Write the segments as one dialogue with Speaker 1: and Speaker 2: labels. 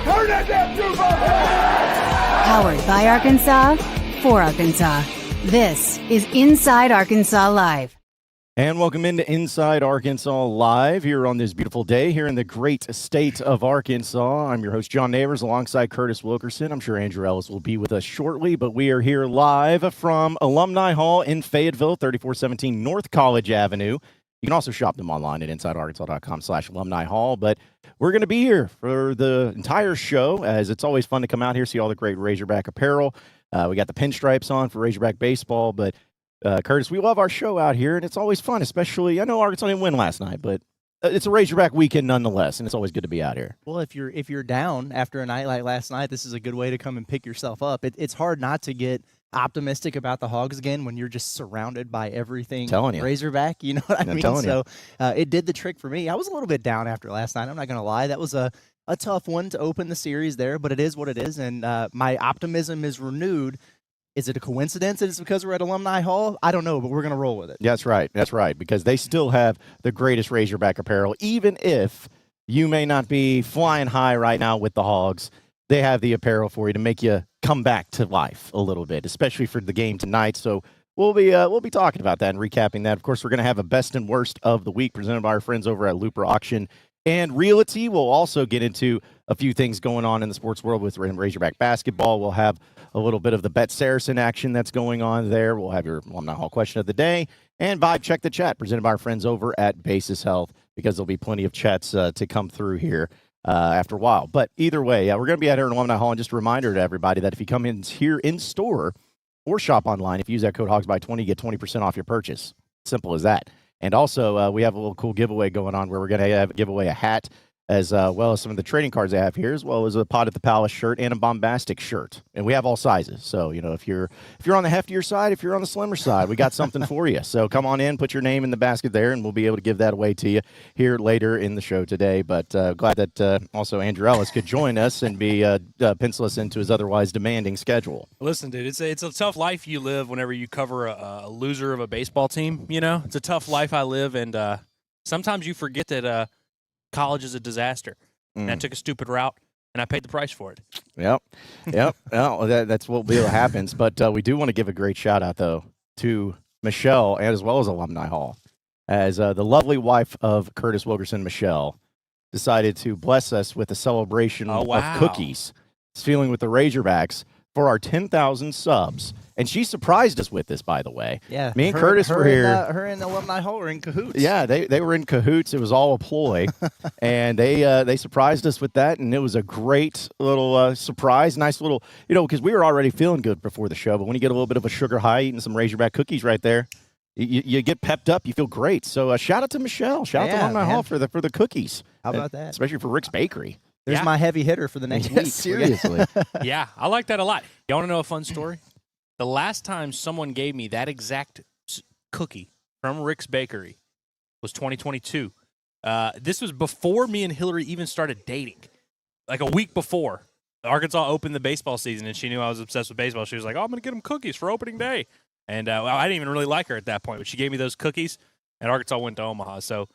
Speaker 1: Turn that damn juice on!
Speaker 2: Powered by Arkansas, for Arkansas. This is Inside Arkansas Live.
Speaker 3: And welcome into Inside Arkansas Live here on this beautiful day here in the great state of Arkansas. I'm your host, John Neighbors, alongside Curtis Wilkerson. I'm sure Andrew Ellis will be with us shortly, but we are here live from Alumni Hall in Fayetteville, 3417 North College Avenue. You can also shop them online at insidearkansas.com/alumni hall. But we're going to be here for the entire show, as it's always fun to come out here, see all the great Razorback apparel. We got the pinstripes on for Razorback baseball, but Curtis, we love our show out here, and it's always fun, especially, I know Arkansas didn't win last night, but it's a Razorback weekend nonetheless, and it's always good to be out here.
Speaker 4: Well, if you're down after a night like last night, this is a good way to come and pick yourself up. It's hard not to get optimistic about the Hogs again when you're just surrounded by everything Razorback, you know what I mean? So it did the trick for me. I was a little bit down after last night, I'm not going to lie. That was a tough one to open the series there, but it is what it is, and my optimism is renewed. Is it a coincidence that it's because we're at Alumni Hall? I don't know, but we're going to roll with it.
Speaker 3: That's right, because they still have the greatest Razorback apparel, even if you may not be flying high right now with the Hogs. They have the apparel for you to make you come back to life a little bit, especially for the game tonight. So we'll be talking about that and recapping that. Of course, we're going to have a best and worst of the week presented by our friends over at Looper Auction and Realty. We'll also get into a few things going on in the sports world with Razorback basketball. We'll have a little bit of the BetSaracen action that's going on there. We'll have your Alumni Hall question of the day. And Vibe Check the Chat presented by our friends over at Basis Health, because there'll be plenty of chats to come through here after a while. But either way, we're going to be out here in Alumni Hall. And just a reminder to everybody that if you come in here in store or shop online, if you use that code HOGSBY20, you get 20% off your purchase. Simple as that. And also, we have a little cool giveaway going on where we're going to give away a hat, as well as some of the trading cards I have here, as well as a Pot at the Palace shirt and a Bombastic shirt. And we have all sizes. So, you know, if you're on the heftier side, if you're on the slimmer side, we got something for you. So come on in, put your name in the basket there, and we'll be able to give that away to you here later in the show today. But glad that also Andrew Ellis could join us and be pencil us into his otherwise demanding schedule.
Speaker 5: Listen, dude, it's a tough life you live whenever you cover a loser of a baseball team. You know, it's a tough life I live, and sometimes you forget that college is a disaster. And I took a stupid route, and I paid the price for it.
Speaker 3: Yep. Well, that's what happens. But we do want to give a great shout-out, though, to Michelle, and as well as Alumni Hall, as the lovely wife of Curtis Wilkerson, Michelle, decided to bless us with a celebration of cookies. It's feeling with the Razorbacks for our 10,000 subs. And she surprised us with this, by the way.
Speaker 4: Yeah.
Speaker 3: Me and Curtis were here.
Speaker 4: Her and Alumni Hall were in cahoots.
Speaker 3: Yeah, they were in cahoots. It was all a ploy. And they surprised us with that, and it was a great little surprise. Nice little, because we were already feeling good before the show, but when you get a little bit of a sugar high eating some Razorback cookies right there, you get pepped up. You feel great. So shout out to Michelle. Shout out to Alumni Hall for the cookies.
Speaker 4: How about that?
Speaker 3: Especially for Rick's Bakery.
Speaker 4: There's my heavy hitter for the next week.
Speaker 3: Seriously.
Speaker 5: Yeah, I like that a lot. You want to know a fun story? The last time someone gave me that exact cookie from Rick's Bakery was 2022. This was before me and Hillary even started dating. Like a week before. Arkansas opened the baseball season, and she knew I was obsessed with baseball. She was like, I'm going to get them cookies for opening day. And I didn't even really like her at that point, but she gave me those cookies, and Arkansas went to Omaha. So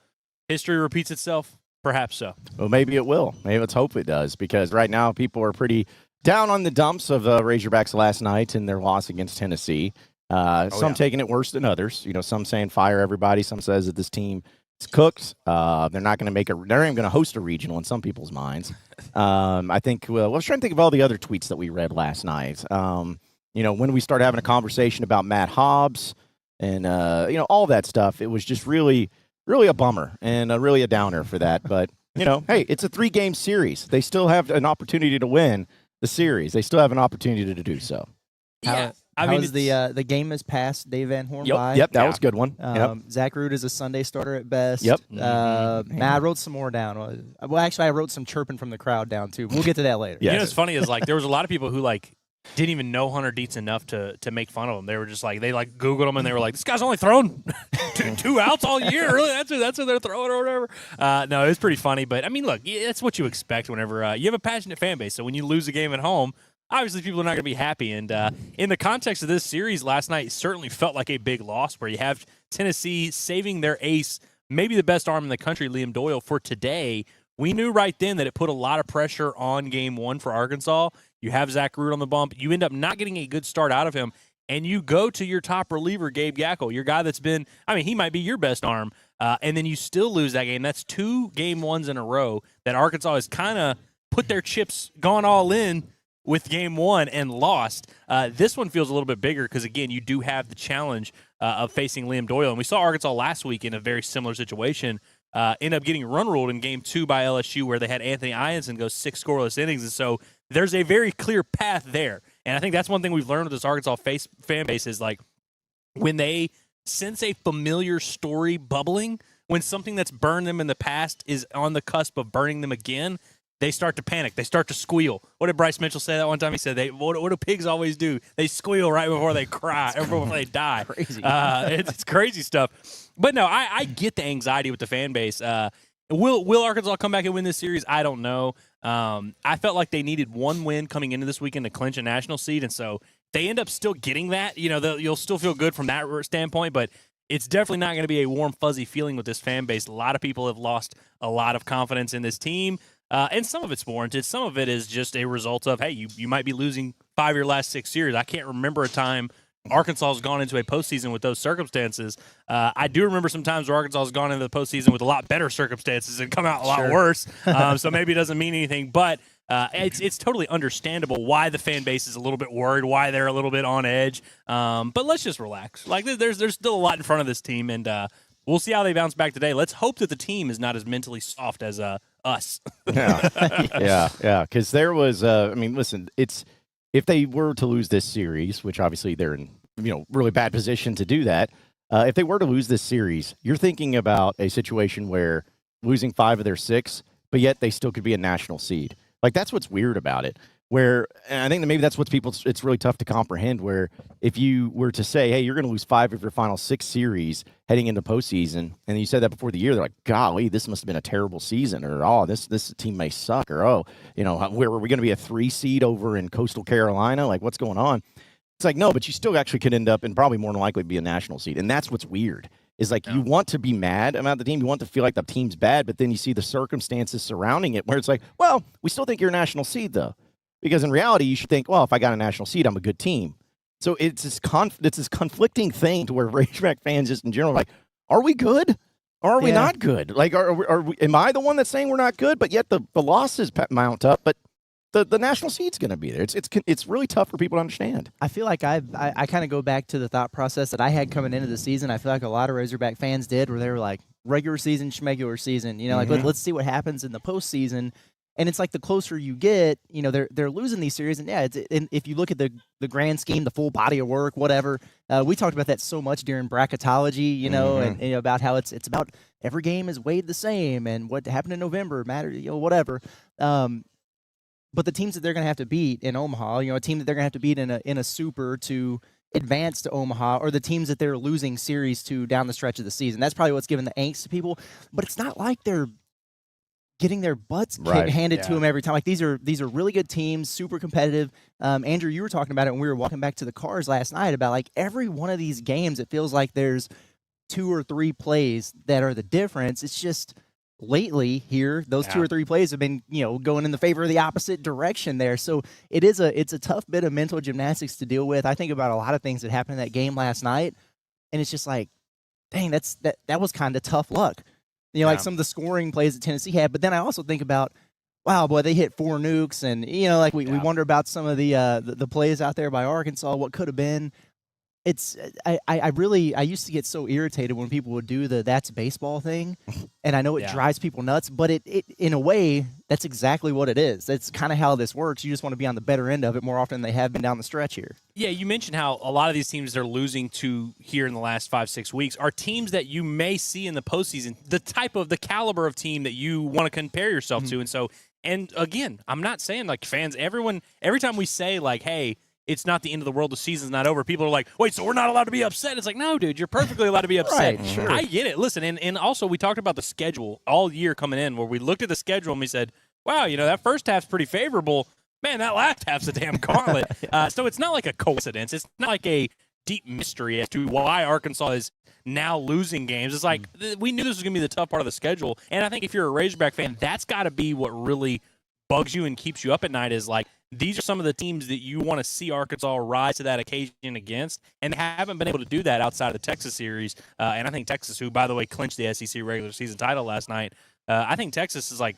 Speaker 5: history repeats itself. Perhaps so.
Speaker 3: Well, maybe it will. Maybe let's hope it does, because right now people are pretty down on the dumps of Razorbacks last night in their loss against Tennessee. Some taking it worse than others. Some saying fire everybody. Some says that this team is cooked. They're not going to make they're not even going to host a regional in some people's minds. I think. Well, I was trying to think of all the other tweets that we read last night. When we started having a conversation about Matt Hobbs and all that stuff, it was just really a bummer and really a downer for that. But hey, it's a 3-game series. They still have an opportunity to win the series. They still have an opportunity to do so.
Speaker 4: Yeah. I mean, the game has passed Dave Van Horn by.
Speaker 3: Yep, that was a good one.
Speaker 4: Zach Root is a Sunday starter at best.
Speaker 3: Yep.
Speaker 4: Man, I wrote some more down. Well, actually, I wrote some chirping from the crowd down, too. We'll get to that later.
Speaker 5: Yes. What's funny is, there was a lot of people who, didn't even know Hunter Dietz enough to make fun of him. They were just they Googled him, and they were like, this guy's only thrown two outs all year. Really? That's what they're throwing or whatever. No, it was pretty funny. But, I mean, look, that's what you expect whenever you have a passionate fan base. So when you lose a game at home, obviously people are not going to be happy. And in the context of this series last night, it certainly felt like a big loss where you have Tennessee saving their ace, maybe the best arm in the country, Liam Doyle, for today, we knew right then that it put a lot of pressure on game one for Arkansas. You have Zach Root on the bump. You end up not getting a good start out of him, and you go to your top reliever, Gabe Gackle, your guy that's been, he might be your best arm, and then you still lose that game. That's 2 game ones in a row that Arkansas has kind of put their chips, gone all in with game one and lost. This one feels a little bit bigger because, again, you do have the challenge of facing Liam Doyle. And we saw Arkansas last week in a very similar situation, end up getting run ruled in game 2 by LSU where they had Anthony Ianson go 6 scoreless innings. And so there's a very clear path there. And I think that's one thing we've learned with this Arkansas fan base is, like, when they sense a familiar story bubbling, when something that's burned them in the past is on the cusp of burning them again, they start to panic. They start to squeal. What did Bryce Mitchell say that one time? He said, what do pigs always do? They squeal right before they cry, or before they die.
Speaker 4: Crazy.
Speaker 5: It's crazy stuff. But no, I get the anxiety with the fan base. Will Arkansas come back and win this series? I don't know. I felt like they needed one win coming into this weekend to clinch a national seed, and so they end up still getting that. You'll still feel good from that standpoint, but it's definitely not going to be a warm, fuzzy feeling with this fan base. A lot of people have lost a lot of confidence in this team. And some of it's warranted. Some of it is just a result of, hey, you might be losing 5 of your last 6 years. I can't remember a time Arkansas has gone into a postseason with those circumstances. I do remember some times where Arkansas has gone into the postseason with a lot better circumstances and come out a lot worse. So maybe it doesn't mean anything. But it's totally understandable why the fan base is a little bit worried, why they're a little bit on edge. But let's just relax. Like, there's still a lot in front of this team, and we'll see how they bounce back today. Let's hope that the team is not as mentally soft as us.
Speaker 3: Yeah. Because there was, listen, if they were to lose this series, which obviously they're in, really bad position to do that. If they were to lose this series, you're thinking about a situation where losing 5 of their 6, but yet they still could be a national seed. Like, that's what's weird about it. And I think that maybe that's it's really tough to comprehend, where if you were to say, hey, you're going to lose 5 of your final 6 series heading into postseason, and you said that before the year, they're like, golly, this must have been a terrible season, or, oh, this team may suck, or, where are we going to be a 3 seed over in Coastal Carolina? Like, what's going on? It's like, no, but you still actually could end up and probably more than likely be a national seed. And that's what's weird, is like, you want to be mad about the team. You want to feel like the team's bad, but then you see the circumstances surrounding it where it's like, well, we still think you're a national seed, though. Because in reality, you should think, well, if I got a national seed, I'm a good team. So it's this conflicting thing to where Razorback fans just in general are like, are we good? Or are we not good? Like, am I the one that's saying we're not good? But yet the losses mount up, but the national seed's going to be there. It's really tough for people to understand.
Speaker 4: I feel like I kind of go back to the thought process that I had coming into the season. I feel like a lot of Razorback fans did, where they were like, regular season, schmegular season. Like, let's see what happens in the postseason. And it's like the closer you get, they're losing these series. And if you look at the grand scheme, the full body of work, whatever, we talked about that so much during bracketology, and about how it's about every game is weighed the same, and what happened in November matters, whatever. But the teams that they're going to have to beat in Omaha, a team that they're going to have to beat in a super to advance to Omaha, or the teams that they're losing series to down the stretch of the season. That's probably what's giving the angst to people. But it's not like they're getting their butts handed to them every time. Like, these are really good teams, super competitive. Andrew, you were talking about it when we were walking back to the cars last night about, like, every one of these games, it feels like there's 2 or 3 plays that are the difference. It's just lately here, those 2 or 3 plays have been, going in the favor of the opposite direction there. So it's a tough bit of mental gymnastics to deal with. I think about a lot of things that happened in that game last night, and it's just like, dang, that was kind of tough luck. Like some of the scoring plays that Tennessee had. But then I also think about, wow, boy, they hit 4 nukes. And, we wonder about some of the plays out there by Arkansas, what could have been. I used to get so irritated when people would do the that's baseball thing. And I know it drives people nuts, but it in a way, that's exactly what it is. That's kind of how this works. You just want to be on the better end of it more often than they have been down the stretch here. Yeah,
Speaker 5: you mentioned how a lot of these teams they're losing to here in the last 5-6 weeks are teams that you may see in the postseason, the caliber of team that you want to compare yourself to. And again, I'm not saying like fans, every time we say like, hey, it's not the end of the world, the season's not over, people are like, wait, so we're not allowed to be upset? It's like, no, dude, you're perfectly allowed to be upset.
Speaker 4: Right, sure.
Speaker 5: I get it. Listen, and also we talked about the schedule all year coming in, where we looked at the schedule and we said, wow, that first half's pretty favorable. Man, that last half's a damn gauntlet. So it's not like a coincidence. It's not like a deep mystery as to why Arkansas is now losing games. It's like we knew this was going to be the tough part of the schedule, and I think if you're a Razorback fan, that's got to be what really bugs you and keeps you up at night is like these are some of the teams that you want to see Arkansas rise to that occasion against, and they haven't been able to do that outside of the Texas series. And I think Texas, who, by the way, clinched the SEC regular season title last night, I think Texas is like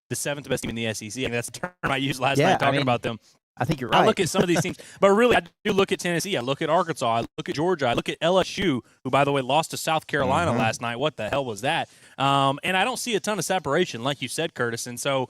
Speaker 5: the 7th best team in the SEC. I mean, that's the term I used last night talking about them.
Speaker 4: I think you're right.
Speaker 5: I look at some of these teams, but really I do look at Tennessee. I look at Arkansas. I look at Georgia. I look at LSU, who, by the way, lost to South Carolina last night. What the hell was that? And I don't see a ton of separation, like you said, Curtis. And so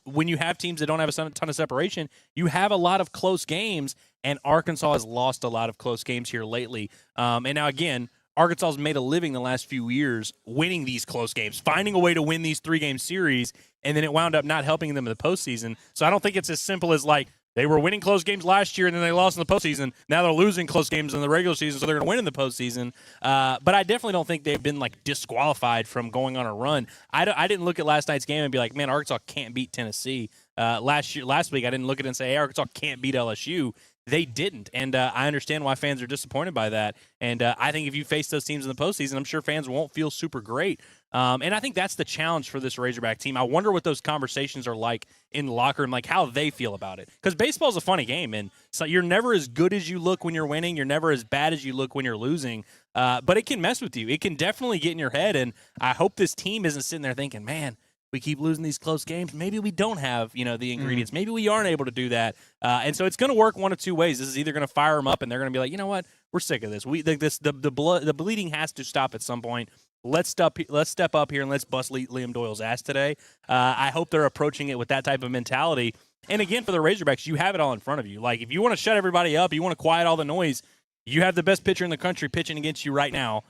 Speaker 5: when you have teams that don't have a ton of separation, you have a lot of close games, and Arkansas has lost a lot of close games here lately. And now, again, Arkansas has made a living the last few years winning these close games, finding a way to win these 3-game series, and then it wound up not helping them in the postseason. So I don't think it's as simple as like they were winning close games last year and then they lost in the postseason. Now they're losing close games in the regular season, so they're going to win in the postseason. But I definitely don't think they've been like disqualified from going on a run. I didn't look at last night's game and be like, man, Arkansas can't beat Tennessee. Last week I didn't look at it and say, hey, Arkansas can't beat LSU. They didn't, and I understand why fans are disappointed by that. And I think if you face those teams in the postseason, I'm sure fans won't feel super great. And I think that's the challenge for this Razorback team. I wonder what those conversations are like in the locker room, like how they feel about it. Because baseball is a funny game, and so you're never as good as you look when you're winning. You're never as bad as you look when you're losing. But it can mess with you. It can definitely get in your head, and I hope this team isn't sitting there thinking, man, we keep losing these close games. Maybe we don't have, the ingredients. Maybe we aren't able to do that. And so it's going to work one of two ways. This is either going to fire them up, and they're going to be like, you know what, we're sick of this. The bleeding has to stop at some point. Let's step up here and let's bust Liam Doyle's ass today. I hope they're approaching it with that type of mentality. And again, for the Razorbacks, you have it all in front of you. Like if you want to shut everybody up, you want to quiet all the noise. You have the best pitcher in the country pitching against you right now.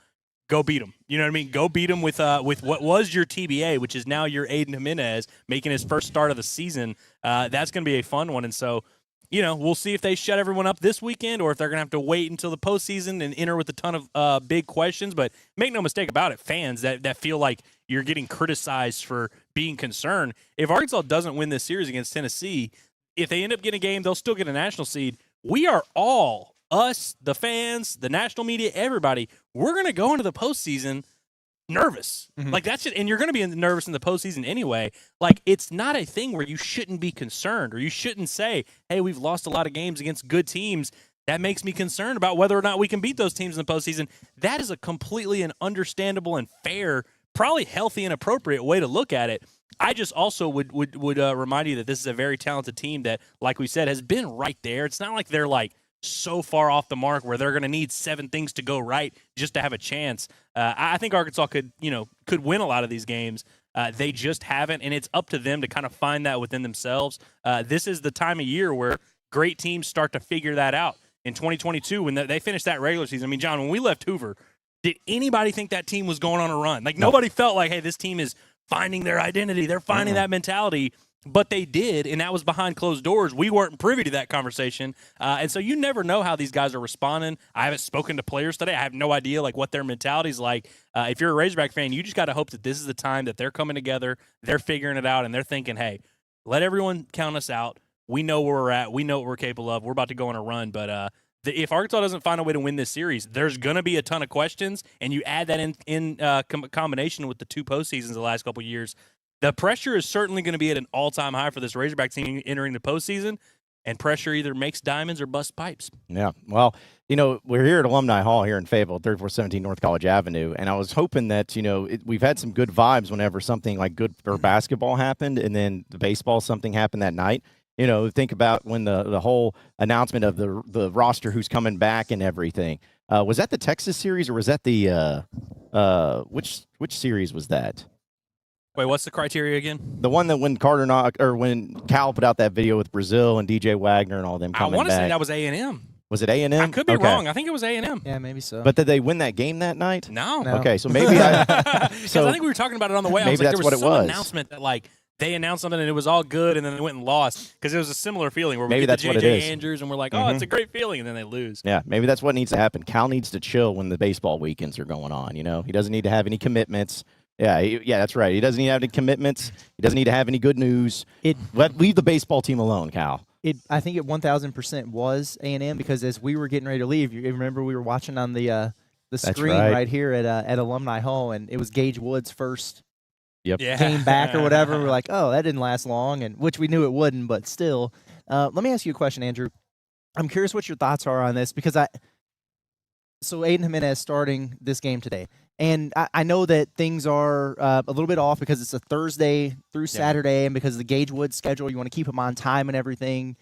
Speaker 5: Go beat him. You know what I mean? Go beat him with what was your TBA, which is now your Aiden Jimenez making his first start of the season. That's going to be a fun one. And so, we'll see if they shut everyone up this weekend or if they're going to have to wait until the postseason and enter with a ton of big questions. But make no mistake about it, fans that feel like you're getting criticized for being concerned. If Arkansas doesn't win this series against Tennessee, if they end up getting a game, they'll still get a national seed. We are all, us, the fans, the national media, everybody, we're going to go into the postseason nervous. Like that's it. And you're going to be nervous in the postseason anyway. Like it's not a thing where you shouldn't be concerned or you shouldn't say, hey, we've lost a lot of games against good teams. That makes me concerned about whether or not we can beat those teams in the postseason. That is a completely and understandable and fair, probably healthy and appropriate way to look at it. I just also would remind you that this is a very talented team that, like we said, has been right there. It's not like they're like so far off the mark where they're going to need 7 things to go right just to have a chance. I think Arkansas could win a lot of these games. They just haven't, and it's up to them to kind of find that within themselves. This is the time of year where great teams start to figure that out. In 2022, when they finished that regular season, I mean, John, when we left Hoover, did anybody think that team was going on a run? Like, nobody felt like, hey, this team is finding their identity. They're finding that mentality. But they did, and that was behind closed doors. We weren't privy to that conversation. And so you never know how these guys are responding. I haven't spoken to players today. I have no idea what their mentality is like. If you're a Razorback fan, you just got to hope that this is the time that they're coming together, they're figuring it out, and they're thinking, hey, let everyone count us out. We know where we're at. We know what we're capable of. We're about to go on a run. But if Arkansas doesn't find a way to win this series, there's going to be a ton of questions, and you add that in combination with the 2 postseasons the last couple of years, the pressure is certainly going to be at an all-time high for this Razorback team entering the postseason, and pressure either makes diamonds or busts pipes.
Speaker 3: Yeah, well, we're here at Alumni Hall here in Fayetteville, 3417 North College Avenue, and I was hoping that, we've had some good vibes whenever something like good for basketball happened, and then the baseball, something happened that night. Think about when the whole announcement of the roster who's coming back and everything. Was that the Texas series, or was that the which series was that?
Speaker 5: Wait, what's the criteria again?
Speaker 3: The one that when Cal put out that video with Brazil and DJ Wagner and all them coming back.
Speaker 5: I want to say that was A&M.
Speaker 3: Was it A&M?
Speaker 5: I could be wrong. I think it was A&M.
Speaker 4: Yeah, maybe so.
Speaker 3: But did they win that game that night?
Speaker 5: No.
Speaker 3: Okay, so maybe I
Speaker 5: think we were talking about it on the way.
Speaker 3: Maybe
Speaker 5: I was like,
Speaker 3: that's what it was.
Speaker 5: Announcement that they announced something and it was all good, and then they went and lost because it was a similar feeling where we
Speaker 3: maybe
Speaker 5: get
Speaker 3: that's
Speaker 5: the
Speaker 3: what it
Speaker 5: J.J.
Speaker 3: is.
Speaker 5: Andrews and we're like, oh, it's a great feeling, and then they lose.
Speaker 3: Yeah, maybe that's what needs to happen. Cal needs to chill when the baseball weekends are going on. He doesn't need to have any commitments. Yeah, that's right. He doesn't need to have any commitments. He doesn't need to have any good news. Leave the baseball team alone, Cal.
Speaker 4: I think it 1,000% was A&M, because as we were getting ready to leave, you remember we were watching on the screen right here at Alumni Hall, and it was Gage Wood's first game back or whatever. We're like, oh, that didn't last long, and which we knew it wouldn't, but still. Let me ask you a question, Andrew. I'm curious what your thoughts are on this, because so Aiden Jimenez starting this game today. And I know that things are a little bit off because it's a Thursday through Saturday, and because of the Gage Wood schedule, you want to keep him on time and everything.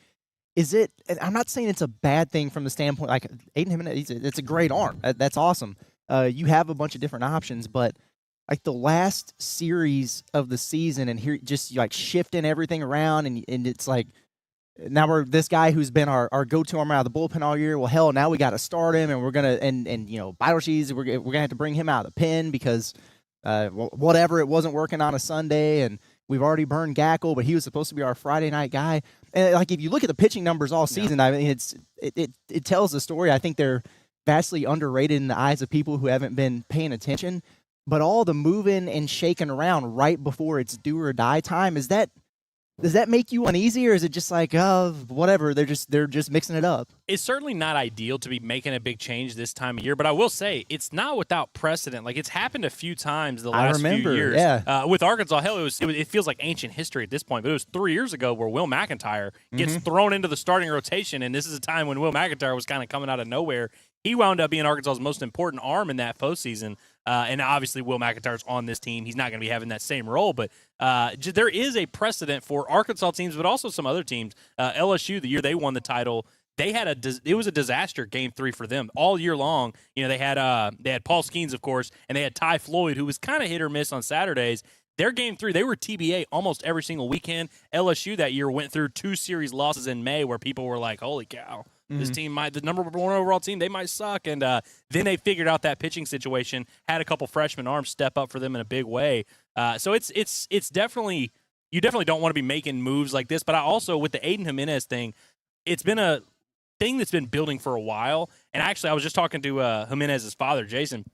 Speaker 4: I'm not saying it's a bad thing from the standpoint, like Aiden Jimenez, it's a great arm. That's awesome. You have a bunch of different options, but like the last series of the season, and here just like shifting everything around, and it's like, now we're this guy who's been our go-to arm out of the bullpen all year. Well, hell, now we got to start him, and we're gonna and Bidle, we're gonna have to bring him out of the pen because whatever, it wasn't working on a Sunday, and we've already burned Gackle, but he was supposed to be our Friday night guy. And like if you look at the pitching numbers all season, I mean it tells the story. I think they're vastly underrated in the eyes of people who haven't been paying attention. But all the moving and shaking around right before it's do or die time, does that make you uneasy, or is it just like, oh, whatever, they're just mixing it up?
Speaker 5: It's certainly not ideal to be making a big change this time of year, but I will say it's not without precedent. Like, it's happened a few times the last few years.
Speaker 4: Yeah.
Speaker 5: With Arkansas, hell, it feels like ancient history at this point, but it was 3 years ago where Will McIntyre gets thrown into the starting rotation, and this is a time when Will McIntyre was kind of coming out of nowhere. He wound up being Arkansas's most important arm in that postseason. And obviously, Will McIntyre's on this team. He's not going to be having that same role, but there is a precedent for Arkansas teams, but also some other teams. LSU, the year they won the title, it was a disaster Game 3 for them all year long. They had Paul Skeens, of course, and they had Ty Floyd, who was kind of hit or miss on Saturdays. Their Game 3, they were TBA almost every single weekend. LSU that year went through 2 series losses in May where people were like, holy cow. This team the number 1 overall team, they might suck. And then they figured out that pitching situation, had a couple freshman arms step up for them in a big way. So it's definitely, you definitely don't want to be making moves like this. But I also, with the Aiden Jimenez thing, it's been a thing that's been building for a while. And actually, I was just talking to Jimenez's father, Jason,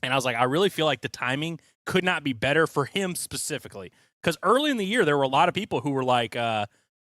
Speaker 5: and I was like, I really feel like the timing could not be better for him specifically. Because early in the year, there were a lot of people who were like,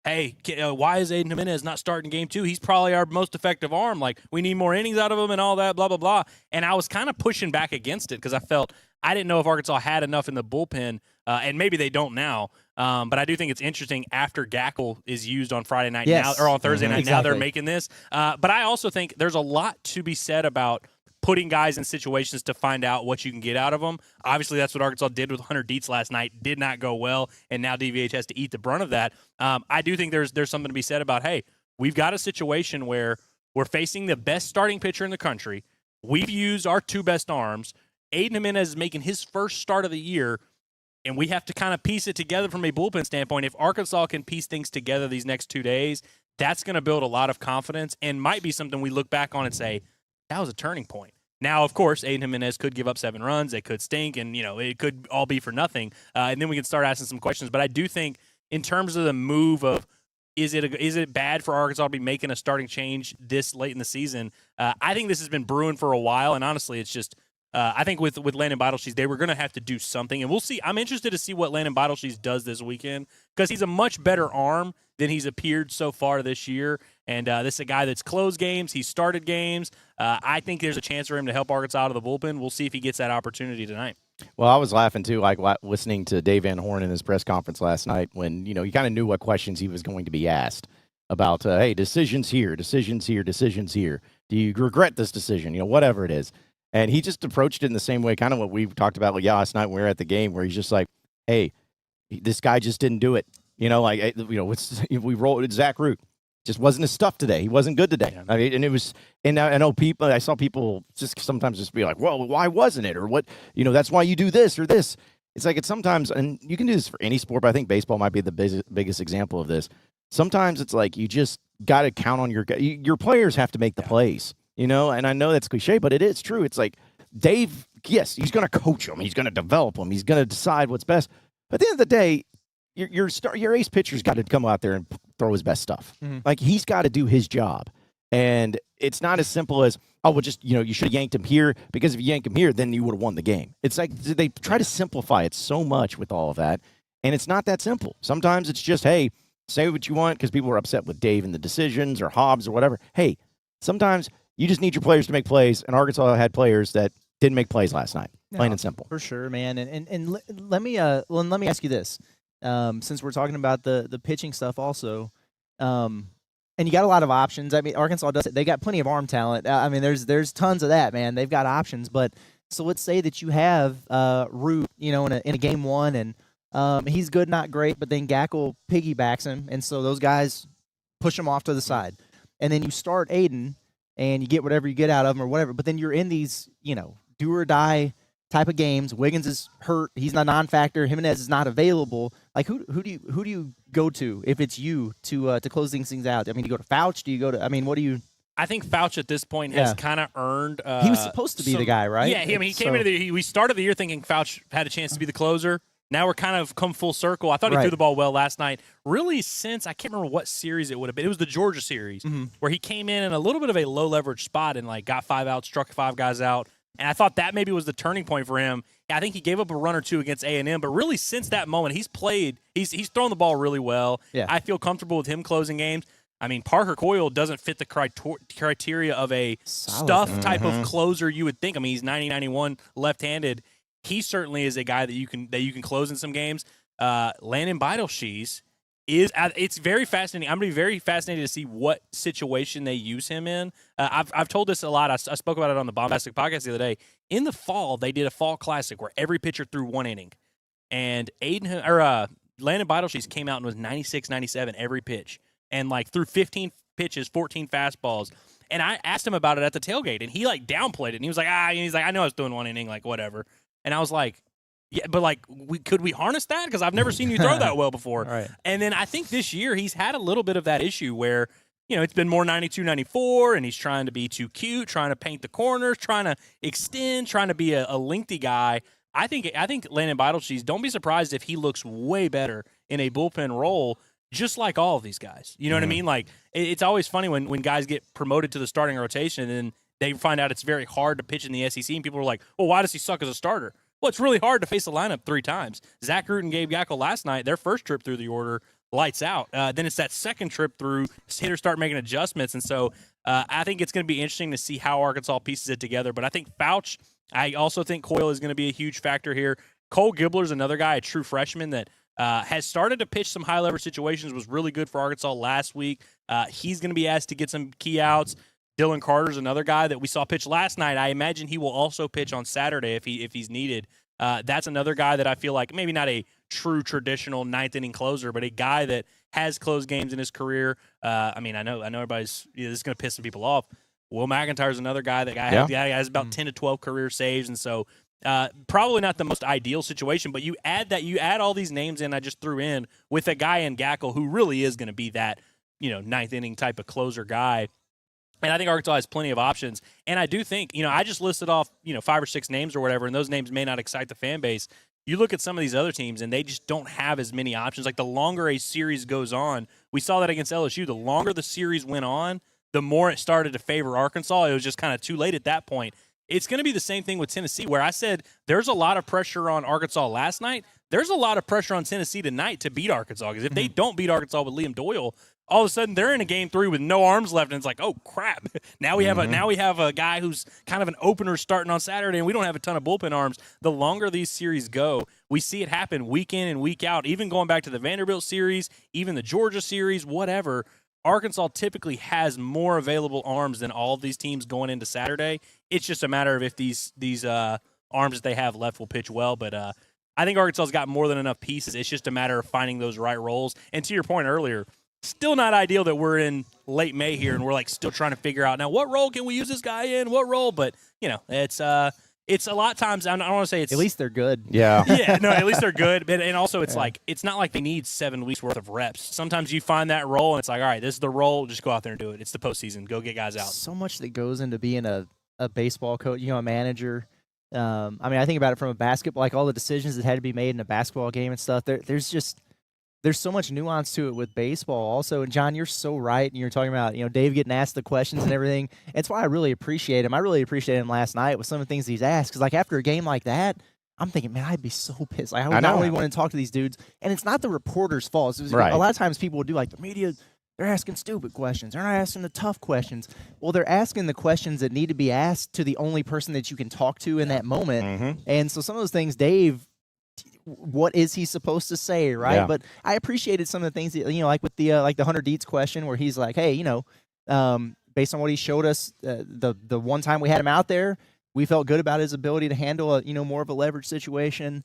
Speaker 5: hey, why is Aiden Jimenez not starting Game 2? He's probably our most effective arm. Like, we need more innings out of him and all that, blah, blah, blah. And I was kind of pushing back against it because I didn't know if Arkansas had enough in the bullpen, and maybe they don't now. But I do think it's interesting after Gackle is used on Friday night now, or on Thursday night. Exactly. Now they're making this. But I also think there's a lot to be said about putting guys in situations to find out what you can get out of them. Obviously, that's what Arkansas did with Hunter Dietz last night. Did not go well, and now DVH has to eat the brunt of that. I do think there's something to be said about, hey, we've got a situation where we're facing the best starting pitcher in the country. We've used our 2 best arms. Aiden Jimenez is making his first start of the year, and we have to kind of piece it together from a bullpen standpoint. If Arkansas can piece things together these next 2 days, that's going to build a lot of confidence and might be something we look back on and say, that was a turning point. Now, of course, Aiden Jimenez could give up 7 runs. They could stink, and, it could all be for nothing. And then we can start asking some questions. But I do think in terms of the move of is it bad for Arkansas to be making a starting change this late in the season, I think this has been brewing for a while. And honestly, it's just I think with Landon Bidle, they were going to have to do something. And we'll see. I'm interested to see what Landon Bidle does this weekend because he's a much better arm than he's appeared so far this year. And this is a guy that's closed games. He's started games. I think there's a chance for him to help Arkansas out of the bullpen. We'll see if he gets that opportunity tonight.
Speaker 3: Well, I was laughing, too, like listening to Dave Van Horn in his press conference last night when, you kind of knew what questions he was going to be asked about, hey, decisions here, decisions here, decisions here. Do you regret this decision? Whatever it is. And he just approached it in the same way, kind of what we talked about last night when we were at the game, where he's just like, hey, this guy just didn't do it. We rolled Zach Root. Just wasn't his stuff today. He wasn't good today. Yeah. I mean, and it was, and I know I saw people just sometimes just be like, well, why wasn't it? Or what, that's why you do this or this. It's like it's sometimes, and you can do this for any sport, but I think baseball might be the biggest example of this. Sometimes it's like you just got to count on your players have to make the plays, and I know that's cliche, but it is true. It's like Dave, yes, he's going to coach them. He's going to develop them. He's going to decide what's best. But at the end of the day, your ace pitcher's got to come out there and throw his best stuff. Mm-hmm. Like, he's got to do his job. And it's not as simple as, oh, well, just, you should have yanked him here because if you yank him here, then you would have won the game. It's like they try to simplify it so much with all of that, and it's not that simple. Sometimes it's just, hey, say what you want because people were upset with Dave and the decisions or Hobbs or whatever. Hey, sometimes you just need your players to make plays, and Arkansas had players that didn't make plays last night. Plain and simple.
Speaker 4: For sure, man. And let me ask you this. Since we're talking about the pitching stuff also, and you got a lot of options. I mean, Arkansas does it. They got plenty of arm talent. I mean, there's tons of that, man. They've got options. But so let's say that you have Root, in a game one, and he's good, not great, but then Gackle piggybacks him, and so those guys push him off to the side, and then you start Aiden, and you get whatever you get out of him or whatever. But then you're in these, do or die type of games. Wiggins is hurt; he's not a non-factor. Jimenez is not available. Like who do you go to if it's you to close these things out? I mean, do you go to Fouch? Do you go to? I mean, what do you?
Speaker 5: I think Fouch at this point has kind of earned.
Speaker 4: He was supposed to be the guy, right?
Speaker 5: Yeah, he came into we started the year thinking Fouch had a chance to be the closer. Now we're kind of come full circle. I thought he threw the ball well last night. Really, since I can't remember what series it would have been. It was the Georgia series where he came in a little bit of a low leverage spot and got 5 outs, struck 5 guys out. And I thought that maybe was the turning point for him. I think he gave up a run or two against A&M, but really since that moment, he's thrown the ball really well. Yeah. I feel comfortable with him closing games. I mean, Parker Coyle doesn't fit the criteria of a stuff type of closer you would think. I mean, he's 90-91 left-handed. He certainly is a guy that you can close in some games. Landon Beidelshees it's very fascinating. I'm going to be very fascinated to see what situation they use him in. I've told this a lot. I spoke about it on the Bombastic podcast the other day. In the fall, they did a fall classic where every pitcher threw 1 inning, and Landon Beidelshees came out and was 96, 97 every pitch, and threw 15 pitches, 14 fastballs. And I asked him about it at the tailgate, and he downplayed it. And he was like, I know I was doing 1 inning, whatever. And I was like, yeah, but could we harness that? Because I've never seen you throw that well before.
Speaker 4: Right.
Speaker 5: And then I think this year he's had a little bit of that issue where, it's been more 92, 94, and he's trying to be too cute, trying to paint the corners, trying to extend, trying to be a lengthy guy. I think Landon Beidelshees, don't be surprised if he looks way better in a bullpen role, just like all of these guys. You know what I mean? It's always funny when guys get promoted to the starting rotation and then they find out it's very hard to pitch in the SEC, and people are like, well, why does he suck as a starter? Well, it's really hard to face the lineup 3 times. Zach Root and Gabe Gackle last night, their first trip through the order, lights out. Then it's that second trip through, hitters start making adjustments. And so I think it's going to be interesting to see how Arkansas pieces it together. But I think Fouch, I also think Coyle is going to be a huge factor here. Cole Gibbler's another guy, a true freshman that has started to pitch some high-leverage situations, was really good for Arkansas last week. He's going to be asked to get some key outs. Dylan Carter's another guy that we saw pitch last night. I imagine he will also pitch on Saturday if he's needed. That's another guy that I feel like maybe not a true traditional 9th inning closer, but a guy that has closed games in his career. I know everybody's this is going to piss some people off. Will McIntyre's another guy that has about 10 to 12 career saves, and so probably not the most ideal situation. But you add all these names in I just threw in with a guy in Gackle who really is going to be that 9th inning type of closer guy. And I think Arkansas has plenty of options. And I do think, I just listed off, 5 or 6 names or whatever, and those names may not excite the fan base. You look at some of these other teams, and they just don't have as many options. The longer a series goes on, we saw that against LSU. The longer the series went on, the more it started to favor Arkansas. It was just kind of too late at that point. It's going to be the same thing with Tennessee, where I said there's a lot of pressure on Arkansas last night. There's a lot of pressure on Tennessee tonight to beat Arkansas, because if they don't beat Arkansas with Liam Doyle, all of a sudden they're in a game 3 with no arms left, and it's like, oh crap! Now we have a guy who's kind of an opener starting on Saturday, and we don't have a ton of bullpen arms. The longer these series go, we see it happen week in and week out. Even going back to the Vanderbilt series, even the Georgia series, whatever. Arkansas typically has more available arms than all of these teams going into Saturday. It's just a matter of if these arms that they have left will pitch well, but I think Arkansas's got more than enough pieces. It's just a matter of finding those right roles. And to your point earlier, still not ideal that we're in late May here and we're still trying to figure out now what role can we use this guy in, what role, but it's a lot of times I don't want to say it's
Speaker 4: at least they're good.
Speaker 3: Yeah.
Speaker 5: Yeah, no, at least they're good. And also it's it's not like they need 7 weeks worth of reps. Sometimes you find that role and it's like, all right, this is the role, just go out there and do it. It's the postseason. Go get guys out. So
Speaker 4: much that goes into being a baseball coach, a manager. I think about it from a basketball, all the decisions that had to be made in a basketball game and stuff. There's so much nuance to it with baseball also. And, John, you're so right. And you're talking about, Dave getting asked the questions and everything. It's why I really appreciate him. I really appreciated him last night with some of the things he's asked. Because, after a game like that, I'm thinking, man, I'd be so pissed. I would not really want to talk to these dudes. And it's not the reporter's fault. A lot of times people will do like the media. They're asking stupid questions. They're not asking the tough questions. Well, they're asking the questions that need to be asked to the only person that you can talk to in that moment. And so some of those things, Dave, what is he supposed to say, right? Yeah. But I appreciated some of the things that, like with the Hunter Dietz question, where he's like, hey, based on what he showed us, the one time we had him out there, we felt good about his ability to handle a more of a leverage situation.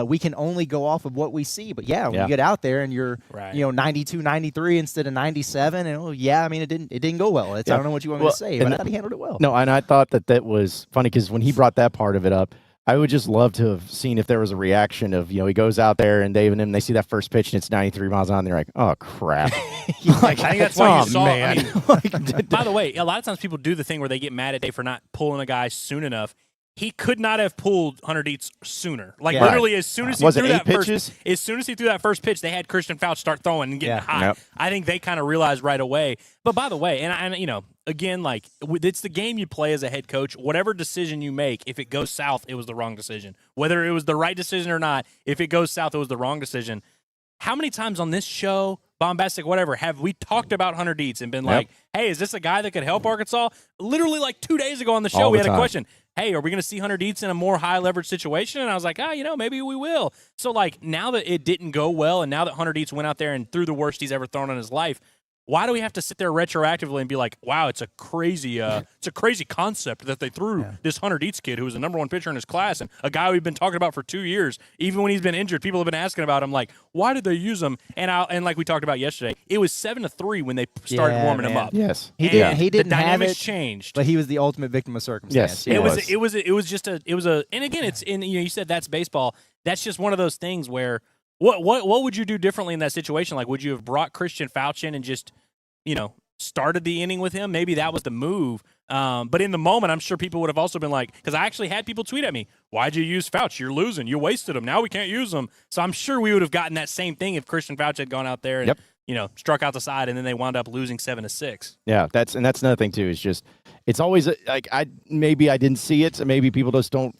Speaker 4: We can only go off of what we see. But when you get out there and you're 92, 93 instead of 97, and it didn't go well. I don't know what you want me to say, but I thought he handled it well.
Speaker 3: No, and I thought that was funny because when he brought that part of it up, I would just love to have seen if there was a reaction of, he goes out there and Dave and him, they see that first pitch and it's 93 miles on, and they're like, oh, crap.
Speaker 5: I think that's why you saw. Man. By the way, a lot of times people do the thing where they get mad at Dave for not pulling a guy soon enough. He could not have pulled Hunter Dietz sooner. Literally, as soon as he threw that first pitch, they had Christian Fauch start throwing and getting hot. Yep. I think they kind of realized right away. But by the way, and again, it's the game you play as a head coach. Whatever decision you make, if it goes south, it was the wrong decision. Whether it was the right decision or not, if it goes south, it was the wrong decision. How many times on this show, bombastic, whatever, have we talked about Hunter Dietz and been like, hey, is this a guy that could help Arkansas? Literally 2 days ago on the show, we had a question. Hey, are we going to see Hunter Dietz in a more high-leverage situation? And I was like, maybe we will. So, now that it didn't go well and now that Hunter Dietz went out there and threw the worst he's ever thrown in his life, why do we have to sit there retroactively and be like, wow, it's a crazy concept that they threw this Hunter Dietz kid who was the number one pitcher in his class and a guy we've been talking about for 2 years. Even when he's been injured, people have been asking about him, like, why did they use him? And like we talked about yesterday, it was 7-3 when they started warming him up.
Speaker 3: Yes,
Speaker 4: he didn't
Speaker 5: the
Speaker 4: have
Speaker 5: dynamics
Speaker 4: it,
Speaker 5: changed.
Speaker 4: but he was the ultimate victim of circumstance.
Speaker 3: Yes,
Speaker 5: it was and again, it's in you said that's baseball. That's just one of those things where what would you do differently in that situation? Like, would you have brought Christian Fauch in and just started the inning with him? Maybe that was the move. But in the moment, I'm sure people would have also been like, because I actually had people tweet at me, why'd you use Fauch? You're losing. You wasted him. Now we can't use him. So I'm sure we would have gotten that same thing if Christian Fauch had gone out there and struck out the side, and then they wound up losing 7-6.
Speaker 3: Yeah, that's another thing too. Is just it's always I didn't see it. So maybe people just don't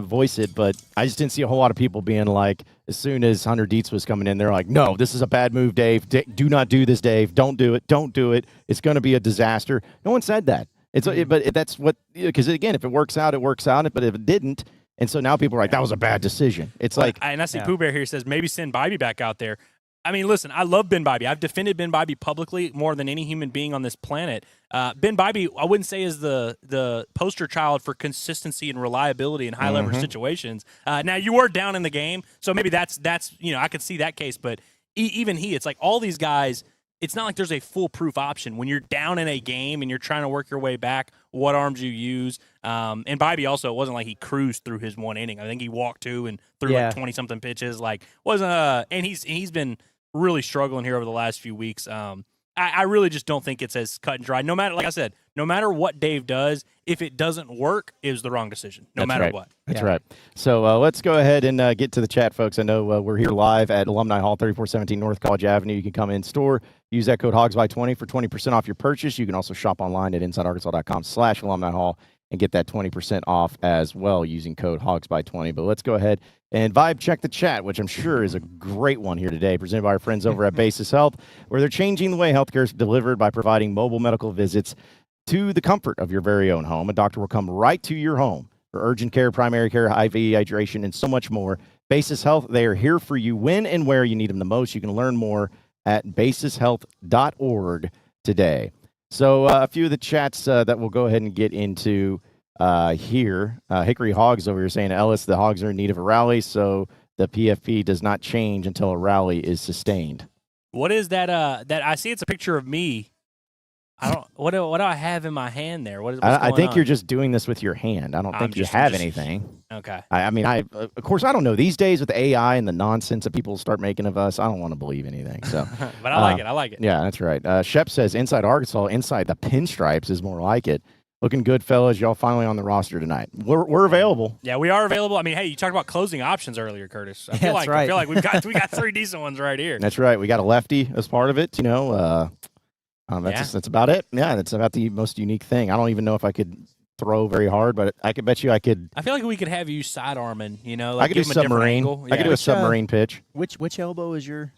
Speaker 3: voice it, but I just didn't see a whole lot of people being like, as soon as Hunter Dietz was coming in, they're like, no, this is a bad move, Dave. Do not do this, Dave. Don't do it. Don't do it. It's going to be a disaster. No one said that. But that's what, because again, if it works out, it works out. But if it didn't, and so now people are like, that was a bad decision. It's
Speaker 5: and I see Pooh Bear here says maybe send Bobby back out there. I mean, listen, I love Ben Bybee. I've defended Ben Bybee publicly more than any human being on this planet. Ben Bybee, I wouldn't say is the poster child for consistency and reliability in high-leverage situations. Now, you were down in the game, so maybe that's I could see that case. But even it's like all these guys, it's not like there's a foolproof option. When you're down in a game and you're trying to work your way back, what arms you use. And Bybee also, it wasn't like he cruised through his one inning. I think he walked 2 and threw 20-something pitches. And he's been really struggling here over the last few weeks. I really just don't think it's as cut and dry. No matter, like I said, no matter what Dave does, if it doesn't work, it was the wrong decision. No matter what.
Speaker 3: That's right. So let's go ahead and get to the chat, folks. I know we're here live at Alumni Hall, 3417 North College Avenue. You can come in store, use that code HOGSBY20 for 20% off your purchase. You can also shop online at InsideArkansas.com/Alumni Hall and get that 20% off as well using code HOGSBY20. But let's go ahead and vibe check the chat, which I'm sure is a great one here today, presented by our friends over at Basis Health, where they're changing the way healthcare is delivered by providing mobile medical visits to the comfort of your very own home. A doctor will come right to your home for urgent care, primary care, IV hydration, and so much more. Basis Health, they are here for you when and where you need them the most. You can learn more at basishealth.org today. So a few of the chats that we'll go ahead and get into here. Hickory Hogs over here saying, Ellis, the Hogs are in need of a rally, so the PFP does not change until a rally is sustained.
Speaker 5: What is that? That I see it's a picture of me. I don't. What do I have in my hand there?
Speaker 3: I think you're just doing this with your hand. I don't think you have anything.
Speaker 5: Okay.
Speaker 3: I mean, of course, I don't know. These days with the AI and the nonsense that people start making of us, I don't want to believe anything. So,
Speaker 5: but I like it. I like it.
Speaker 3: Yeah, that's right. Shep says, inside Arkansas, inside the pinstripes is more like it. Looking good, fellas. Y'all finally on the roster tonight. We're available.
Speaker 5: Yeah, we are available. I mean, hey, you talked about closing options earlier, Curtis. I feel like we got 3 decent ones right here.
Speaker 3: That's right. We got a lefty as part of it. That's about it. Yeah, that's about the most unique thing. I don't even know if I could throw very hard, but I could bet you I could.
Speaker 5: I feel like we could have you sidearming. Like
Speaker 3: I could do
Speaker 5: give 'em a different
Speaker 3: submarine.
Speaker 5: angle.
Speaker 3: I could do a submarine pitch.
Speaker 4: Which elbow is your?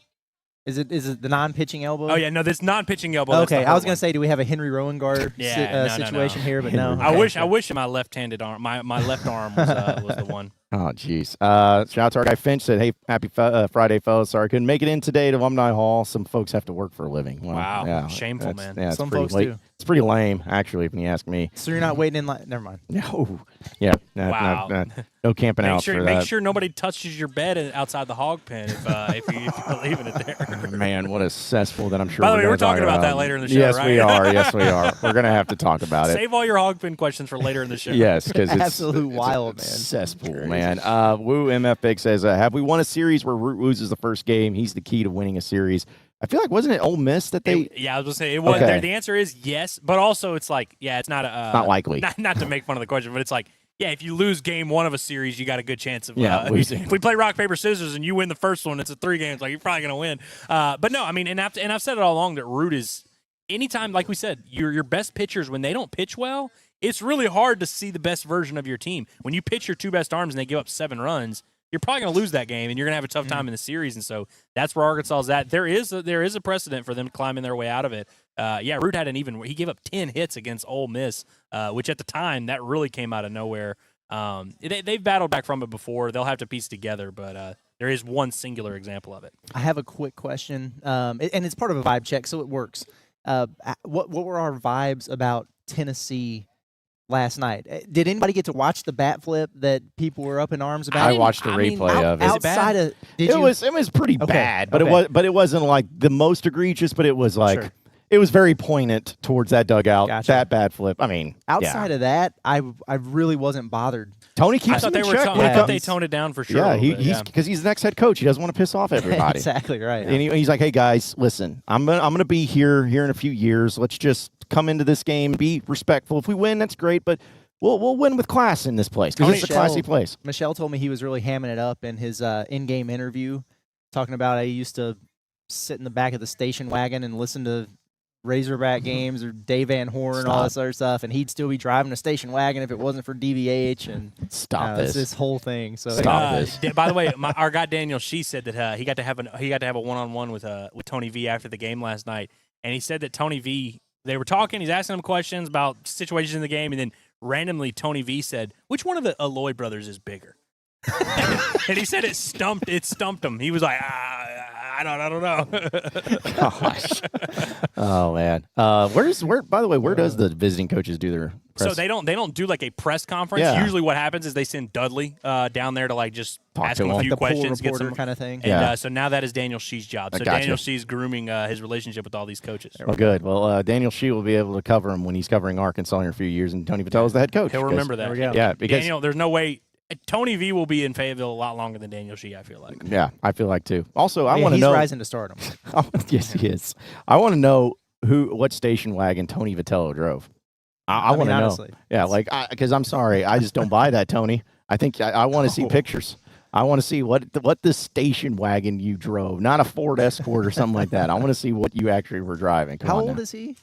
Speaker 4: Is it the non-pitching elbow?
Speaker 5: Oh yeah, no, this non-pitching elbow.
Speaker 4: Okay, I was gonna say, do we have a Henry Rowan guard situation here? But no.
Speaker 5: I wish my left-handed arm, my left arm was the one.
Speaker 3: Oh, jeez. Shout out to our guy Finch said, hey, happy Friday, fellas. Sorry I couldn't make it in today to Alumni Hall. Some folks have to work for a living. Well,
Speaker 5: Wow.
Speaker 3: Yeah,
Speaker 5: Shameful, man.
Speaker 3: Yeah,
Speaker 4: Some folks do.
Speaker 3: It's pretty lame, actually, if you ask me.
Speaker 4: So you're not waiting in line? Never mind.
Speaker 3: No. Yeah.
Speaker 5: Wow.
Speaker 3: No camping out for that.
Speaker 5: Make sure nobody touches your bed outside the hog pen if you're leaving it there.
Speaker 3: Man, what a cesspool that I'm sure
Speaker 5: By the way, we're
Speaker 3: talking
Speaker 5: talking about that later in the show,
Speaker 3: yes,
Speaker 5: right?
Speaker 3: we are. Yes, we are. We're going to have to talk about it.
Speaker 5: Save all your hog pen questions for later in the show.
Speaker 3: Yes, because it's
Speaker 4: absolute wild, man.
Speaker 3: Cesspool, man. Woo MF Big says, have we won a series where Root loses the first game? He's the key to winning a series. I feel like, wasn't it Ole Miss that they?
Speaker 5: I was going to say, it was.
Speaker 3: Okay.
Speaker 5: The answer is yes, but also it's like, it's not
Speaker 3: not likely.
Speaker 5: Not to make fun of the question, but it's like, if you lose game one of a series, you got a good chance of
Speaker 3: losing.
Speaker 5: If we play rock, paper, scissors and you win the first one, it's a 3 games. Like, you're probably going to win. But no, I mean, and I've said it all along that Root is, anytime, like we said, your best pitchers, when they don't pitch well, it's really hard to see the best version of your team. When you pitch your 2 best arms and they give up 7 runs, you're probably going to lose that game, and you're going to have a tough time in the series. And so that's where Arkansas is at. There is a precedent for them climbing their way out of it. Root had he gave up 10 hits against Ole Miss, which at the time, that really came out of nowhere. They've battled back from it before. They'll have to piece together, but there is one singular example of it.
Speaker 4: I have a quick question, and it's part of a vibe check, so it works. What were our vibes about Tennessee last night? Did anybody get to watch the bat flip that people were up in arms about?
Speaker 3: I watched the replay of it.
Speaker 4: Outside of,
Speaker 3: it was pretty bad, but it wasn't like the most egregious. But it was like it was very poignant towards that dugout.
Speaker 4: Gotcha.
Speaker 3: That bat flip. I mean,
Speaker 4: outside of that, I really wasn't bothered.
Speaker 3: Tony keeps him in check.
Speaker 5: I thought they toned it down for sure.
Speaker 3: Yeah, because he's the next head coach. He doesn't want to piss off everybody.
Speaker 4: Exactly right.
Speaker 3: And he's like, hey guys, listen, I'm gonna be here in a few years. Let's just come into this game, be respectful. If we win, that's great, but we'll win with class in this place because it's a classy place.
Speaker 4: Michelle told me he was really hamming it up in his in-game interview, talking about how he used to sit in the back of the station wagon and listen to Razorback games or Dave Van Horn and all this other stuff, and he'd still be driving a station wagon if it wasn't for DVH. And this whole thing. So
Speaker 3: this.
Speaker 5: By the way, our guy Daniel Shee said that he got to have a one-on-one with Tony V after the game last night, and he said that Tony V, they were talking, he's asking him questions about situations in the game, and then randomly Tony V said, "Which one of the Alloy brothers is bigger?" And he said it stumped him. He was like, I don't know.
Speaker 3: Gosh. Oh man. Where does the visiting coaches do their press?
Speaker 5: So they don't do like a press conference.
Speaker 3: Yeah.
Speaker 5: Usually what happens is they send Dudley down there to like just ask him a few
Speaker 4: the
Speaker 5: questions,
Speaker 4: get some kind of thing.
Speaker 5: And so now that is Daniel Shee's job. So Daniel Shee's grooming his relationship with all these coaches.
Speaker 3: Well, good. Well, Daniel Shee will be able to cover him when he's covering Arkansas in a few years, and Tony Vitello is the head coach.
Speaker 5: He'll remember that.
Speaker 4: There we go.
Speaker 3: Yeah, because
Speaker 5: Daniel, there's no way. Tony V will be in Fayetteville a lot longer than Daniel Shee, I feel like.
Speaker 3: Yeah, I feel like too. Also, I want to know.
Speaker 4: He's rising to stardom.
Speaker 3: Yes, he is. I want to know what station wagon Tony Vitello drove. I want to know.
Speaker 4: Honestly,
Speaker 3: yeah, because I'm sorry, I just don't buy that, Tony. I think I want to see pictures. I want to see what this station wagon you drove, not a Ford Escort or something like that. I want to see what you actually were driving.
Speaker 4: How old is he?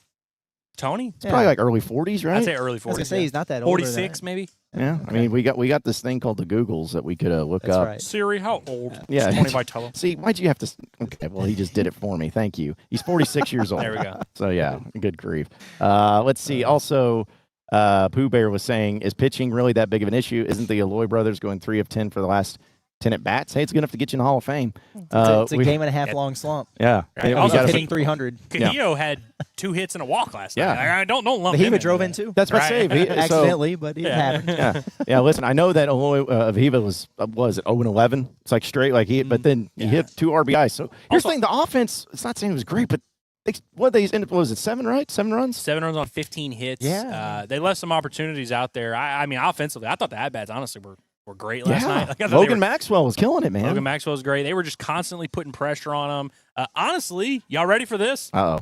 Speaker 5: Tony?
Speaker 3: It's probably like early 40s, right?
Speaker 5: I'd say early 40s.
Speaker 4: I was gonna say he's not that old.
Speaker 5: 46 maybe.
Speaker 3: Yeah, I mean we got this thing called the Googles that we could look
Speaker 4: That's
Speaker 3: up.
Speaker 4: right.
Speaker 5: Siri, how old?
Speaker 3: Yeah,
Speaker 5: is Tony Vitello.
Speaker 3: See, why'd you have to? Okay, well he just did it for me. Thank you. He's 46 years old.
Speaker 5: There we go.
Speaker 3: So yeah, good grief. Let's see. Also, Pooh Bear was saying, is pitching really that big of an issue? Isn't the Alloy brothers going 3 of 10 for the last 10 at bats? Hey, it's good enough to get you in the Hall of Fame.
Speaker 4: It's a game and a half long slump.
Speaker 3: Yeah.
Speaker 5: Right.
Speaker 4: Also hitting 300.
Speaker 5: Cahillo had 2 hits and a walk last night. I don't lump
Speaker 4: He
Speaker 5: him in
Speaker 4: drove
Speaker 5: there.
Speaker 4: in too.
Speaker 3: That's what I say.
Speaker 4: Accidentally, but it happened.
Speaker 3: Yeah. Listen, I know that Alloy Aviva was 0-11. It's like straight, but then he hit 2 RBIs. So here's the thing: the offense. It's not saying it was great, but they ended up, was it 7, right? 7 runs?
Speaker 5: 7 runs on 15 hits.
Speaker 3: Yeah.
Speaker 5: They left some opportunities out there. I mean, offensively, I thought the at-bats honestly were great last night. Like,
Speaker 3: Logan Maxwell was killing it, man.
Speaker 5: Logan Maxwell was great. They were just constantly putting pressure on them. Honestly, y'all ready for this?
Speaker 3: Uh-oh.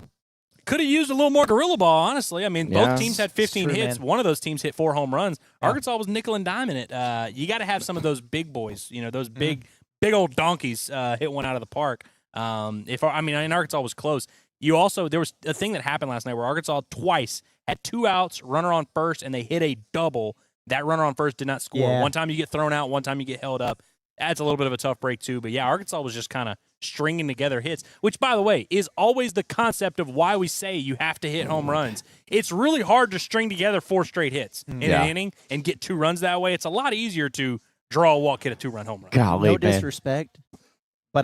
Speaker 5: Could have used a little more gorilla ball, honestly. I mean, both teams had 15 hits.
Speaker 4: Man.
Speaker 5: One of those teams hit 4 home runs. Arkansas was nickel and diming it. You got to have some of those big boys, those big old donkeys hit one out of the park. Arkansas was close. There was a thing that happened last night where Arkansas twice had 2 outs, runner on first, and they hit a double. That runner on first did not score.
Speaker 4: Yeah.
Speaker 5: One time you get thrown out, one time you get held up. That's a little bit of a tough break too. But, yeah, Arkansas was just kind of stringing together hits, which, by the way, is always the concept of why we say you have to hit home runs. It's really hard to string together 4 straight hits in an inning and get 2 runs that way. It's a lot easier to draw a walk, hit a 2-run home run.
Speaker 3: Golly,
Speaker 4: no disrespect, but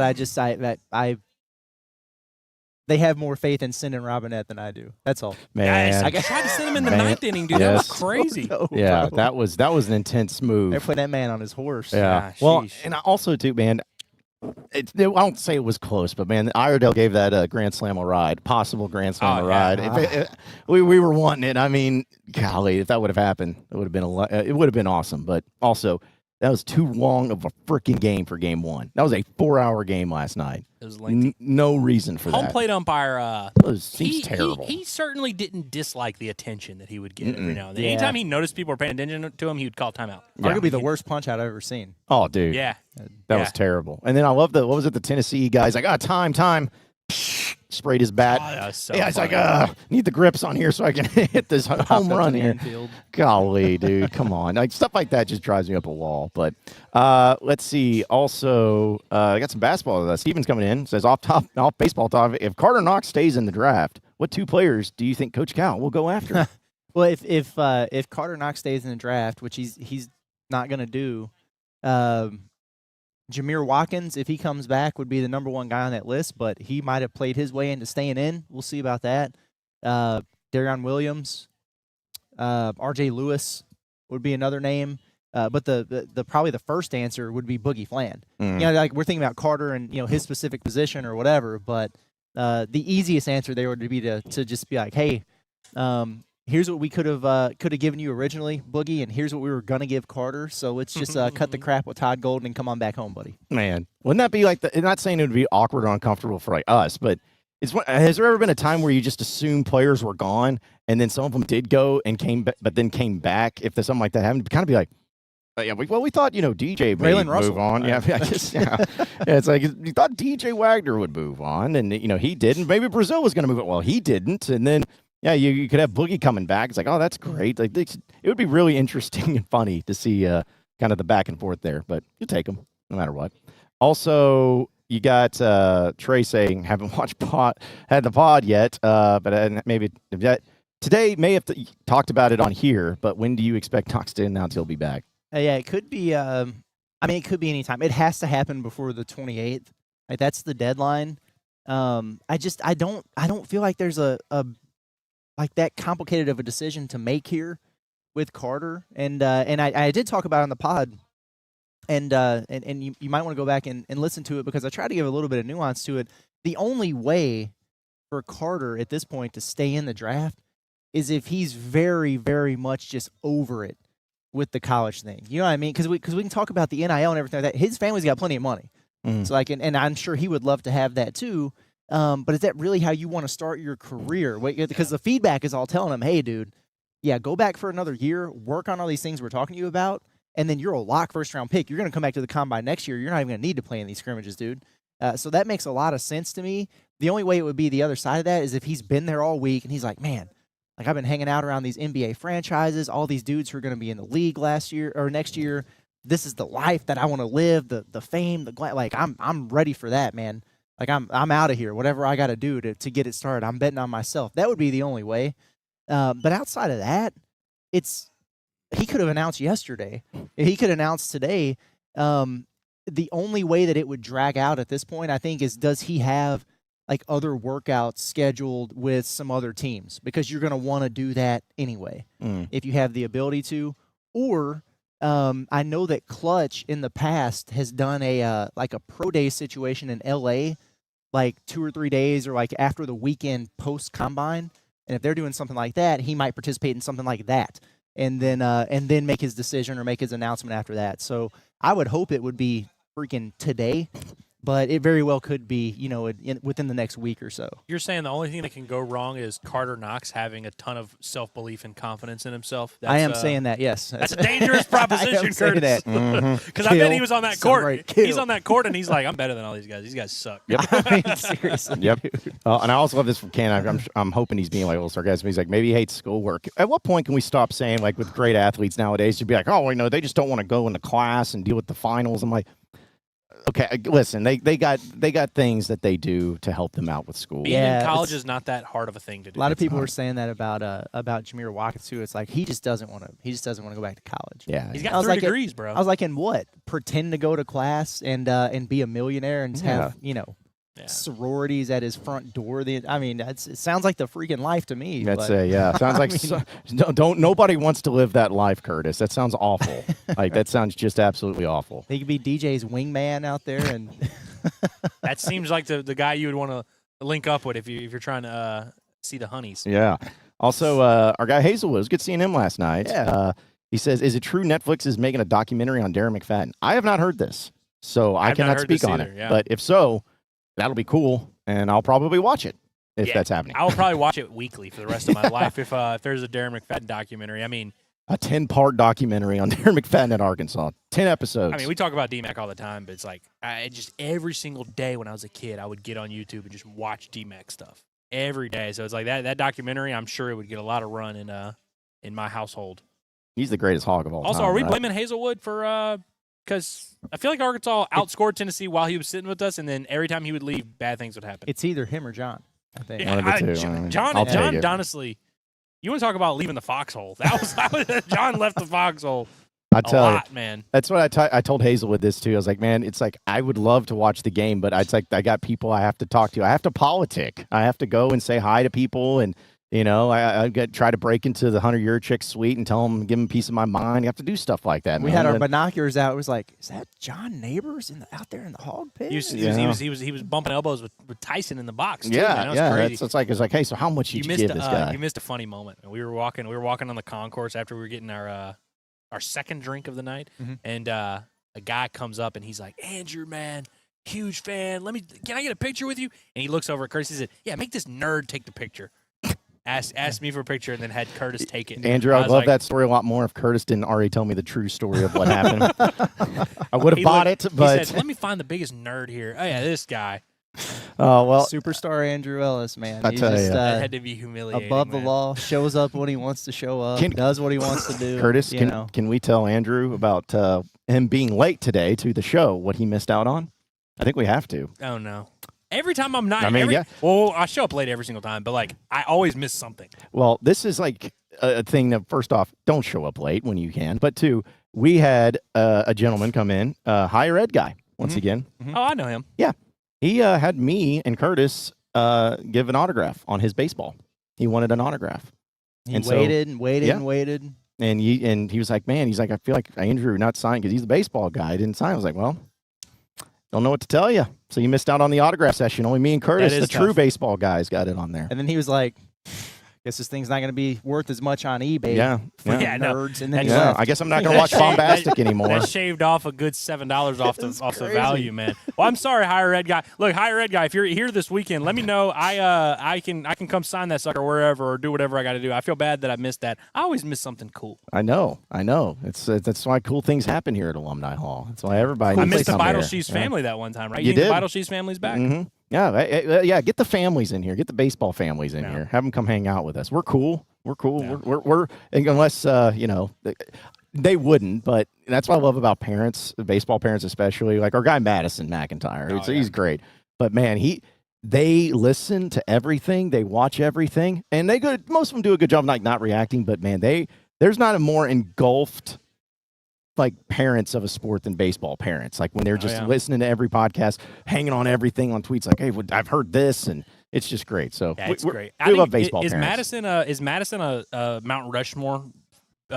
Speaker 4: they have more faith in sending Robinette than I do. That's all.
Speaker 3: Man,
Speaker 5: I tried to send him in the 9th inning, dude. That was crazy.
Speaker 4: Oh, no,
Speaker 3: yeah,
Speaker 4: bro.
Speaker 3: that was an intense move.
Speaker 4: They're putting that man on his horse.
Speaker 3: Yeah. Well, and also too, man. I don't say it was close, but man, Iredale gave that Grand Slam a ride, possible Grand Slam a ride. If we were wanting it. I mean, golly, if that would have happened, it would have been it would have been awesome. But also, that was too long of a freaking game for Game 1. That was a 4-hour game last night.
Speaker 5: It was lengthy.
Speaker 3: No reason for that.
Speaker 5: Home plate umpire.
Speaker 3: Seems terrible.
Speaker 5: He certainly didn't dislike the attention that he would get every now and then. Anytime he noticed people were paying attention to him, he would call timeout.
Speaker 4: Arguably the worst punch out I've ever seen.
Speaker 3: Oh, dude.
Speaker 5: Yeah.
Speaker 3: That was terrible. And then I love what was it, the Tennessee guys like, time. Sprayed his bat.
Speaker 5: Oh, that was so
Speaker 3: it's
Speaker 5: funny.
Speaker 3: like, need the grips on here so I can hit this home run here.
Speaker 4: Infield.
Speaker 3: Golly, dude, come on. Like, stuff like that just drives me up a wall. But let's see. Also, I got some basketball. Steven's coming in. Says, off baseball talk, if Carter Knox stays in the draft, what 2 players do you think Coach Cal will go after?
Speaker 4: Well, if Carter Knox stays in the draft, which he's not going to do, Jameer Watkins, if he comes back, would be the number 1 guy on that list, but he might have played his way into staying in. We'll see about that. Darion Williams, R.J. Lewis would be another name. But the probably the first answer would be Boogie Fland. You know, like we're thinking about Carter and his specific position or whatever, but the easiest answer there would be to just be like, hey, here's what we could have given you originally, Boogie, and here's what we were gonna give Carter. So let's just cut the crap with Todd Golden and come on back home, buddy.
Speaker 3: Man, wouldn't that be like not saying it would be awkward or uncomfortable for like us, but has there ever been a time where you just assume players were gone and then some of them did go and then came back? If there's something like that happened, to kind of be like, we thought DJ may move on. Yeah, I guess, yeah. It's like you thought DJ Wagner would move on, and he didn't. Maybe Brazil was going to move it. Well, he didn't, and then. Yeah, you could have Boogie coming back. It's like, oh, that's great. Like, it would be really interesting and funny to see kind of the back and forth there. But you take them no matter what. Also, you got Trey saying haven't had the pod yet, but maybe today may have talked about it on here. But when do you expect Knox to announce he'll be back?
Speaker 4: Yeah, it could be. It could be any time. It has to happen before the 28th. Like that's the deadline. I don't feel like there's a like that complicated of a decision to make here with Carter, and I did talk about it on the pod, and you might want to go back and listen to it because I tried to give a little bit of nuance to it. The only way for Carter at this point to stay in the draft is if he's very, very much just over it with the college thing. You know what I mean? Because we can talk about the NIL and everything like that. His family's got plenty of money, so like, and I'm sure he would love to have that too. But is that really how you want to start your career? Because the feedback is all telling him, hey, dude, go back for another year, work on all these things we're talking to you about, and then you're a lock first-round pick. You're going to come back to the combine next year. You're not even going to need to play in these scrimmages, dude. So that makes a lot of sense to me. The only way it would be the other side of that is if he's been there all week and he's like, man, like I've been hanging out around these NBA franchises, all these dudes who are going to be in the league next year. This is the life that I want to live, the fame, I'm ready for that, man. Like, I'm out of here. Whatever I got to do to get it started, I'm betting on myself. That would be the only way. But outside of that, he could have announced yesterday. He could announce today. The only way that it would drag out at this point, I think, is does he have, like, other workouts scheduled with some other teams? Because you're going to want to do that anyway if you have the ability to. Or I know that Clutch in the past has done a pro day situation in LA, like 2 or 3 days or like after the weekend post combine. And if they're doing something like that, he might participate in something like that, and then make his decision or make his announcement after that. So I would hope it would be freaking today, but it very well could be, within the next week or so.
Speaker 5: You're saying the only thing that can go wrong is Carter Knox having a ton of self-belief and confidence in himself?
Speaker 4: I am saying that, yes.
Speaker 5: That's a dangerous proposition, Curtis. Because I bet he was on that court. He's on that court, and he's like, I'm better than all these guys. These guys suck.
Speaker 3: Yep.
Speaker 4: I mean, seriously.
Speaker 3: Yep. And I also love this from Ken. I'm hoping he's being like a little sarcastic. He's like, maybe he hates schoolwork. At what point can we stop saying, like, with great athletes nowadays, to be like, oh, they just don't want to go into class and deal with the finals? I'm like, okay, listen, they got things that they do to help them out with school.
Speaker 5: Being in college is not that hard of a thing to do.
Speaker 4: A lot of people were saying that about Jameer Watkins too. It's like he just doesn't want to go back to college.
Speaker 3: Yeah,
Speaker 5: he's got 3 degrees, bro.
Speaker 4: I was like, in what? Pretend to go to class and be a millionaire and have sororities at his front door. It sounds like the freaking life to me.
Speaker 3: That's sounds like nobody wants to live that life, Curtis. That sounds awful. Like that sounds just absolutely awful.
Speaker 4: He could be DJ's wingman out there, and
Speaker 5: that seems like the guy you would want to link up with if you're trying to see the honeys.
Speaker 3: Yeah. Also, our guy Hazelwood, it was good seeing him last night.
Speaker 4: Yeah.
Speaker 3: He says, "Is it true Netflix is making a documentary on Darren McFadden?" I have not heard this, so I cannot speak on it.
Speaker 5: Yeah.
Speaker 3: But if so, that'll be cool, and I'll probably watch it if that's happening.
Speaker 5: I will probably watch it weekly for the rest of my life if there's a Darren McFadden documentary. I mean,
Speaker 3: a 10-part documentary on Darren McFadden at Arkansas, 10 episodes.
Speaker 5: I mean, we talk about DMAC all the time, but it's like just every single day when I was a kid, I would get on YouTube and just watch DMAC stuff every day. So it's like that documentary. I'm sure it would get a lot of run in my household.
Speaker 3: He's the greatest Hog of all time.
Speaker 5: Also, are we blaming Hazelwood for? Because I feel like Arkansas outscored Tennessee while he was sitting with us, and then every time he would leave, bad things would happen.
Speaker 4: It's either him or John, I think.
Speaker 5: John, honestly, you want to talk about leaving the foxhole. That was John left the foxhole.
Speaker 3: I tell you,
Speaker 5: man.
Speaker 3: That's what I told Hazelwood this too. I was like, man, it's like I would love to watch the game, but it's like I got people I have to talk to. I have to politic. I have to go and say hi to people, and I try to break into the 100-year chick suite and tell them, give them a piece of my mind. You have to do stuff like that.
Speaker 4: We had our binoculars out. It was like, is that John Neighbors out there in the hog pit?
Speaker 5: He was bumping elbows with Tyson in the box. Too,
Speaker 3: yeah,
Speaker 5: man.
Speaker 3: yeah.
Speaker 5: Crazy.
Speaker 3: It's like, hey, so how much did you give this guy?
Speaker 5: You missed a funny moment. We were walking on the concourse after we were getting our second drink of the night, and a guy comes up and he's like, Andrew, man, huge fan. Can I get a picture with you? And he looks over at Curtis and said, yeah, make this nerd take the picture. Asked me for a picture and then had Curtis take it.
Speaker 3: Andrew, I would love that story a lot more if Curtis didn't already tell me the true story of what happened. I would have bought it, but
Speaker 5: he said, let me find the biggest nerd here. Oh, yeah, this guy.
Speaker 3: Oh, well.
Speaker 4: Superstar Andrew Ellis, man.
Speaker 3: I tell you.
Speaker 5: That had to be humiliating.
Speaker 4: Above the law, shows up when he wants to show up, does what he wants to do.
Speaker 3: Curtis, can we tell Andrew about him being late today to the show, what he missed out on? I think we have to.
Speaker 5: Oh, no. Every time I'm not. Well, I show up late every single time, but I always miss something.
Speaker 3: Well, this is like a thing that, first off, don't show up late when you can. But two, we had a gentleman come in, higher ed guy, once again.
Speaker 5: Oh, I know him.
Speaker 3: Yeah. He had me and Curtis give an autograph on his baseball. He wanted an autograph.
Speaker 4: He waited and waited.
Speaker 3: And he was like, man, I feel like Andrew not signed because he's the baseball guy. I didn't sign. I was like, well, don't know what to tell you. So you missed out on the autograph session. Only me and Curtis, the true baseball guys, got it on there.
Speaker 4: And then he was like, guess this thing's not going to be worth as much on eBay. Nerds. And then
Speaker 3: I guess I'm not going to watch Bombastic anymore.
Speaker 5: That shaved off a good $7 off the value, man. Well, I'm sorry, higher ed guy. Look, higher ed guy, if you're here this weekend, let me know. I can come sign that sucker wherever or do whatever I got to do. I feel bad that I missed that. I always miss something cool.
Speaker 3: I know. That's why cool things happen here at Alumni Hall. That's why everybody.
Speaker 5: I missed the Vital She's family that one time, right?
Speaker 3: You did.
Speaker 5: The Vital She's family's back.
Speaker 3: Mm-hmm. Yeah. Get the families in here. Get the baseball families in here. Have them come hang out with us. We're cool. Yeah. We're unless they wouldn't. But that's what I love about parents, baseball parents especially. Like our guy Madison McIntyre. He's great. But man, they listen to everything. They watch everything, and most of them do a good job not reacting. But man, there's not a more engulfed parents of a sport than baseball parents. Like when they're just listening to every podcast, hanging on everything on tweets. Like, hey, I've heard this, and it's just great. So
Speaker 5: it's great.
Speaker 3: We love baseball
Speaker 5: parents.
Speaker 3: Is
Speaker 5: Madison a Mount Rushmore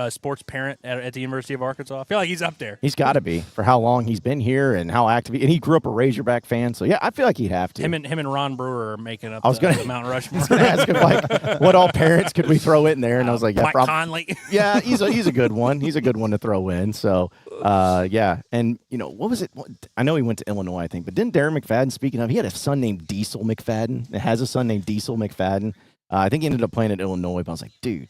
Speaker 5: sports parent at the University of Arkansas. I feel like he's up there.
Speaker 3: He's got to be for how long he's been here and how active. And he grew up a Razorback fan, so yeah, I feel like he'd have to.
Speaker 5: Him and Ron Brewer are making up the Mount Rushmore.
Speaker 3: I was going to ask him like, what all parents could we throw in there? And I was like, yeah,
Speaker 5: Mike Conley.
Speaker 3: Yeah, he's a good one. He's a good one to throw in. So, yeah, and what was it? I know he went to Illinois, I think, but didn't Darren McFadden? Speaking of, he had a son named Diesel McFadden. It has a son named Diesel McFadden. I think he ended up playing at Illinois, but I was like, dude.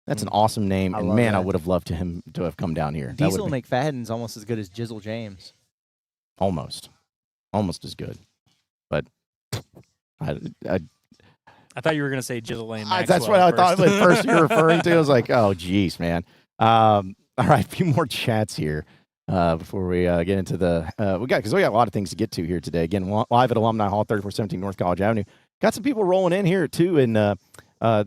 Speaker 3: That's an awesome name, and man, I would have loved him to have come down here.
Speaker 4: Diesel McFadden's almost as good as Jizzle James.
Speaker 3: Almost as good, but I
Speaker 5: thought you were going to say Jizzle Lane.
Speaker 3: That's what I thought at first you were referring to. I was like, oh, geez, man. All right, a few more chats here before we get into because we got a lot of things to get to here today. Again, live at Alumni Hall, 3417 North College Avenue. Got some people rolling in here too, and the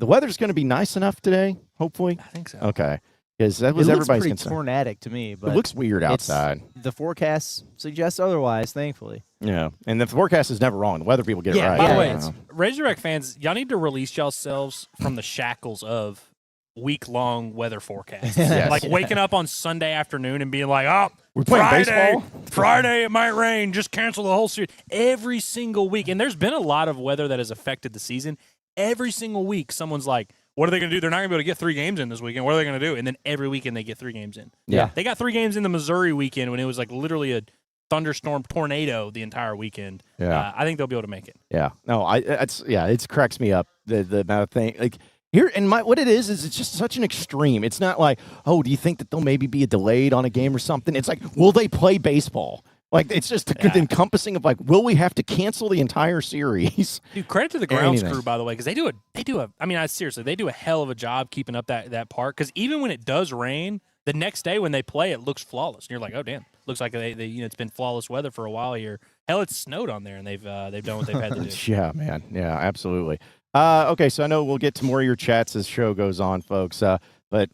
Speaker 3: weather's going to be nice enough today. Hopefully,
Speaker 5: I think so.
Speaker 3: Okay, because that was everybody's concern.
Speaker 4: It looks pretty tornadic to me, but
Speaker 3: it looks weird outside.
Speaker 4: The forecast suggests otherwise, thankfully.
Speaker 3: Yeah, and the forecast is never wrong. The weather people get it right.
Speaker 5: By the way, Razorback fans, y'all need to release yourselves from the shackles of week-long weather forecasts.
Speaker 3: Yes.
Speaker 5: Like waking up on Sunday afternoon and being like, oh,
Speaker 3: we're playing baseball?
Speaker 5: Friday it might rain. Just cancel the whole series. Every single week. And there's been a lot of weather that has affected the season. Every single week, someone's like, what are they going to do? They're not going to be able to get 3 games in this weekend. What are they going to do? And then every weekend they get 3 games in.
Speaker 3: Yeah.
Speaker 5: They got 3 games in the Missouri weekend when it was like literally a thunderstorm tornado the entire weekend.
Speaker 3: Yeah.
Speaker 5: I think they'll be able to make it.
Speaker 3: Yeah. No, it cracks me up, the amount of thing. Like, here, and what it is it's just such an extreme. It's not like, oh, do you think that they'll maybe be delayed on a game or something? It's like, will they play baseball? Like, it's just encompassing of like, will we have to cancel the entire series?
Speaker 5: Dude, credit to the grounds crew, by the way, because they do a. I mean, seriously, they do a hell of a job keeping up that park. Because even when it does rain, the next day when they play, it looks flawless. And you're like, oh damn, looks like they it's been flawless weather for a while here. Hell, it's snowed on there, and they've done what they've had to do.
Speaker 3: Yeah, man. Yeah, absolutely. Okay, so I know we'll get to more of your chats as the show goes on, folks. But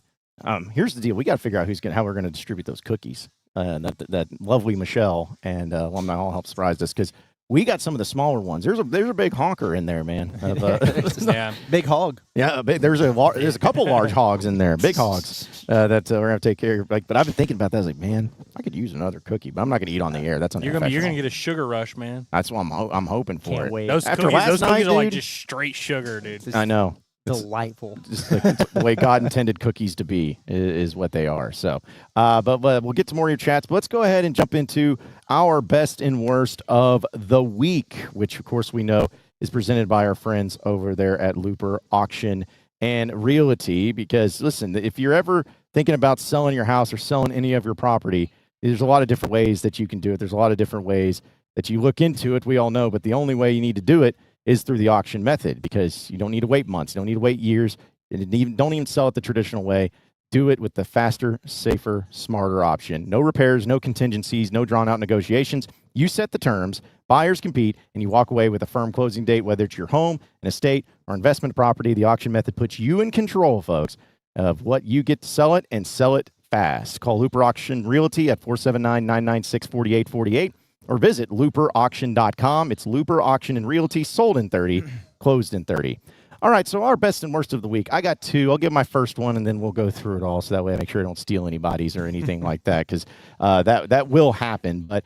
Speaker 3: here's the deal: we got to figure out how we're going to distribute those cookies. That lovely Michelle and Alumni Hall helped surprise us because we got some of the smaller ones. There's a big honker in there, man.
Speaker 5: Yeah,
Speaker 4: big hog.
Speaker 3: Yeah, there's a couple large hogs in there, big hogs that we're gonna take care of. Like, but I've been thinking about that. I was like, man, I could use another cookie, but I'm not gonna eat on the air. That's
Speaker 5: you're gonna get a sugar rush, man.
Speaker 3: That's what I'm hoping for.
Speaker 4: Can't wait.
Speaker 5: Those cookies are like just straight sugar, dude.
Speaker 3: I know.
Speaker 4: Delightful.
Speaker 3: Just the way God intended cookies to be is what they are. So, but we'll get to more of your chats. But let's go ahead and jump into our best and worst of the week, which, of course, we know is presented by our friends over there at Looper Auction and Realty. Because, listen, if you're ever thinking about selling your house or selling any of your property, there's a lot of different ways that you can do it. There's a lot of different ways that you look into it. We all know. But the only way you need to do it is through the auction method, because you don't need to wait months. You don't need to wait years. Don't even sell it the traditional way. Do it with the faster, safer, smarter option. No repairs, no contingencies, no drawn-out negotiations. You set the terms, buyers compete, and you walk away with a firm closing date, whether it's your home, an estate, or investment property. The auction method puts you in control, folks, of what you get to sell it, and sell it fast. Call Looper Auction Realty at 479-996-4848. or visit looperauction.com. It's Looper Auction and Realty, sold in 30, closed in 30. All right, so our best and worst of the week. I got 2. I'll give my first one, and then we'll go through it all, so that way I make sure I don't steal anybody's or anything like that, because that will happen. But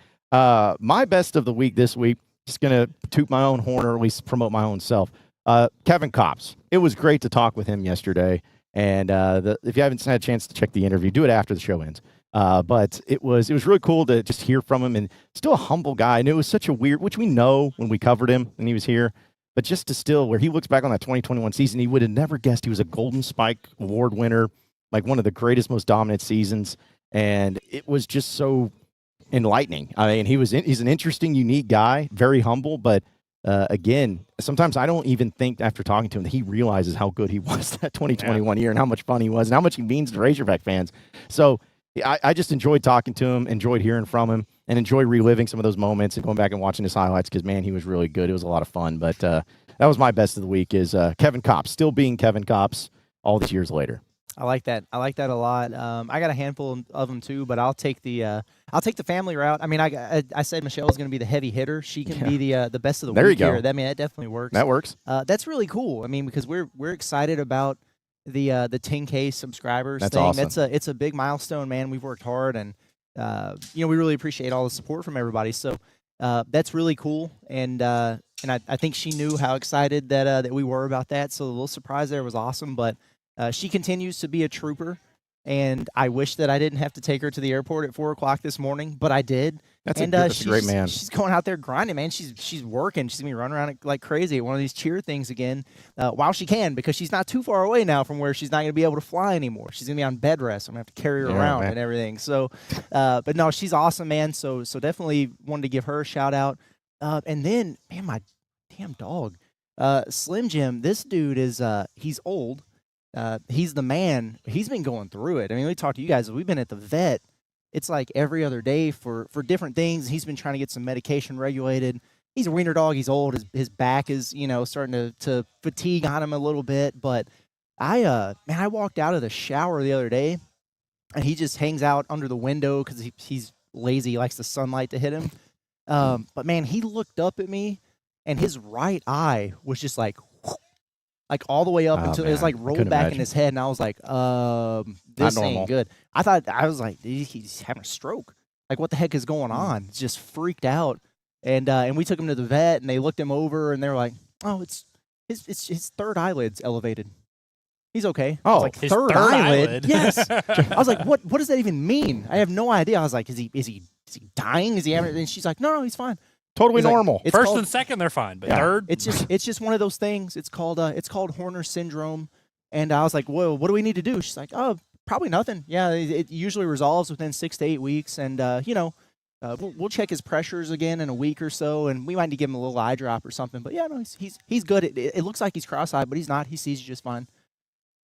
Speaker 3: my best of the week this week, just going to toot my own horn, or at least promote my own self. Kevin Kopps. It was great to talk with him yesterday, and if you haven't had a chance to check the interview, do it after the show ends. But it was really cool to just hear from him, and still a humble guy. And it was such a weird, which we know when we covered him when he was here, but just to still, where he looks back on that 2021 season, he would have never guessed he was a Golden Spike Award winner, like one of the greatest, most dominant seasons. And it was just so enlightening. I mean, he's an interesting, unique guy, very humble, but again, sometimes I don't even think after talking to him that he realizes how good he was that 2021 year and how much fun he was and how much he means to Razorback fans. So I just enjoyed talking to him, enjoyed hearing from him, and enjoyed reliving some of those moments and going back and watching his highlights because, man, he was really good. It was a lot of fun. But that was my best of the week is Kevin Kopps, still being Kevin Kopps all these years later.
Speaker 4: I like that. I like that a lot. I got a handful of them too, but I'll take the family route. I mean, I said Michelle's going to be the heavy hitter. She can be the best of the week here. That definitely works.
Speaker 3: That works.
Speaker 4: That's really cool. I mean, because we're excited about the 10K subscribers
Speaker 3: That's
Speaker 4: thing.
Speaker 3: awesome.
Speaker 4: It's a big milestone, man. We've worked hard, and we really appreciate all the support from everybody. So that's really cool, and I think she knew how excited that we were about that. So the little surprise there was awesome. But she continues to be a trooper, and I wish that I didn't have to take her to the airport at 4:00 this morning, but I did.
Speaker 3: That's
Speaker 4: and
Speaker 3: a great man.
Speaker 4: She's going out there grinding, man. She's working. She's gonna be running around like crazy at one of these cheer things again, while she can, because she's not too far away now from where she's not gonna be able to fly anymore. She's gonna be on bed rest. I'm gonna have to carry her around and everything. So, but no, she's awesome, man. So definitely wanted to give her a shout out. And then, man, my damn dog, Slim Jim. This dude is he's old. He's the man. He's been going through it. I mean, we talked to you guys. We've been at the vet. It's like every other day for different things. He's been trying to get some medication regulated. He's a wiener dog. He's old. His back is, starting to fatigue on him a little bit. But I walked out of the shower the other day, and he just hangs out under the window because he's lazy. He likes the sunlight to hit him. But man, he looked up at me, and his right eye was just like all the way up until it was like rolled back in his head, and I was like, this ain't good. I was like, he's having a stroke. Like, what the heck is going on? Just freaked out, and we took him to the vet, and they looked him over, and they were like, oh, it's his third eyelid's elevated. He's okay. I was like,
Speaker 5: his
Speaker 4: third eyelid? Yes. I was like, what does that even mean? I have no idea. I was like, is he dying? Is he having? And she's like, no, he's fine.
Speaker 3: Totally normal.
Speaker 4: Like,
Speaker 5: First and second, they're fine, but third,
Speaker 4: it's just one of those things. It's called Horner syndrome. And I was like, well, what do we need to do? She's like, oh, probably nothing. Yeah, it usually resolves within 6 to 8 weeks, and we'll check his pressures again in a week or so, and we might need to give him a little eye drop or something. But yeah, no, he's good. It looks like he's cross-eyed, but he's not. He sees just fine.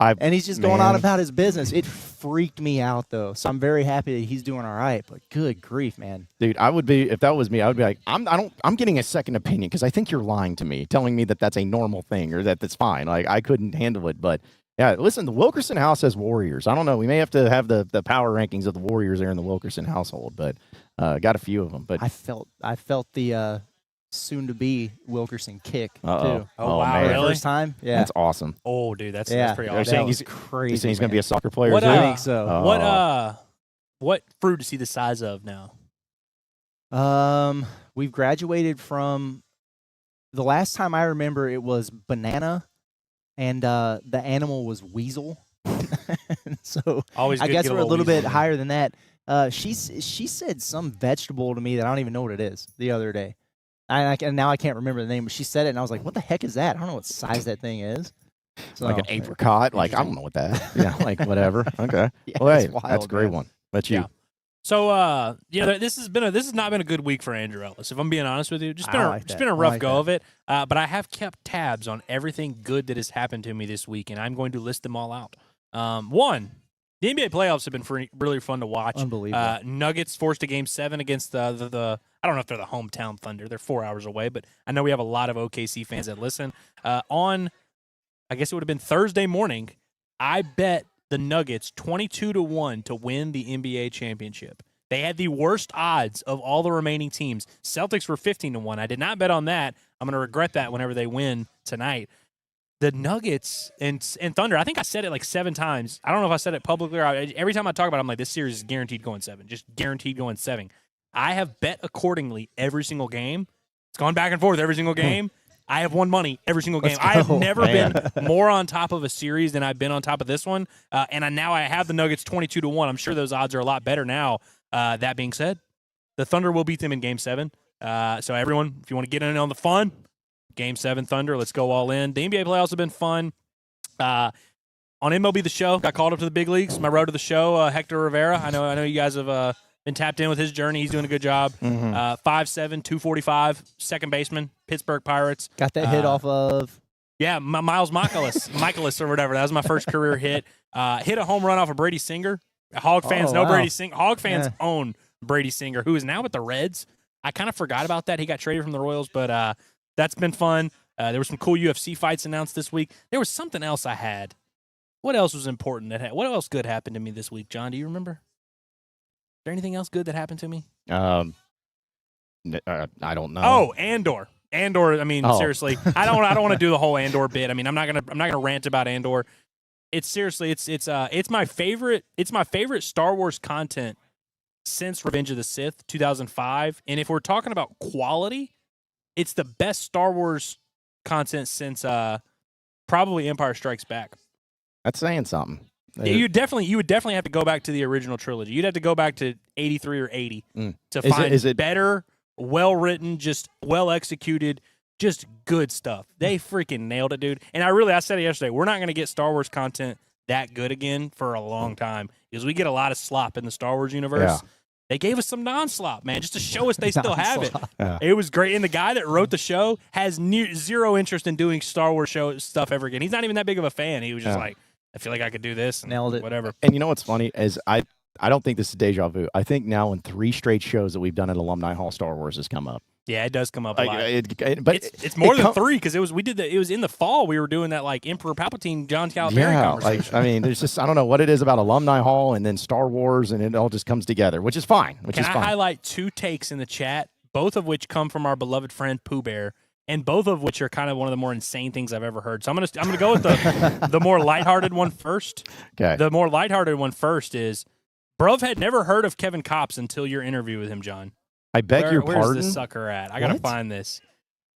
Speaker 4: And he's just going on about his business. It freaked me out, though. So I'm very happy that he's doing all right. But good grief, man.
Speaker 3: Dude, I would be, if that was me, I would be like, I'm getting a second opinion because I think you're lying to me, telling me that that's a normal thing or that that's fine. Like, I couldn't handle it. But yeah, listen, the Wilkerson house has warriors. I don't know. We may have to have the power rankings of the warriors there in the Wilkerson household, but got a few of them. But
Speaker 4: I felt the soon-to-be Wilkerson kick, too.
Speaker 5: Oh, wow.
Speaker 3: Man.
Speaker 5: Really?
Speaker 4: First time? Yeah.
Speaker 3: That's awesome.
Speaker 5: Oh, dude, that's pretty
Speaker 3: They're
Speaker 5: awesome.
Speaker 3: saying
Speaker 4: he's
Speaker 3: crazy.
Speaker 4: crazy.
Speaker 3: He's going to be a soccer player.
Speaker 5: What,
Speaker 4: I think so.
Speaker 5: What fruit is he the size of now?
Speaker 4: We've graduated from the last time I remember it was banana, and the animal was weasel. So
Speaker 5: Always
Speaker 4: I
Speaker 5: good
Speaker 4: guess
Speaker 5: to
Speaker 4: we're a little
Speaker 5: weasel
Speaker 4: bit
Speaker 5: in.
Speaker 4: higher than that. She said some vegetable to me that I don't even know what it is the other day. And now I can't remember the name, but she said it, and I was like, what the heck is that? I don't know what size that thing is. So,
Speaker 3: like an apricot. Like, I don't know what that. Yeah, like whatever. Okay.
Speaker 4: Yeah,
Speaker 3: Well, hey,
Speaker 4: it's wild,
Speaker 3: that's a great
Speaker 4: man.
Speaker 3: one. But you.
Speaker 5: Yeah. So, this has not been a good week for Andrew Ellis. If I'm being honest with you, just been a rough go of it. But I have kept tabs on everything good that has happened to me this week, and I'm going to list them all out. One, the NBA playoffs have been really fun to watch.
Speaker 4: Unbelievable.
Speaker 5: Nuggets forced a Game 7 against the I don't know if they're the hometown Thunder. They're 4 hours away, but I know we have a lot of OKC fans that listen. On, I guess it would have been Thursday morning, I bet the Nuggets 22-1 to win the NBA championship. They had the worst odds of all the remaining teams. Celtics were 15-1. I did not bet on that. I'm going to regret that whenever they win tonight. The Nuggets and Thunder, I think I said it like 7 times. I don't know if I said it publicly or every time I talk about it, I'm like, this series is guaranteed going 7. Just guaranteed going 7. I have bet accordingly every single game. It's gone back and forth every single game. I have won money every single game. I have never been more on top of a series than I've been on top of this one. Now I have the Nuggets 22-1. I'm sure those odds are a lot better now. That being said, the Thunder will beat them in Game 7. So everyone, if you want to get in on the fun, Game 7 Thunder, let's go all in. The NBA playoffs have been fun. On MLB The Show, got called up to the big leagues. My road to the show, Hector Rivera. I know you guys have been tapped in with his journey. He's doing a good job. 5'7", 245, second baseman, Pittsburgh Pirates.
Speaker 4: Got that hit off of...
Speaker 5: Yeah, Miles Michaelis or whatever. That was my first career hit. Hit a home run off of Brady Singer. Hog fans know Brady Singer. Hog fans own Brady Singer, who is now with the Reds. I kind of forgot about that. He got traded from the Royals, but that's been fun. There were some cool UFC fights announced this week. There was something else I had. What else was important? What else good happened to me this week, John? Do you remember? Is there anything else good that happened to me?
Speaker 3: I don't know.
Speaker 5: Oh, Andor. Andor. I mean, seriously, I don't want to do the whole Andor bit. I mean, I'm not gonna rant about Andor. It's seriously, it's my favorite. It's my favorite Star Wars content since Revenge of the Sith, 2005. And if we're talking about quality, it's the best Star Wars content since probably Empire Strikes Back.
Speaker 3: That's saying something.
Speaker 5: You would definitely have to go back to the original trilogy. You'd have to go back to 83 or 80 to find better, well-written, just well-executed, just good stuff. They freaking nailed it, dude. And I said it yesterday, we're not going to get Star Wars content that good again for a long time because we get a lot of slop in the Star Wars universe. Yeah. They gave us some non-slop, man, just to show us they still have it. Yeah. It was great. And the guy that wrote the show has zero interest in doing Star Wars show stuff ever again. He's not even that big of a fan. He was just like, I feel like I could do this. And
Speaker 4: nailed it.
Speaker 5: Whatever.
Speaker 3: And you know what's funny is I don't think this is deja vu. I think now in 3 straight shows that we've done at Alumni Hall, Star Wars has come up.
Speaker 5: Yeah, it does come up a lot.
Speaker 3: But
Speaker 5: it's more than 3 because it was in the fall. We were doing that like Emperor Palpatine, John Calipari conversation.
Speaker 3: I mean, there's just I don't know what it is about Alumni Hall and then Star Wars, and it all just comes together, which is fine.
Speaker 5: Can I highlight 2 takes in the chat, both of which come from our beloved friend Pooh Bear, and both of which are kind of one of the more insane things I've ever heard. So I'm gonna go with the more lighthearted one first.
Speaker 3: Okay.
Speaker 5: The more lighthearted one first is, Bruv had never heard of Kevin Kopps until your interview with him, John.
Speaker 3: I beg your pardon?
Speaker 5: Where's this sucker at? I got to find this.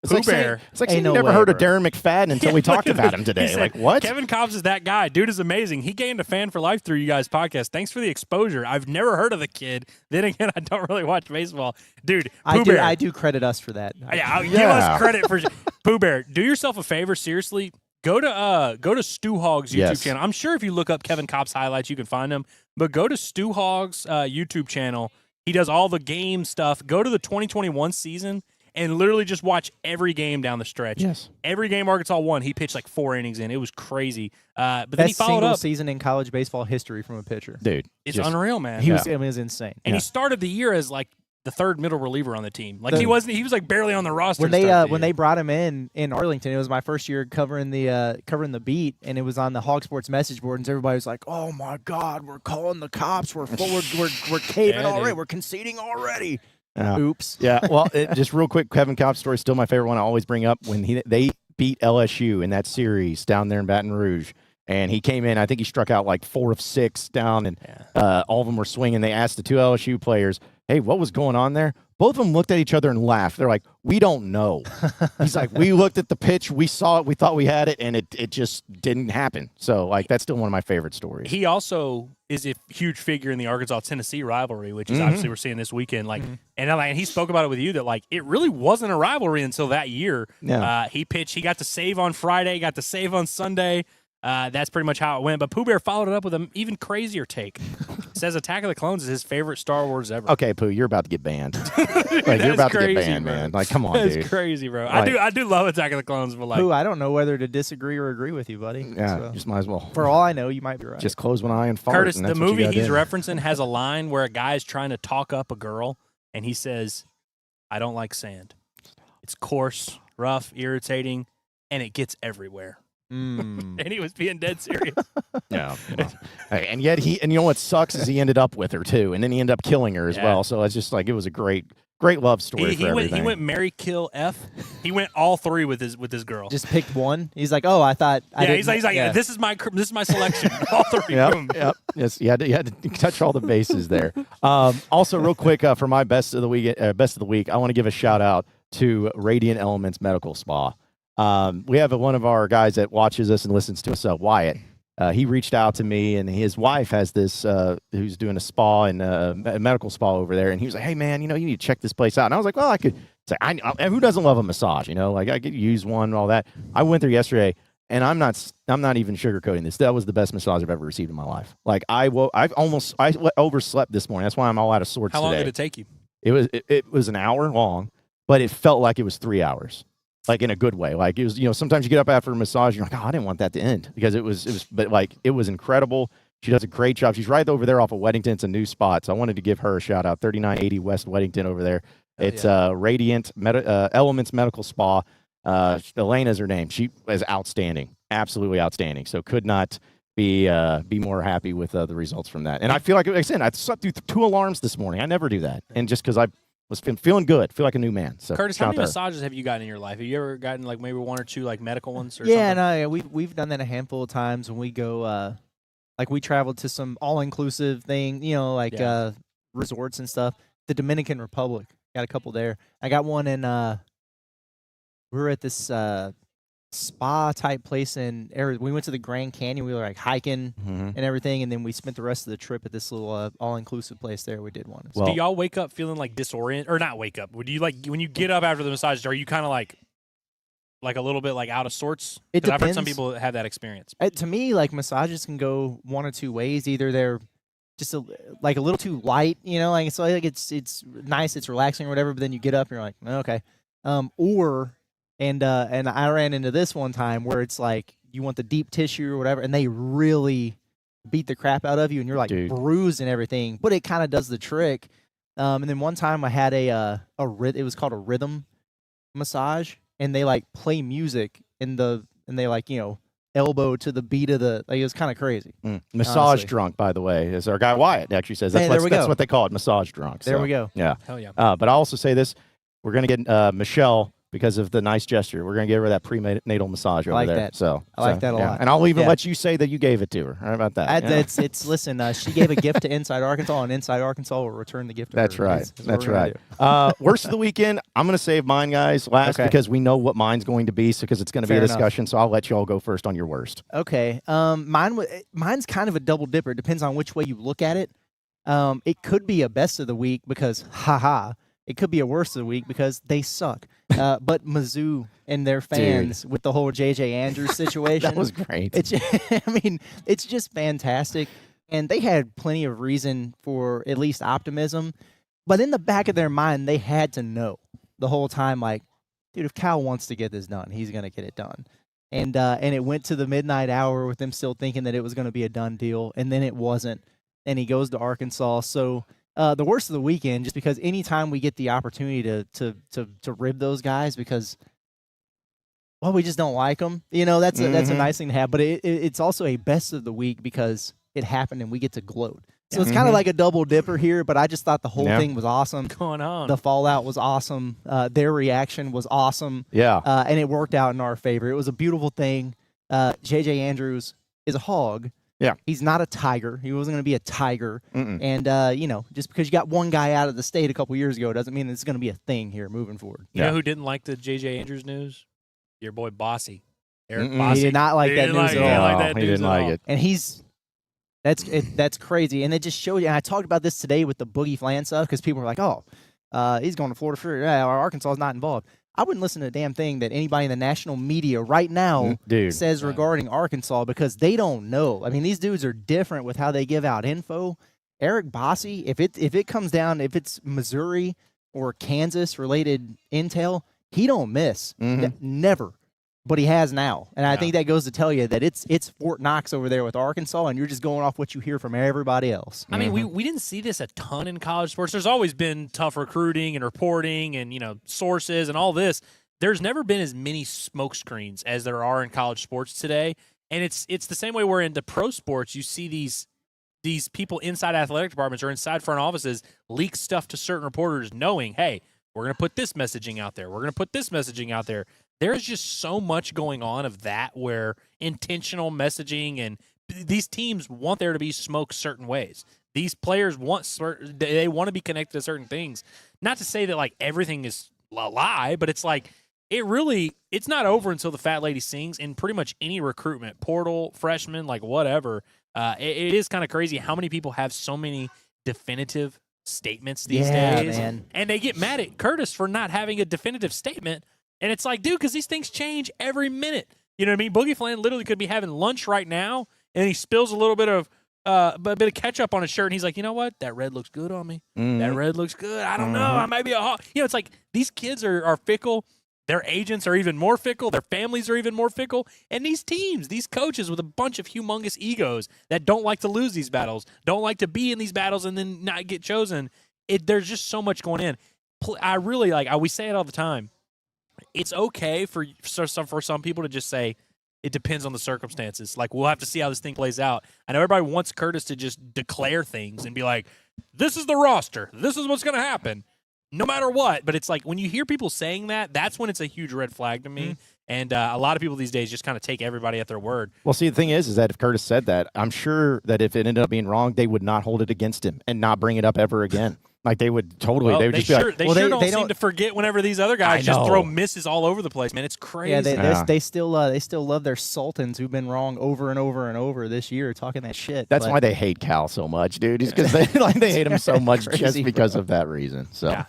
Speaker 3: It's like saying you never heard of Darren McFadden until we talked about him today. Like, what?
Speaker 5: Kevin Kopps is that guy. Dude is amazing. He gained a fan for life through you guys' podcast. Thanks for the exposure. I've never heard of the kid. Then again, I don't really watch baseball. Dude,
Speaker 4: I do credit us for that.
Speaker 5: Yeah, give us credit for Pooh Bear. Do yourself a favor, seriously. Go to Stu Hogs' YouTube channel. I'm sure if you look up Kevin Kopps highlights, you can find him. But go to Stu Hogs' YouTube channel. He does all the game stuff. Go to the 2021 season and literally just watch every game down the stretch.
Speaker 3: Yes.
Speaker 5: Every game Arkansas won, he pitched like 4 innings in. It was crazy. But then
Speaker 4: Best
Speaker 5: he followed
Speaker 4: single
Speaker 5: up.
Speaker 4: season in college baseball history from a pitcher.
Speaker 3: Dude.
Speaker 5: It's unreal, man.
Speaker 4: It was insane.
Speaker 5: And he started the year as like the 3rd middle reliever on the team. Like he was like barely on the roster.
Speaker 4: When they brought him in Arlington, it was my first year covering the beat, and it was on the Hog Sports message board, and everybody was like, "Oh my God, we're calling the cops. We're caving already. Dude. We're conceding already." Oops.
Speaker 3: Yeah. Well, just real quick, Kevin Kopps' story is still my favorite one. I always bring up when they beat LSU in that series down there in Baton Rouge. And he came in, I think he struck out like 4 of 6 down, and all of them were swinging. They asked the 2 LSU players, hey, what was going on there? Both of them looked at each other and laughed. They're like, we don't know. He's like, we looked at the pitch, we saw it, we thought we had it, and it just didn't happen. So, like, that's still one of my favorite stories.
Speaker 5: He also is a huge figure in the Arkansas-Tennessee rivalry, which is obviously we're seeing this weekend. Like, and he spoke about it with you that, like, it really wasn't a rivalry until that year.
Speaker 3: Yeah.
Speaker 5: He pitched, he got to save on Friday, got to save on Sunday. That's pretty much how it went. But Pooh Bear followed it up with an even crazier take. Says Attack of the Clones is his favorite Star Wars ever.
Speaker 3: Okay, Pooh, you're about to get banned. You're about to get banned, man. Like, come on,
Speaker 5: dude.
Speaker 3: That's
Speaker 5: crazy, bro.
Speaker 3: Like,
Speaker 5: I do love Attack of the Clones, but like,
Speaker 4: Pooh, I don't know whether to disagree or agree with you, buddy.
Speaker 3: Yeah, so, just might as well.
Speaker 4: For all I know, you might be right.
Speaker 3: Just close one eye and fart.
Speaker 5: Curtis,
Speaker 3: and
Speaker 5: the movie he's referencing has a line where a guy is trying to talk up a girl, and he says, "I don't like sand. It's coarse, rough, irritating, and it gets everywhere." And he was being dead serious.
Speaker 3: Yeah. And yet and you know what sucks is he ended up with her too, and then he ended up killing her as well. So it's just like, it was a great love story for everything.
Speaker 5: He went marry, kill, F. He went all 3 with his girl.
Speaker 4: Just picked one. He's like, oh, I thought.
Speaker 5: He's like, this is my selection. All 3.
Speaker 3: Yep. Yes, you had to touch all the bases there. Also, real quick, for my best of the week, I want to give a shout out to Radiant Elements Medical Spa. We have one of our guys that watches us and listens to us, Wyatt. He reached out to me, and his wife has this, who's doing a spa and a medical spa over there. And he was like, hey, man, you need to check this place out. And I was like, well, I could say, who doesn't love a massage? Like, I could use one and all that. I went there yesterday, and I'm not even sugarcoating this. That was the best massage I've ever received in my life. Like, I overslept this morning. That's why I'm all out of sorts today.
Speaker 5: How long did it take you?
Speaker 3: It was an hour long, but it felt like it was 3 hours. Like, in a good way. Like, it was, sometimes you get up after a massage, and you're like, oh, I didn't want that to end, because it was, but like, it was incredible. She does a great job. She's right over there off of Weddington. It's a new spot. So I wanted to give her a shout out. 3980 West Weddington over there. It's Radiant Elements Medical Spa. Elena's her name. She is outstanding. Absolutely outstanding. So could not be more happy with the results from that. And I feel like I said, I slept through 2 alarms this morning. I never do that. And just because I was feeling good, feel like a new man. So
Speaker 5: Curtis, how many massages have you gotten in your life? Have you ever gotten like maybe one or two like medical ones or something?
Speaker 4: Yeah, we've done that a handful of times when we go. Like we traveled to some all-inclusive thing, resorts and stuff. The Dominican Republic, got a couple there. I got one in. We were at this spa type place in Arizona. We went to the Grand Canyon. We were like hiking and everything, and then we spent the rest of the trip at this little all-inclusive place there. We did one.
Speaker 5: So do y'all wake up feeling like disoriented, or not wake up? Would you like when you get up after the massage? Are you kind of like a little bit like out of sorts?
Speaker 4: It depends.
Speaker 5: I've heard some people have that experience.
Speaker 4: To me, like massages can go one or two ways. Either they're just a little too light, like so like it's nice, it's relaxing or whatever, but then you get up and you're like, okay, and I ran into this one time where it's like you want the deep tissue or whatever, and they really beat the crap out of you, and you're like bruised and everything, but it kind of does the trick. And then one time I had it was called a rhythm massage, and they like play music and they like elbow to the beat of the it was kind of crazy.
Speaker 3: Massage
Speaker 4: honestly.
Speaker 3: Drunk, by the way, is our guy Wyatt actually says that's what they call it, massage drunk.
Speaker 4: There we go.
Speaker 3: Yeah,
Speaker 5: hell yeah.
Speaker 3: But I'll also say this: we're gonna get Michelle. Because of the nice gesture, we're gonna give her that prenatal massage over there.
Speaker 4: That.
Speaker 3: So
Speaker 4: I like that a lot.
Speaker 3: And I'll even let you say that you gave it to her. How about that?
Speaker 4: Listen. She gave a gift to Inside Arkansas, and Inside Arkansas will return the gift to her.
Speaker 3: That's right. That's right. Worst of the weekend. I'm gonna save mine, guys, last because we know what mine's going to be. So because it's going to be a discussion. So I'll let you all go first on your worst.
Speaker 4: Okay. Mine's kind of a double dipper. It depends on which way you look at it. It could be a best of the week because it could be a worst of the week because they suck. But Mizzou and their fans with the whole J.J. Andrews situation.
Speaker 3: That was great.
Speaker 4: It's just fantastic. And they had plenty of reason for at least optimism. But in the back of their mind, they had to know the whole time, like, dude, if Cal wants to get this done, he's going to get it done. And it went to the midnight hour with them still thinking that it was going to be a done deal. And then it wasn't. And he goes to Arkansas. So the worst of the weekend, just because anytime we get the opportunity to rib those guys because, well, we just don't like them. That's a nice thing to have. But it's also a best of the week because it happened and we get to gloat. So it's kind of like a double dipper here, but I just thought the whole thing was awesome.
Speaker 5: What's going on?
Speaker 4: The fallout was awesome. Their reaction was awesome.
Speaker 3: Yeah.
Speaker 4: And it worked out in our favor. It was a beautiful thing. J.J. Andrews is a hog.
Speaker 3: Yeah.
Speaker 4: He's not a tiger. He wasn't going to be a tiger. And, just because you got one guy out of the state a couple years ago doesn't mean it's going to be a thing here moving forward.
Speaker 5: You know who didn't like the J.J. Andrews news? Your boy Bossy. Eric Bossy.
Speaker 4: He did not like that news at all.
Speaker 3: He didn't like it.
Speaker 4: And that's crazy. And it just shows you, and I talked about this today with the Boogie Flan stuff because people were like, he's going to Florida for Arkansas is not involved. I wouldn't listen to a damn thing that anybody in the national media right now says regarding Arkansas because they don't know. I mean, these dudes are different with how they give out info. Eric Bossy, if it comes down, if it's Missouri or Kansas related intel, he don't miss. Never. But he has now. And I think that goes to tell you that it's Fort Knox over there with Arkansas, and you're just going off what you hear from everybody else.
Speaker 5: I mean, we didn't see this a ton in college sports. There's always been tough recruiting and reporting and, sources and all this. There's never been as many smoke screens as there are in college sports today. And it's the same way where in the pro sports you see these people inside athletic departments or inside front offices leak stuff to certain reporters knowing, hey, we're going to put this messaging out there. We're going to put this messaging out there. There's just so much going on of that where intentional messaging and these teams want there to be smoke certain ways. These players they want to be connected to certain things. Not to say that like everything is a lie, but it's like it's not over until the fat lady sings in pretty much any recruitment, portal, freshman, like whatever. It is kind of crazy how many people have so many definitive statements these days.
Speaker 4: Man.
Speaker 5: And they get mad at Curtis for not having a definitive statement. And it's like, dude, because these things change every minute. You know what I mean? Boogie Flan literally could be having lunch right now, and he spills a little bit of ketchup on his shirt, and he's like, you know what? That red looks good on me. That red looks good. I don't know. I might be a hawk. It's like these kids are fickle. Their agents are even more fickle. Their families are even more fickle. And these teams, these coaches with a bunch of humongous egos that don't like to lose these battles, don't like to be in these battles and then not get chosen. There's just so much going in. I really we say it all the time. It's okay for some people to just say it depends on the circumstances. Like, we'll have to see how this thing plays out. I know everybody wants Curtis to just declare things and be like, this is the roster. This is what's going to happen. no matter what. But it's like when you hear people saying that, that's when it's a huge red flag to me. And a lot of people these days just kind of take everybody at their word.
Speaker 3: Well, see, the thing is that if Curtis said that, I'm sure that if it ended up being wrong, they would not hold it against him and not bring it up ever again. Like they would totally.
Speaker 5: Well,
Speaker 3: they would just be like,
Speaker 5: they don't seem to forget whenever these other guys just throw misses all over the place, man. It's crazy.
Speaker 4: Yeah, they still love their sultans who've been wrong over and over and over this year, talking that shit.
Speaker 3: That's why they hate Cal so much, dude. It's because they hate him so much just because of that reason. So,
Speaker 5: yeah.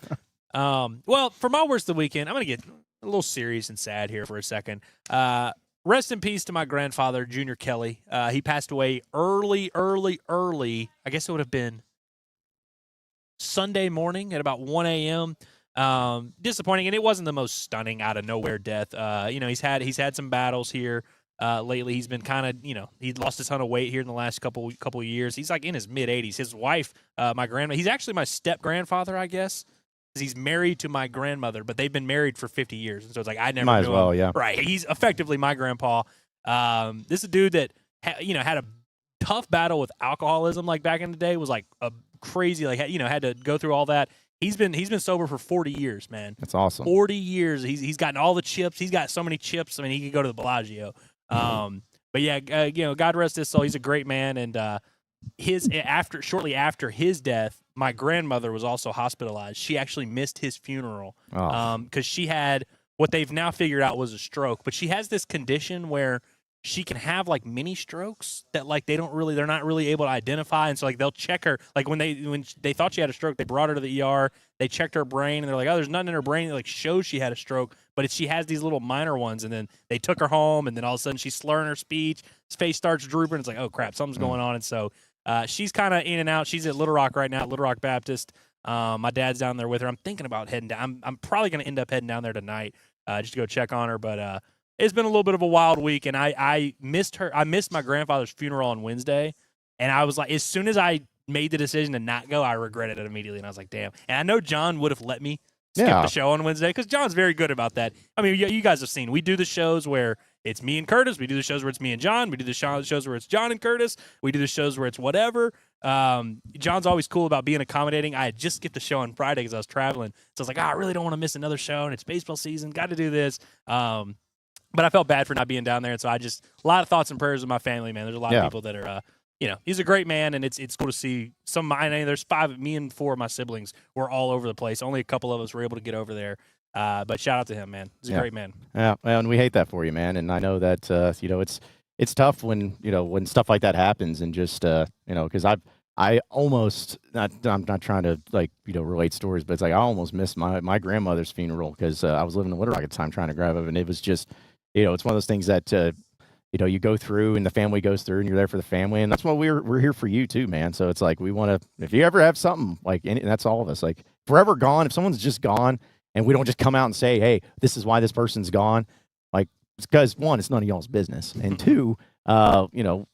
Speaker 5: Well, for my worst of the weekend, I'm gonna get a little serious and sad here for a second. Rest in peace to my grandfather, Junior Kelly. He passed away early. I guess it would have been Sunday morning at about 1 a.m. Disappointing, and it wasn't the most stunning out of nowhere death. He's had some battles here lately. He's been kind of, he lost a ton of weight here in the last couple of years. He's like in his mid 80s. His wife, my grandma, he's actually my step grandfather, I guess. He's married to my grandmother, but they've been married for 50 years. And so it's like I never
Speaker 3: might
Speaker 5: knew
Speaker 3: as well,
Speaker 5: him.
Speaker 3: yeah.
Speaker 5: Right. He's effectively my grandpa. This is a dude that had a tough battle with alcoholism like back in the day. Was like a crazy, like had to go through all that. He's been sober for 40 years, man.
Speaker 3: That's awesome.
Speaker 5: 40 years. He's gotten all the chips. He's got so many chips. I mean, he could go to the Bellagio. But yeah, God rest his soul. He's a great man. And shortly after his death, my grandmother was also hospitalized. She actually missed his funeral because she had what they've now figured out was a stroke. But she has this condition where she can have like mini strokes that like they're not really able to identify, and so like they'll check her. Like when they thought she had a stroke, they brought her to the ER. They checked her brain, and they're like, oh, there's nothing in her brain that like shows she had a stroke, but she has these little minor ones. And then they took her home, and then all of a sudden she's slurring her speech. His face starts drooping. It's like, oh crap, something's going on. And so she's kind of in and out. She's at Little Rock right now, Little Rock Baptist. My dad's down there with her. I'm thinking about heading down. I'm probably going to end up heading down there tonight just to go check on her. But it's been a little bit of a wild week, and I missed her. I missed my grandfather's funeral on Wednesday, and I was like, as soon as I made the decision to not go, I regretted it immediately, and I was like, damn. And I know John would have let me skip the show on Wednesday because John's very good about that. I mean, you guys have seen. We do the shows where it's me and Curtis. We do the shows where it's me and John. We do the shows where it's John and Curtis. We do the shows where it's whatever. John's always cool about being accommodating. I had just skipped the show on Friday because I was traveling. So I was like, I really don't want to miss another show, and it's baseball season. Got to do this. But I felt bad for not being down there, and so a lot of thoughts and prayers with my family, man. There's a lot of people that are, he's a great man, and it's cool to see some. There's me and 4 of my siblings were all over the place. Only a couple of us were able to get over there. But shout out to him, man. He's a great man.
Speaker 3: Yeah, well, and we hate that for you, man. And I know that it's tough when stuff like that happens, and just because I almost I'm not trying to relate stories, but it's like I almost missed my grandmother's funeral because I was living in Little Rock at the time trying to grab it, and it was just it's one of those things that you go through and the family goes through, and you're there for the family, and that's why we're here for you too, man. So it's like we want to, if you ever have something and that's all of us, like forever gone. If someone's just gone and we don't just come out and say, hey, this is why this person's gone, like it's because 1, it's none of y'all's business, and 2,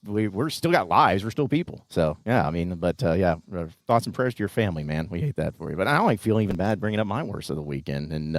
Speaker 3: we're still got lives, we're still people. So yeah, I mean, but thoughts and prayers to your family, man. We hate that for you, but I don't feel even bad bringing up my worst of the weekend and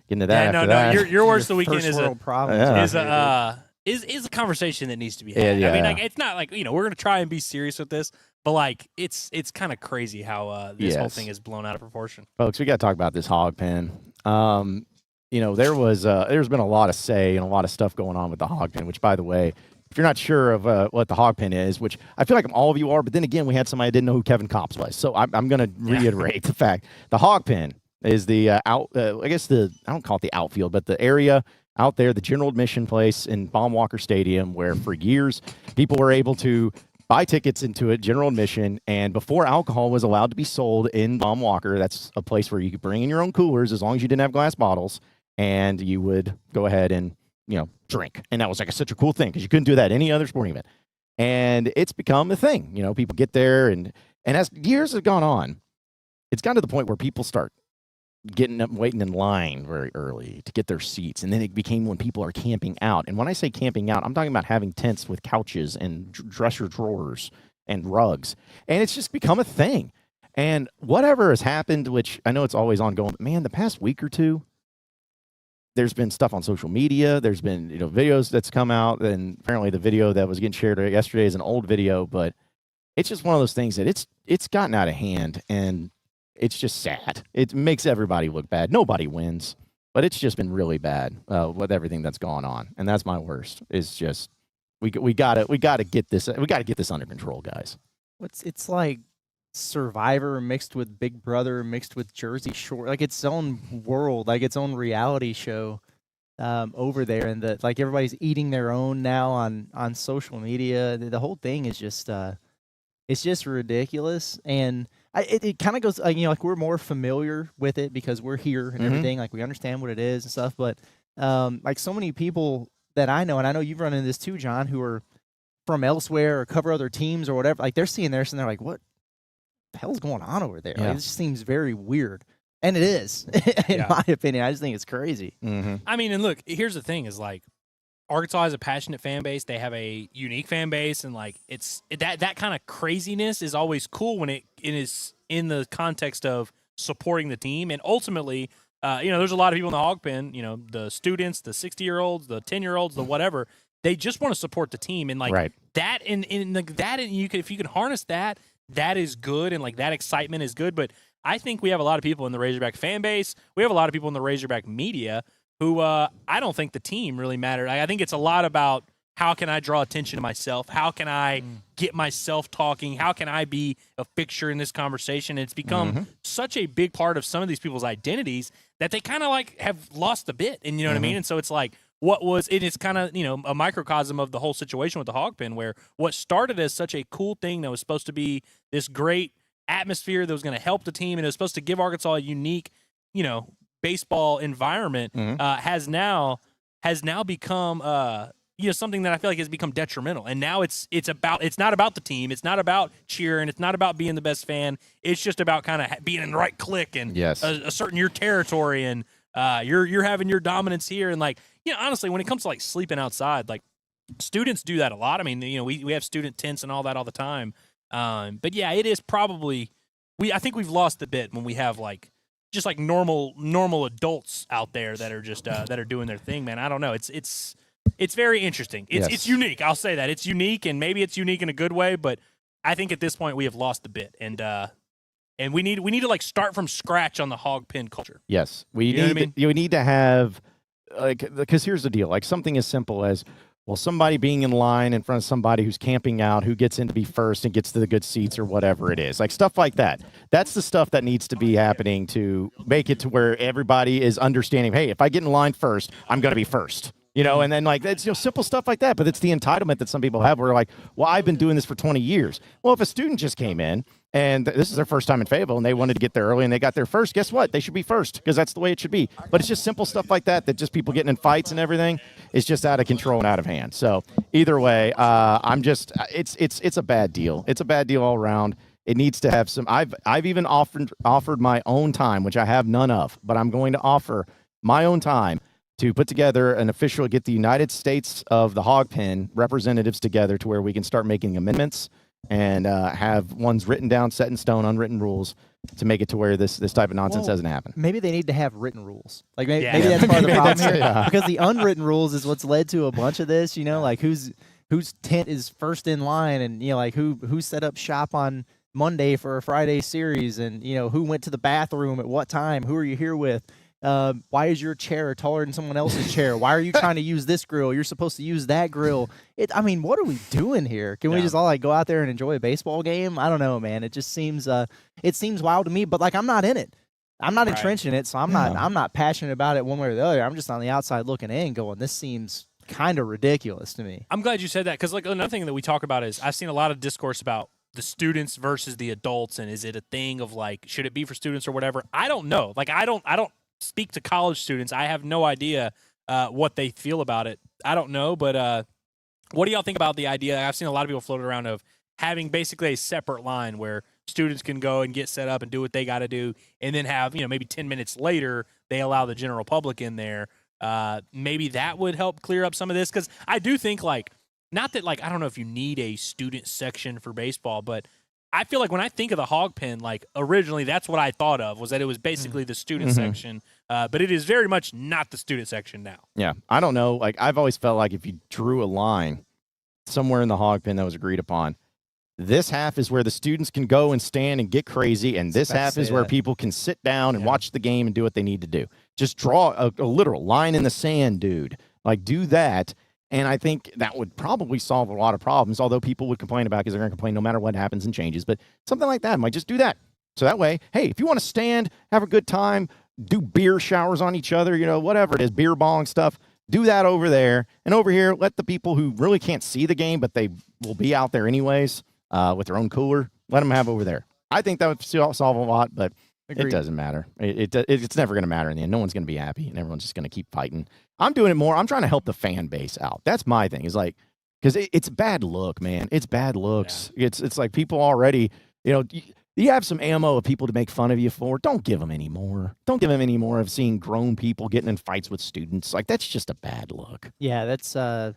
Speaker 3: getting to that.
Speaker 5: No, your worst of the weekend is a
Speaker 4: problem.
Speaker 5: Is a conversation that needs to be had. I mean, like, it's not like we're gonna try and be serious with this, but like it's kind of crazy how this whole thing is blown out of proportion.
Speaker 3: Folks, we got to talk about this hog pen. There's been a lot of say and a lot of stuff going on with the hog pen, which, by the way, if you're not sure of what the hog pen is, which I feel like all of you are, but then again, we had somebody that didn't know who Kevin Copps was. So I'm going to reiterate the fact. The hog pen is the I don't call it the outfield, but the area out there, the general admission place in Baum-Walker Stadium, where for years people were able to buy tickets into it, general admission, and before alcohol was allowed to be sold in Baum-Walker, that's a place where you could bring in your own coolers as long as you didn't have glass bottles, and you would go ahead and drink. And that was like such a cool thing because you couldn't do that at any other sporting event. And it's become a thing. People get there, and as years have gone on, it's gotten to the point where people start getting up, waiting in line very early to get their seats. And then it became when people are camping out. And when I say camping out, I'm talking about having tents with couches and dresser drawers and rugs. And it's just become a thing. And whatever has happened, which I know it's always ongoing, but man, the past week or two, there's been stuff on social media. There's been, videos that's come out, and apparently the video that was getting shared yesterday is an old video, but it's just one of those things that it's gotten out of hand. And it's just sad. It makes everybody look bad. Nobody wins, but it's just been really bad with everything that's gone on, and that's my worst. Is just we gotta get this under control, guys.
Speaker 4: It's like Survivor mixed with Big Brother mixed with Jersey Shore, like its own world, like its own reality show over there, and like everybody's eating their own now on social media. The whole thing is just it's just ridiculous, and it kind of goes like we're more familiar with it because we're here and everything, like we understand what it is and stuff. But like so many people that I know, and I know you've run into this too, John, who are from elsewhere or cover other teams or whatever, like they're seeing this and they're like, what the hell's going on over there?
Speaker 3: Yeah.
Speaker 4: Like, it just seems very weird. And it is, in my opinion. I just think it's crazy.
Speaker 5: I mean, and look, here's the thing: is like Arkansas has a passionate fan base. They have a unique fan base, and like that kind of craziness is always cool when it is in the context of supporting the team. And ultimately, there's a lot of people in the hog pen. The students, the 60-year-olds, the 10-year-olds, the whatever. They just want to support the team, and like that. And if you can harness that, that is good, and like that excitement is good. But I think we have a lot of people in the Razorback fan base. We have a lot of people in the Razorback media who I don't think the team really mattered. I think it's a lot about how can I draw attention to myself? How can I get myself talking? How can I be a fixture in this conversation? And it's become such a big part of some of these people's identities that they kind of like have lost a bit. And you know what I mean? And so it's like, it's kind of, a microcosm of the whole situation with the hog pen, where what started as such a cool thing that was supposed to be this great atmosphere that was going to help the team, and it was supposed to give Arkansas a unique, baseball environment, has now become, something that I feel like has become detrimental. And now it's not about the team. It's not about cheering. It's not about being the best fan. It's just about kind of being in the right clique and asserting your territory, and you're having your dominance here. And like, honestly, when it comes to like sleeping outside, like students do that a lot. I mean, we have student tents and all that all the time. But yeah, it is probably I think we've lost a bit when we have like just like normal adults out there that are just that are doing their thing, man. I don't know. It's very interesting. It's unique. I'll say that. It's unique, and maybe it's unique in a good way, but I think at this point we have lost a bit, and we need to like start from scratch on the hog pen culture.
Speaker 3: Yes. We need to have because here's the deal. Like something as simple as, well, somebody being in line in front of somebody who's camping out, who gets in to be first and gets to the good seats or whatever it is. Like stuff like that. That's the stuff that needs to be happening to make it to where everybody is understanding, hey, if I get in line first, I'm going to be first. And then like it's simple stuff like that, but it's the entitlement that some people have where like, well, I've been doing this for 20 years. Well, if a student just came in and this is their first time in Fayetteville and they wanted to get there early and they got there first, guess what? They should be first because that's the way it should be. But it's just simple stuff like that just people getting in fights and everything is just out of control and out of hand. So either way, it's a bad deal. It's a bad deal all around. It needs to have some. I've even offered my own time, which I have none of, but I'm going to offer my own time to put together an official, get the United States of the hog pen representatives together to where we can start making amendments and have ones written down, set in stone, unwritten rules to make it to where this type of nonsense doesn't happen.
Speaker 4: Maybe they need to have written rules. Like maybe that's part of the problem here. Because the unwritten rules is what's led to a bunch of this, like whose tent is first in line, and like who set up shop on Monday for a Friday series, and who went to the bathroom at what time, who are you here with? Why is your chair taller than someone else's chair? Why are you trying to use this grill? You're supposed to use that grill. What are we doing here? Can we just all like go out there and enjoy a baseball game? I don't know, man. It just seems wild to me, but like I'm not in it. I'm not entrenched in it, so I'm not passionate about it one way or the other. I'm just on the outside looking in going, this seems kind of ridiculous to me.
Speaker 5: I'm glad you said that, because like another thing that we talk about is I've seen a lot of discourse about the students versus the adults, and is it a thing of like, should it be for students or whatever? I don't know. Like I don't speak to college students. I have no idea what they feel about it. I don't know, but what do y'all think about the idea? I've seen a lot of people float around of having basically a separate line where students can go and get set up and do what they got to do, and then have, maybe 10 minutes later, they allow the general public in there. Maybe that would help clear up some of this, because I do think, like, not that, like, I don't know if you need a student section for baseball, but I feel like when I think of the hog pen, like originally that's what I thought of, was that it was basically the student section, but it is very much not the student section now.
Speaker 3: Yeah, I don't know. Like I've always felt like if you drew a line somewhere in the hog pen that was agreed upon, This half is where the students can go and stand and get crazy, and this half is where people can sit down and watch the game and do what they need to do. Just draw a literal line in the sand, dude. Like, do that, and I think that would probably solve a lot of problems, although people would complain about it because they're going to complain no matter what happens and changes. But something like that, might just do that. So that way, hey, if you want to stand, have a good time, do beer showers on each other, whatever it is, beer bong stuff, do that over there. And over here, let the people who really can't see the game, but they will be out there anyways, with their own cooler, let them have over there. I think that would solve a lot, but Agreed. It doesn't matter. It's never going to matter in the end. No one's going to be happy, and everyone's just going to keep fighting. I'm doing it more. I'm trying to help the fan base out. That's my thing. Is like, because it's bad look, man. It's bad looks. Yeah. It's like people already, you have some ammo of people to make fun of you for. Don't give them any more. Don't give them any more of seeing grown people getting in fights with students. Like, that's just a bad look.
Speaker 4: Yeah, that's man,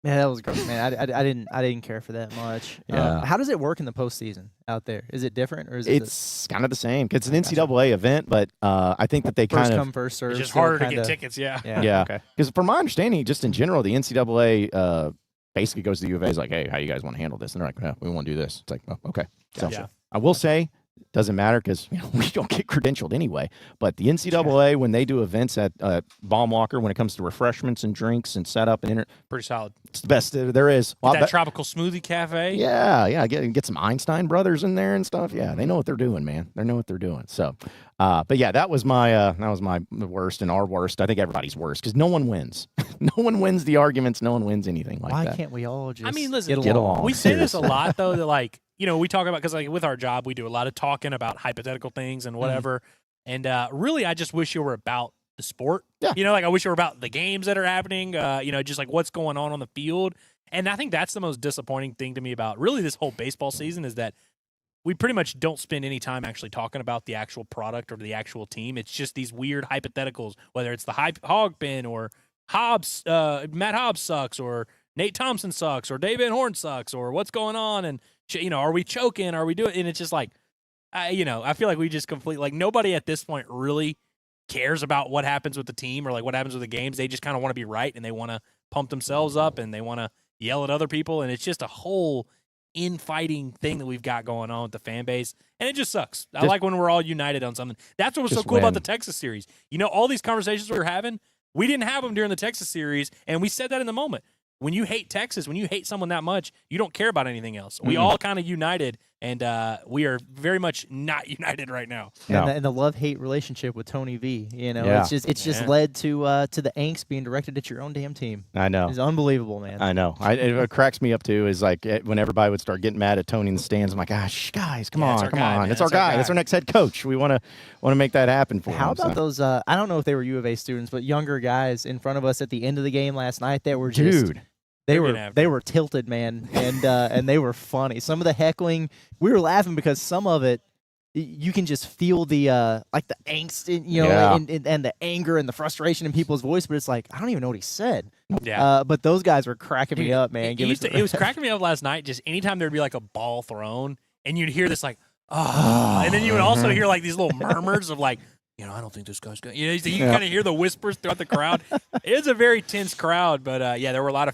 Speaker 4: that was gross, man. I didn't care for that much.
Speaker 3: Yeah.
Speaker 4: How does it work in the postseason out there? Is it different, or is
Speaker 3: it's kind of the same? It's an NCAA event, but I think that they
Speaker 4: first
Speaker 3: kind of
Speaker 4: come first serve.
Speaker 5: It's just harder to get tickets. Yeah.
Speaker 3: Yeah. Okay. Because from my understanding, just in general, the NCAA basically goes to the U of A, is like, hey, how you guys want to handle this? And they're like, no, we want to do this. It's like, oh, okay. So I will say, doesn't matter because we don't get credentialed anyway. But the NCAA, when they do events at Baumwalker, when it comes to refreshments and drinks and setup and
Speaker 5: pretty solid.
Speaker 3: It's the best there is.
Speaker 5: Well, that tropical smoothie cafe.
Speaker 3: Yeah. Get some Einstein brothers in there and stuff. Yeah, they know what they're doing, man. They know what they're doing. So, but yeah, that was my worst and our worst. I think everybody's worst because no one wins. No one wins the arguments. No one wins anything like that.
Speaker 4: Why can't we all just?
Speaker 5: Listen,
Speaker 4: get
Speaker 3: along.
Speaker 5: We say this a lot though. That like. We talk about, because like with our job, we do a lot of talking about hypothetical things and whatever. And really, I just wish you were about the sport.
Speaker 3: Yeah.
Speaker 5: Like I wish you were about the games that are happening, just like what's going on the field. And I think that's the most disappointing thing to me about really this whole baseball season is that we pretty much don't spend any time actually talking about the actual product or the actual team. It's just these weird hypotheticals, whether it's the hog pin or Hobbs, Matt Hobbs sucks, or Nate Thompson sucks, or Dave Van Horn sucks, or what's going on, and are we choking? Are we doing? And it's just like, I feel like we just nobody at this point really cares about what happens with the team or like what happens with the games. They just kind of want to be right and they want to pump themselves up and they want to yell at other people. And it's just a whole infighting thing that we've got going on with the fan base. And it just sucks. I like when we're all united on something. That's what was so cool about the Texas series. All these conversations we were having, we didn't have them during the Texas series. And we said that in the moment. When you hate Texas, when you hate someone that much, you don't care about anything else. We all kind of united, and we are very much not united right now.
Speaker 3: No.
Speaker 4: And the love-hate relationship with Tony V, it's just led to the angst being directed at your own damn team.
Speaker 3: I know.
Speaker 4: It's unbelievable, man.
Speaker 3: I know. It cracks me up, too, is like when everybody would start getting mad at Tony in the stands, I'm like, gosh, guys, come on. It's our guy. That's our next head coach. We want to make that happen for him.
Speaker 4: How about those, I don't know if they were U of A students, but younger guys in front of us at the end of the game last night that were just...
Speaker 3: Dude.
Speaker 4: They were tilted, man, and they were funny. Some of the heckling, we were laughing because some of it, you can just feel the the angst, and the anger and the frustration in people's voice. But it's like I don't even know what he said.
Speaker 5: Yeah.
Speaker 4: But those guys were cracking me up, man.
Speaker 5: It was cracking me up last night. Just anytime there'd be like a ball thrown, and you'd hear this like, and then you would also hear like these little murmurs of like. I don't think this guy's going to... You kind of hear the whispers throughout the crowd. It is a very tense crowd, but, there were a lot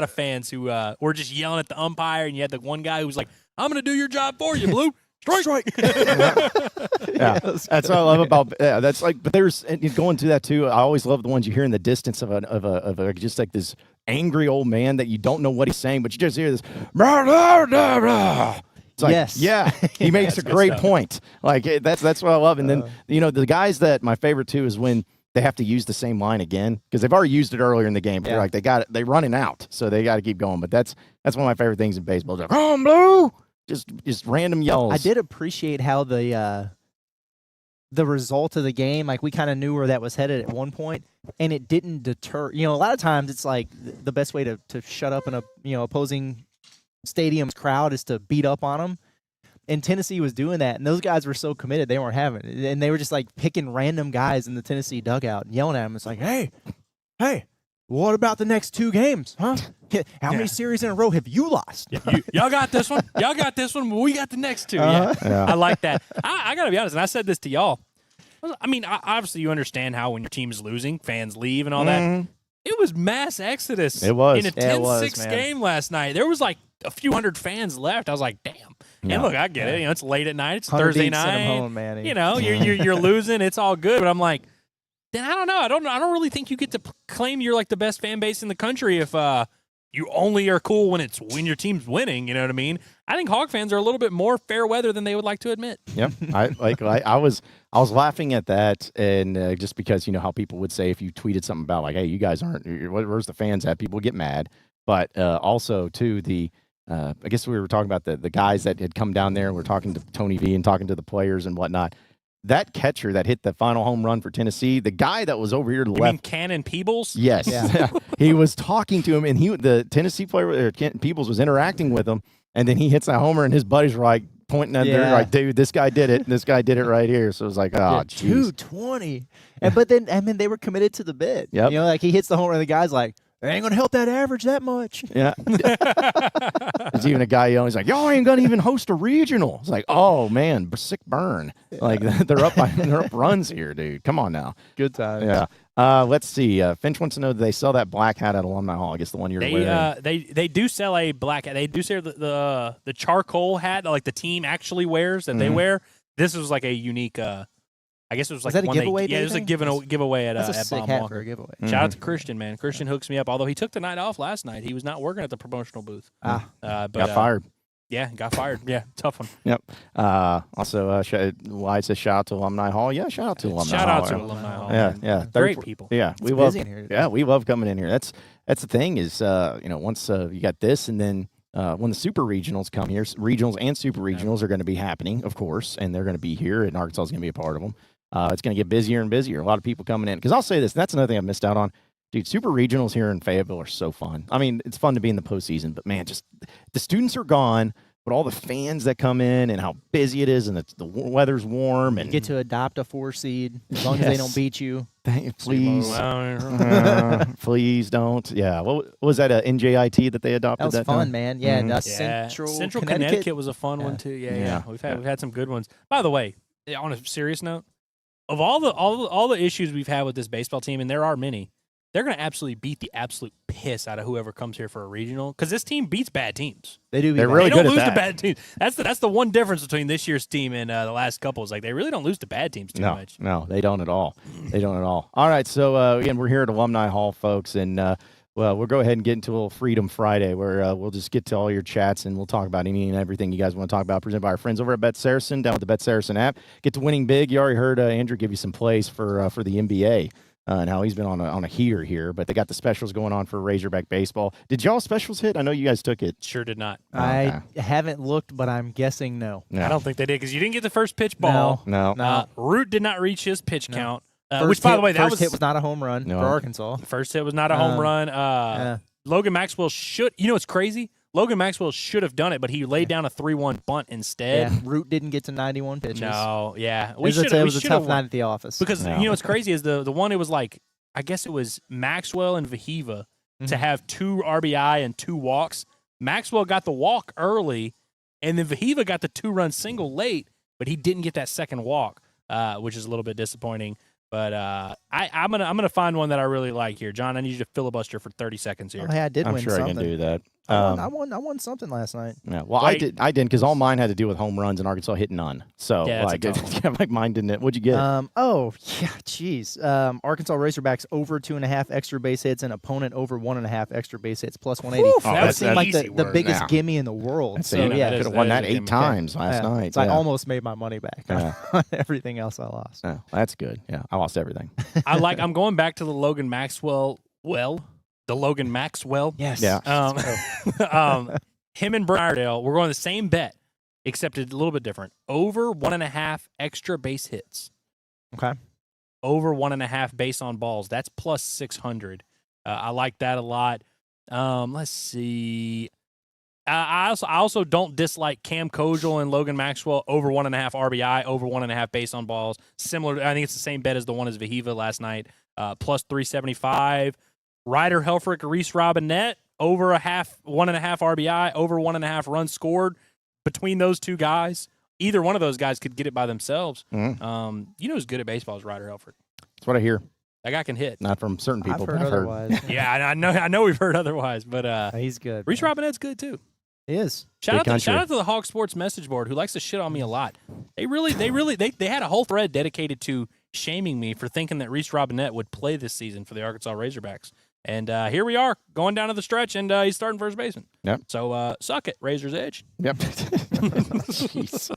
Speaker 5: of fans who were just yelling at the umpire, and you had the one guy who was like, I'm going to do your job for you, Blue. Strike.
Speaker 3: Yeah, that's what I love about... Yeah, that's like... But there's... And going to that, too, I always love the ones you hear in the distance of a just like this angry old man that you don't know what he's saying, but you just hear this... It's like,
Speaker 4: yes.
Speaker 3: Yeah, he makes a great point. Like that's what I love. And then the guys that my favorite too is when they have to use the same line again because they've already used it earlier in the game. But they're like they're running out, so they got to keep going. But that's one of my favorite things in baseball. Like, "Come on, Blue!" Just random yells.
Speaker 4: I did appreciate how the result of the game, like we kind of knew where that was headed at one point, and it didn't deter. A lot of times it's like the best way to shut up an opposing stadium's crowd is to beat up on them, and Tennessee was doing that, and those guys were so committed they weren't having it, and they were just like picking random guys in the Tennessee dugout and yelling at them. It's like, hey, what about the next 2 games, huh? How many series in a row have you lost?
Speaker 5: Y'all got this one. Y'all got this one. But we got the next 2. Yeah. I like that. I got to be honest, and I said this to y'all. I mean, obviously you understand how when your team is losing, fans leave and all that. It was mass exodus.
Speaker 3: It was.
Speaker 5: In a 10-6 game last night. There was like a few hundred fans left. I was like, damn.
Speaker 3: Yeah.
Speaker 5: And look, I get it. It's late at night. It's Thursday night.
Speaker 4: Send him home, man.
Speaker 5: You're losing. It's all good. But I'm like, then I don't know. I don't really think you get to claim you're like the best fan base in the country if you only are cool when your team's winning. You know what I mean? I think Hog fans are a little bit more fair weather than they would like to admit.
Speaker 3: Yep. I was laughing at that, and just because how people would say if you tweeted something about like, hey, you guys aren't, where's the fans at? People would get mad. But also too I guess we were talking about the guys that had come down there, and we're talking to Tony V and talking to the players and whatnot. That catcher that hit the final home run for Tennessee, the guy that was over here to the left.
Speaker 5: You mean Cannon Peebles?
Speaker 3: Yes. Yeah. He was talking to him, and the Tennessee player, Peebles, was interacting with him, and then he hits that homer, and his buddies were like pointing at there, like, dude, this guy did it. This guy did it right here. So it was like, oh, geez.
Speaker 4: 220. But then they were committed to the bid.
Speaker 3: Yep.
Speaker 4: Like he hits the homer, and the guy's like, it ain't going to help that average that much.
Speaker 3: Yeah. There's even a guy yelling, he's like, y'all ain't going to even host a regional. It's like, oh, man, sick burn. Yeah. Like, they're up runs here, dude. Come on now.
Speaker 4: Good time.
Speaker 3: Yeah. Let's see. Finch wants to know, do they sell that black hat at Alumni Hall? I guess the one you're wearing.
Speaker 5: They do sell a black hat. They do sell the charcoal hat that, like, the team actually wears that they wear. This was, like, a unique I guess it was like
Speaker 4: that a giveaway.
Speaker 5: It was a giveaway at
Speaker 4: That's a
Speaker 5: at
Speaker 4: sick
Speaker 5: Bomb
Speaker 4: hat
Speaker 5: Walker.
Speaker 4: for a giveaway.
Speaker 5: Shout out to Christian, man. Christian hooks me up. Although he took the night off last night, he was not working at the promotional booth.
Speaker 3: But got fired.
Speaker 5: Yeah, got fired. Yeah, tough one.
Speaker 3: Yep. Also, Wyatt says shout out to Alumni Hall. Yeah, shout out to Alumni Hall.
Speaker 5: Shout out to Alumni Hall.
Speaker 3: Yeah.
Speaker 5: Great people.
Speaker 3: Yeah, we love. We love coming in here. That's the thing is, once you got this, and then when the super regionals come here, regionals and super regionals are going to be happening, of course, and they're going to be here, and Arkansas is going to be a part of them. It's going to get busier and busier. A lot of people coming in. Because I'll say this, that's another thing I missed out on. Dude, super regionals here in Fayetteville are so fun. I mean, it's fun to be in the postseason, but man, just the students are gone, but all the fans that come in and how busy it is, and the weather's warm. And
Speaker 4: you get to adopt a 4 seed as long as they don't beat you.
Speaker 3: Please. Please don't. Yeah. What was that, NJIT that they adopted?
Speaker 4: That was fun, man. Yeah,
Speaker 5: Central Connecticut was a fun one, too. Yeah. We've had some good ones. By the way, on a serious note, of all the issues we've had with this baseball team, and there are many, they're going to absolutely beat the absolute piss out of whoever comes here for a regional, because this team beats bad teams.
Speaker 4: They do.
Speaker 3: They're really good at that.
Speaker 5: They don't lose to bad teams. That's the one difference between this year's team and the last couple. Is like they really don't lose to bad teams too much.
Speaker 3: No, they don't at all. They don't at all. All right, so again, we're here at Alumni Hall, folks, and we'll go ahead and get into a little Freedom Friday where we'll just get to all your chats and we'll talk about any and everything you guys want to talk about, presented by our friends over at BetSaracen, down with the BetSaracen app. Get to winning big. You already heard Andrew give you some plays for the NBA and how he's been on a heater here, but they got the specials going on for Razorback baseball. Did y'all specials hit? I know you guys took it.
Speaker 5: Sure did not.
Speaker 4: I haven't looked, but I'm guessing no.
Speaker 5: I don't think they did because you didn't get the first pitch ball.
Speaker 3: No.
Speaker 5: Root did not reach his pitch count. Which, by the way,
Speaker 4: first hit was not a home run for Arkansas.
Speaker 5: First hit was not a home run. Logan Maxwell should. You know what's crazy? Logan Maxwell should have done it, but he laid down a 3-1 bunt instead.
Speaker 4: Yeah, Root didn't get to 91 pitches.
Speaker 5: No, yeah.
Speaker 4: It was a tough night at the office.
Speaker 5: Because you know what's crazy is the one, it was like, I guess it was Maxwell and Vahiva to have 2 RBI and 2 walks. Maxwell got the walk early, and then Vahiva got the 2-run single late, but he didn't get that second walk, which is a little bit disappointing. But I'm gonna find one that I really like here, John. I need you to filibuster for 30 seconds here.
Speaker 4: Oh, hey, I did
Speaker 3: I'm
Speaker 4: win
Speaker 3: sure
Speaker 4: something.
Speaker 3: I can do that.
Speaker 4: I won something last night.
Speaker 3: Yeah, well, I didn't because all mine had to do with home runs, and Arkansas hit none. So like mine didn't. What'd you get?
Speaker 4: Geez. Arkansas Razorbacks over 2.5 extra base hits, and opponent over 1.5 extra base hits plus 180.
Speaker 5: That
Speaker 4: seemed like the biggest gimme in the world.
Speaker 3: So yeah, could have won that 8 times last night.
Speaker 4: So I almost made my money back on everything else I lost.
Speaker 3: Oh, that's good. Yeah, I lost everything.
Speaker 5: I'm going back to the Logan Maxwell. The Logan Maxwell.
Speaker 4: Yes.
Speaker 3: Yeah.
Speaker 5: Him and Briardale, we're going the same bet, except it's a little bit different. Over 1.5 extra base hits.
Speaker 4: Okay.
Speaker 5: Over 1.5 base on balls. That's plus 600. I like that a lot. Let's see. I also don't dislike Cam Kojal and Logan Maxwell over 1.5 RBI, over 1.5 base on balls. Similar, I think it's the same bet as the one as Vahiva last night. Plus 375. Ryder Helfrich, Reese Robinette, over 1.5 RBI, over 1.5 runs scored between those two guys. Either one of those guys could get it by themselves.
Speaker 3: Mm-hmm.
Speaker 5: You know who's good at baseball is Ryder Helfrich.
Speaker 3: That's what I hear.
Speaker 5: That guy can hit.
Speaker 3: Not from certain people.
Speaker 4: I've heard otherwise.
Speaker 5: Yeah, I know we've heard otherwise, but
Speaker 4: he's good.
Speaker 5: Reese Robinette's good too.
Speaker 4: He is.
Speaker 5: Shout out to the Hog Sports message board who likes to shit on me a lot. They had a whole thread dedicated to shaming me for thinking that Reese Robinette would play this season for the Arkansas Razorbacks. And here we are, going down to the stretch, and he's starting first baseman.
Speaker 3: Yep.
Speaker 5: So suck it, Razor's Edge.
Speaker 3: Yep. Jeez.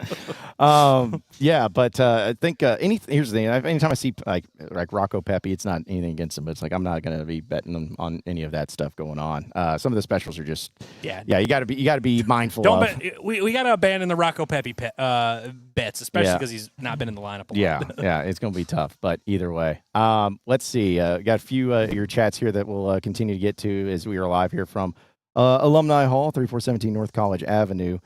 Speaker 3: Yeah, but I think here's the thing. Anytime I see like Rocco Pepe, it's not anything against him, but it's like I'm not going to be betting on any of that stuff going on. Some of the specials are just you got to be mindful.
Speaker 5: We got to abandon the Rocco Pepe bets, especially because he's not been in the lineup a lot.
Speaker 3: Yeah, it's going to be tough, but either way. Let's see. Got a few your chats here that we'll continue to get to as we are live here from Alumni Hall, 3417 North College Avenue.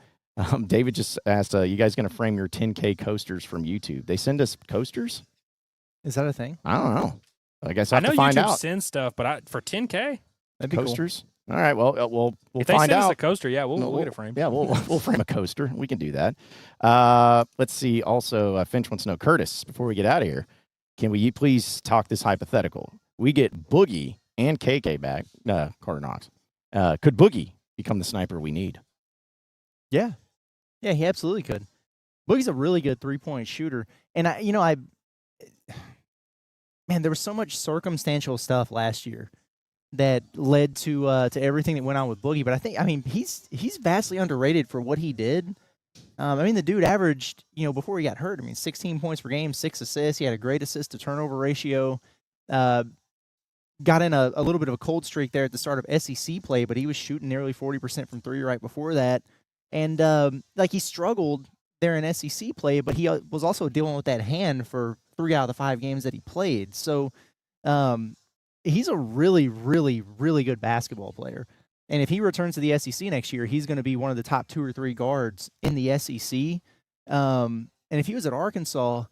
Speaker 3: David just asked, you guys going to frame your 10K coasters from YouTube? They send us coasters?
Speaker 4: Is that a thing?
Speaker 3: I don't know. I guess I have
Speaker 5: know
Speaker 3: to find
Speaker 5: YouTube
Speaker 3: out.
Speaker 5: Sends stuff, but for 10K?
Speaker 4: That'd be
Speaker 3: coasters? Cool. All right, well, we'll
Speaker 5: if
Speaker 3: find
Speaker 5: they send
Speaker 3: out.
Speaker 5: us a coaster, we'll get a frame.
Speaker 3: Yeah, we'll frame a coaster. We can do that. Let's see. Also, Finch wants to know, Curtis, before we get out of here, can we please talk this hypothetical? We get Boogie and KK back, Carter Knox. Could Boogie become the sniper we need?
Speaker 4: Yeah. Yeah, he absolutely could. Boogie's a really good three-point shooter. And, there was so much circumstantial stuff last year that led to everything that went on with Boogie. But he's vastly underrated for what he did. The dude averaged, before he got hurt, 16 points per game, 6 assists. He had a great assist-to-turnover ratio. Got in a little bit of a cold streak there at the start of SEC play, but he was shooting nearly 40% from three right before that. And, he struggled there in SEC play, but he was also dealing with that hand for 3 out of the 5 games that he played. So he's a really, really, really good basketball player. And if he returns to the SEC next year, he's going to be one of the top 2 or 3 guards in the SEC. And if he was at Arkansas,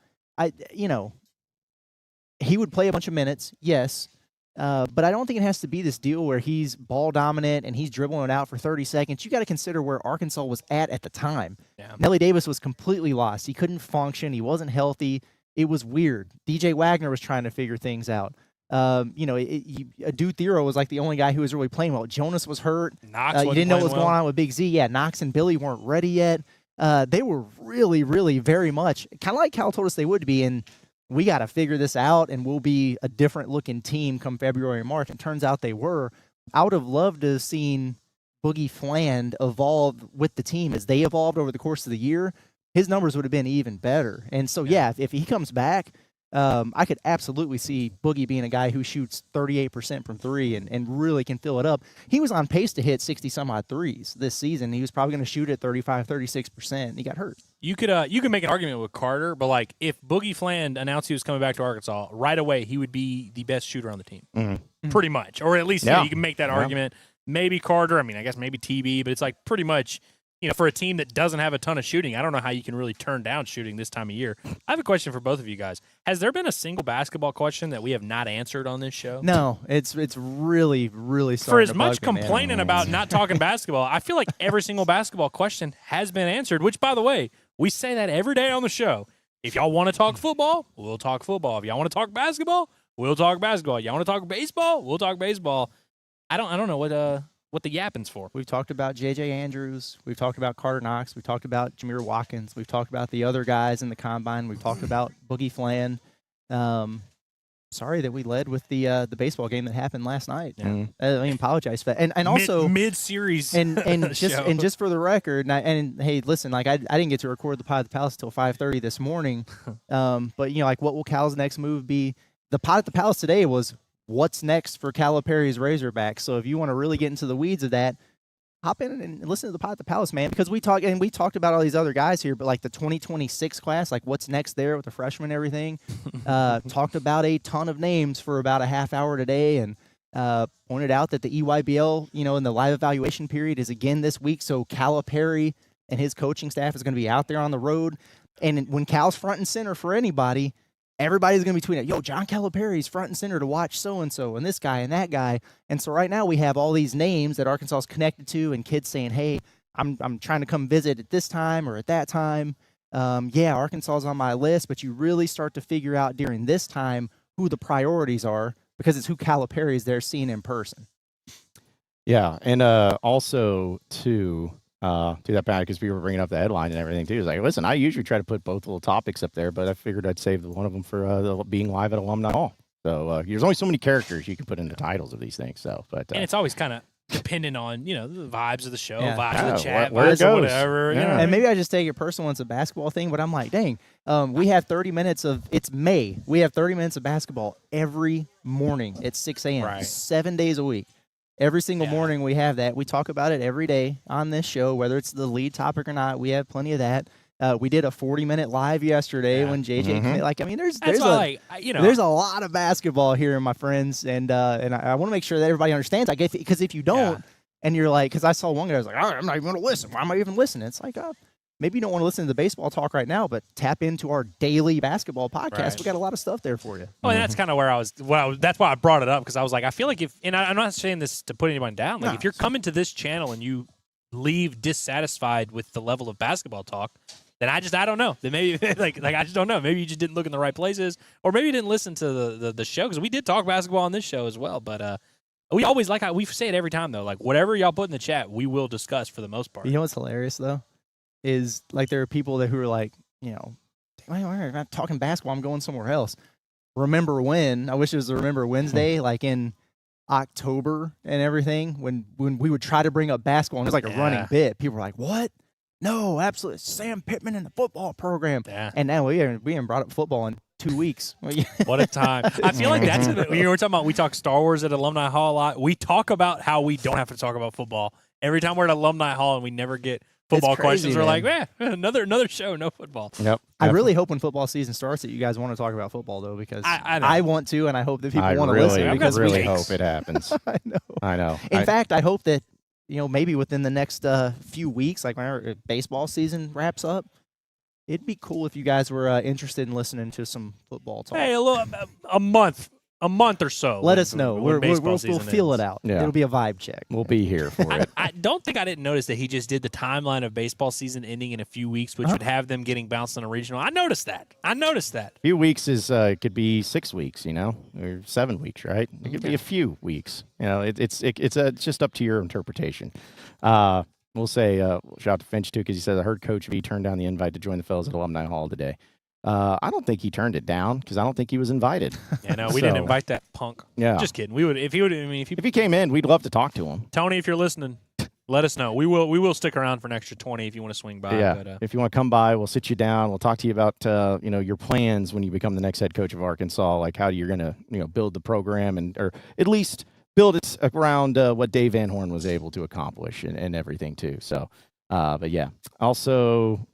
Speaker 4: he would play a bunch of minutes, yes. But I don't think it has to be this deal where he's ball dominant and he's dribbling it out for 30 seconds. You got to consider where Arkansas was at the time. Yeah. Nelly Davis was completely lost. He couldn't function. He wasn't healthy. It was weird. DJ Wagner was trying to figure things out. Adu Thero was like the only guy who was really playing well. Jonas was hurt.
Speaker 5: Knox
Speaker 4: you didn't know what was going on with Big Z. Yeah, Knox and Billy weren't ready yet. They were really, really very much kind of like Cal told us they would be. And we got to figure this out, and we'll be a different-looking team come February and March. And turns out they were. I would have loved to have seen Boogie Fland evolve with the team as they evolved over the course of the year. His numbers would have been even better. And so, if he comes back, I could absolutely see Boogie being a guy who shoots 38% from three and really can fill it up. He was on pace to hit 60-some-odd threes this season. He was probably going to shoot at 35, 36%, and he got hurt.
Speaker 5: You could make an argument with Carter, but like if Boogie Fland announced he was coming back to Arkansas, right away he would be the best shooter on the team. Mm-hmm. Pretty much. Or at least you can make that argument. Maybe Carter, I guess maybe TB, but it's like pretty much, for a team that doesn't have a ton of shooting, I don't know how you can really turn down shooting this time of year. I have a question for both of you guys. Has there been a single basketball question that we have not answered on this show?
Speaker 4: No, it's really, really starting
Speaker 5: for as
Speaker 4: to
Speaker 5: much
Speaker 4: bug me,
Speaker 5: complaining about not talking basketball, I feel like every single basketball question has been answered, which, by the way, we say that every day on the show. If y'all want to talk football, we'll talk football. If y'all want to talk basketball, we'll talk basketball. Y'all want to talk baseball, we'll talk baseball. I don't know what the yapping's for.
Speaker 4: We've talked about J.J. Andrews. We've talked about Carter Knox. We've talked about Jameer Watkins. We've talked about the other guys in the combine. We've talked about Boogie Fland. Sorry that we led with the baseball game that happened last night. Yeah. I apologize for that. And also
Speaker 5: mid-series
Speaker 4: and just for the record, and hey, listen, I didn't get to record the Pod at the Palace till 5:30 this morning. But what will Cal's next move be? The Pod at the Palace today was what's next for Calipari's Razorbacks. So if you want to really get into the weeds of that, hop in and listen to the Pod at the Palace, man, because we talked about all these other guys here, but like the 2026 class, like what's next there with the freshmen and everything, talked about a ton of names for about a half hour today, and pointed out that the EYBL, in the live evaluation period is again this week. So Calipari and his coaching staff is going to be out there on the road. And when Cal's front and center for anybody, everybody's going to be tweeting, yo, John Calipari's front and center to watch so-and-so and this guy and that guy. And so right now we have all these names that Arkansas is connected to and kids saying, hey, I'm trying to come visit at this time or at that time. Arkansas is on my list, but you really start to figure out during this time who the priorities are because it's who Calipari is there seeing in person.
Speaker 3: Yeah, and also, too, to that point, because people were bringing up the headline and everything too. It's like, listen, I usually try to put both little topics up there, but I figured I'd save one of them for being live at Alumni Hall. So there's only so many characters you can put in the titles of these things. So, and
Speaker 5: it's always kind of dependent on, the vibes of the show, vibes of the chat,
Speaker 3: where
Speaker 5: vibes
Speaker 3: it goes.
Speaker 5: of whatever.
Speaker 3: Yeah.
Speaker 4: And maybe I just take it personal. It's a basketball thing, but I'm like, dang, we have 30 minutes of, it's May. We have 30 minutes of basketball every morning at 6 a.m.,
Speaker 5: Right.
Speaker 4: 7 days a week. Every single morning we have that. We talk about it every day on this show, whether it's the lead topic or not. We have plenty of that. We did a 40-minute live yesterday when JJ there's a lot of basketball here, my friends, and I want to make sure that everybody understands. Because if you don't, and you're like, because I saw one guy was like, all right, I'm not even going to listen. Why am I even listening? It's like, maybe you don't want to listen to the baseball talk right now, but tap into our daily basketball podcast.
Speaker 5: Right.
Speaker 4: We got a lot of stuff there for you.
Speaker 5: Well, and that's kind of where that's why I brought it up, because I was like, I feel like I'm not saying this to put anyone down. Like, if you're coming to this channel and you leave dissatisfied with the level of basketball talk, then I don't know. Then maybe like I just don't know. Maybe you just didn't look in the right places, or maybe you didn't listen to the show, because we did talk basketball on this show as well. But we always, like we say it every time though, like whatever y'all put in the chat, we will discuss for the most part.
Speaker 4: You know what's hilarious though, is like there are people who are like, we're not talking basketball. I'm going somewhere else. Remember when? I wish it was a Remember Wednesday, like in October and everything, when we would try to bring up basketball and it was like a running bit. People were like, "What? No, absolutely, Sam Pittman in the football program."
Speaker 5: Yeah.
Speaker 4: And now we haven't brought up football in 2 weeks.
Speaker 5: What a time. I feel like that's when you were talking about, we talk Star Wars at Alumni Hall a lot. We talk about how we don't have to talk about football. Every time we're at Alumni Hall and we never get football questions, we're like, another show, no football.
Speaker 3: Yep.
Speaker 4: I really hope when football season starts that you guys want to talk about football, though, because I want to, and I hope that people want to listen.
Speaker 3: I really hope it happens. I know.
Speaker 4: In fact, I hope that, maybe within the next few weeks, like when our baseball season wraps up, it'd be cool if you guys were interested in listening to some football talk.
Speaker 5: Hey, a month or so.
Speaker 4: Let us know. We'll feel
Speaker 5: ends.
Speaker 4: it out.
Speaker 3: Yeah.
Speaker 4: It'll be a vibe check.
Speaker 3: We'll be here for it.
Speaker 5: I don't think I didn't notice that he just did the timeline of baseball season ending in a few weeks, which would have them getting bounced on a regional. I noticed that. A
Speaker 3: few weeks could be 6 weeks, or 7 weeks, right? It could be a few weeks. It's just up to your interpretation. We'll say shout out to Finch too, because he said I heard Coach V turned down the invite to join the fellas at Alumni Hall today. I don't think he turned it down, because I don't think he was invited.
Speaker 5: Yeah, no, we didn't invite that punk.
Speaker 3: Yeah,
Speaker 5: just kidding. We would if he
Speaker 3: came in, we'd love to talk to him.
Speaker 5: Tony, if you're listening, let us know. We will stick around for an extra 20 if you want to swing by.
Speaker 3: Yeah,
Speaker 5: but,
Speaker 3: if you want to come by, we'll sit you down. We'll talk to you about your plans when you become the next head coach of Arkansas, like how you're going to build the program, or at least build it around what Dave Van Horn was able to accomplish and everything too. So, but yeah, also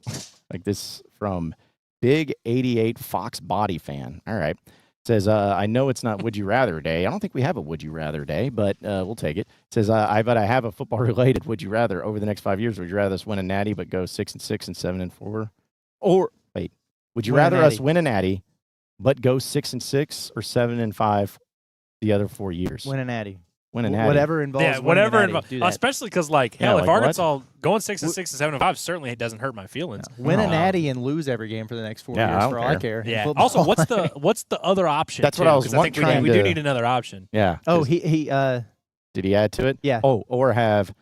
Speaker 3: like this from Big 88 Fox Body fan. All right. Says, I know it's not Would You Rather Day. I don't think we have a Would You Rather Day, but we'll take it. Says, I have a football-related Would You Rather. Over the next 5 years, would you rather us win a natty but go 6-6 and 7-4? Or, wait, would you rather us win a natty but go 6-6 or 7-5 the other 4 years?
Speaker 4: Win a natty.
Speaker 3: Win a natty.
Speaker 4: Whatever involves.
Speaker 5: Yeah, whatever involves. Especially because, if Arkansas going 6-6 and 7-5 certainly doesn't hurt my feelings.
Speaker 4: Win a natty and lose every game for the next 4 years, for all I care.
Speaker 5: Yeah. Also, what's the other option?
Speaker 3: That's what I was
Speaker 5: wondering. I think we do need another option.
Speaker 3: Yeah.
Speaker 4: Oh, he
Speaker 3: did he add to it?
Speaker 4: Yeah.
Speaker 3: Oh, or have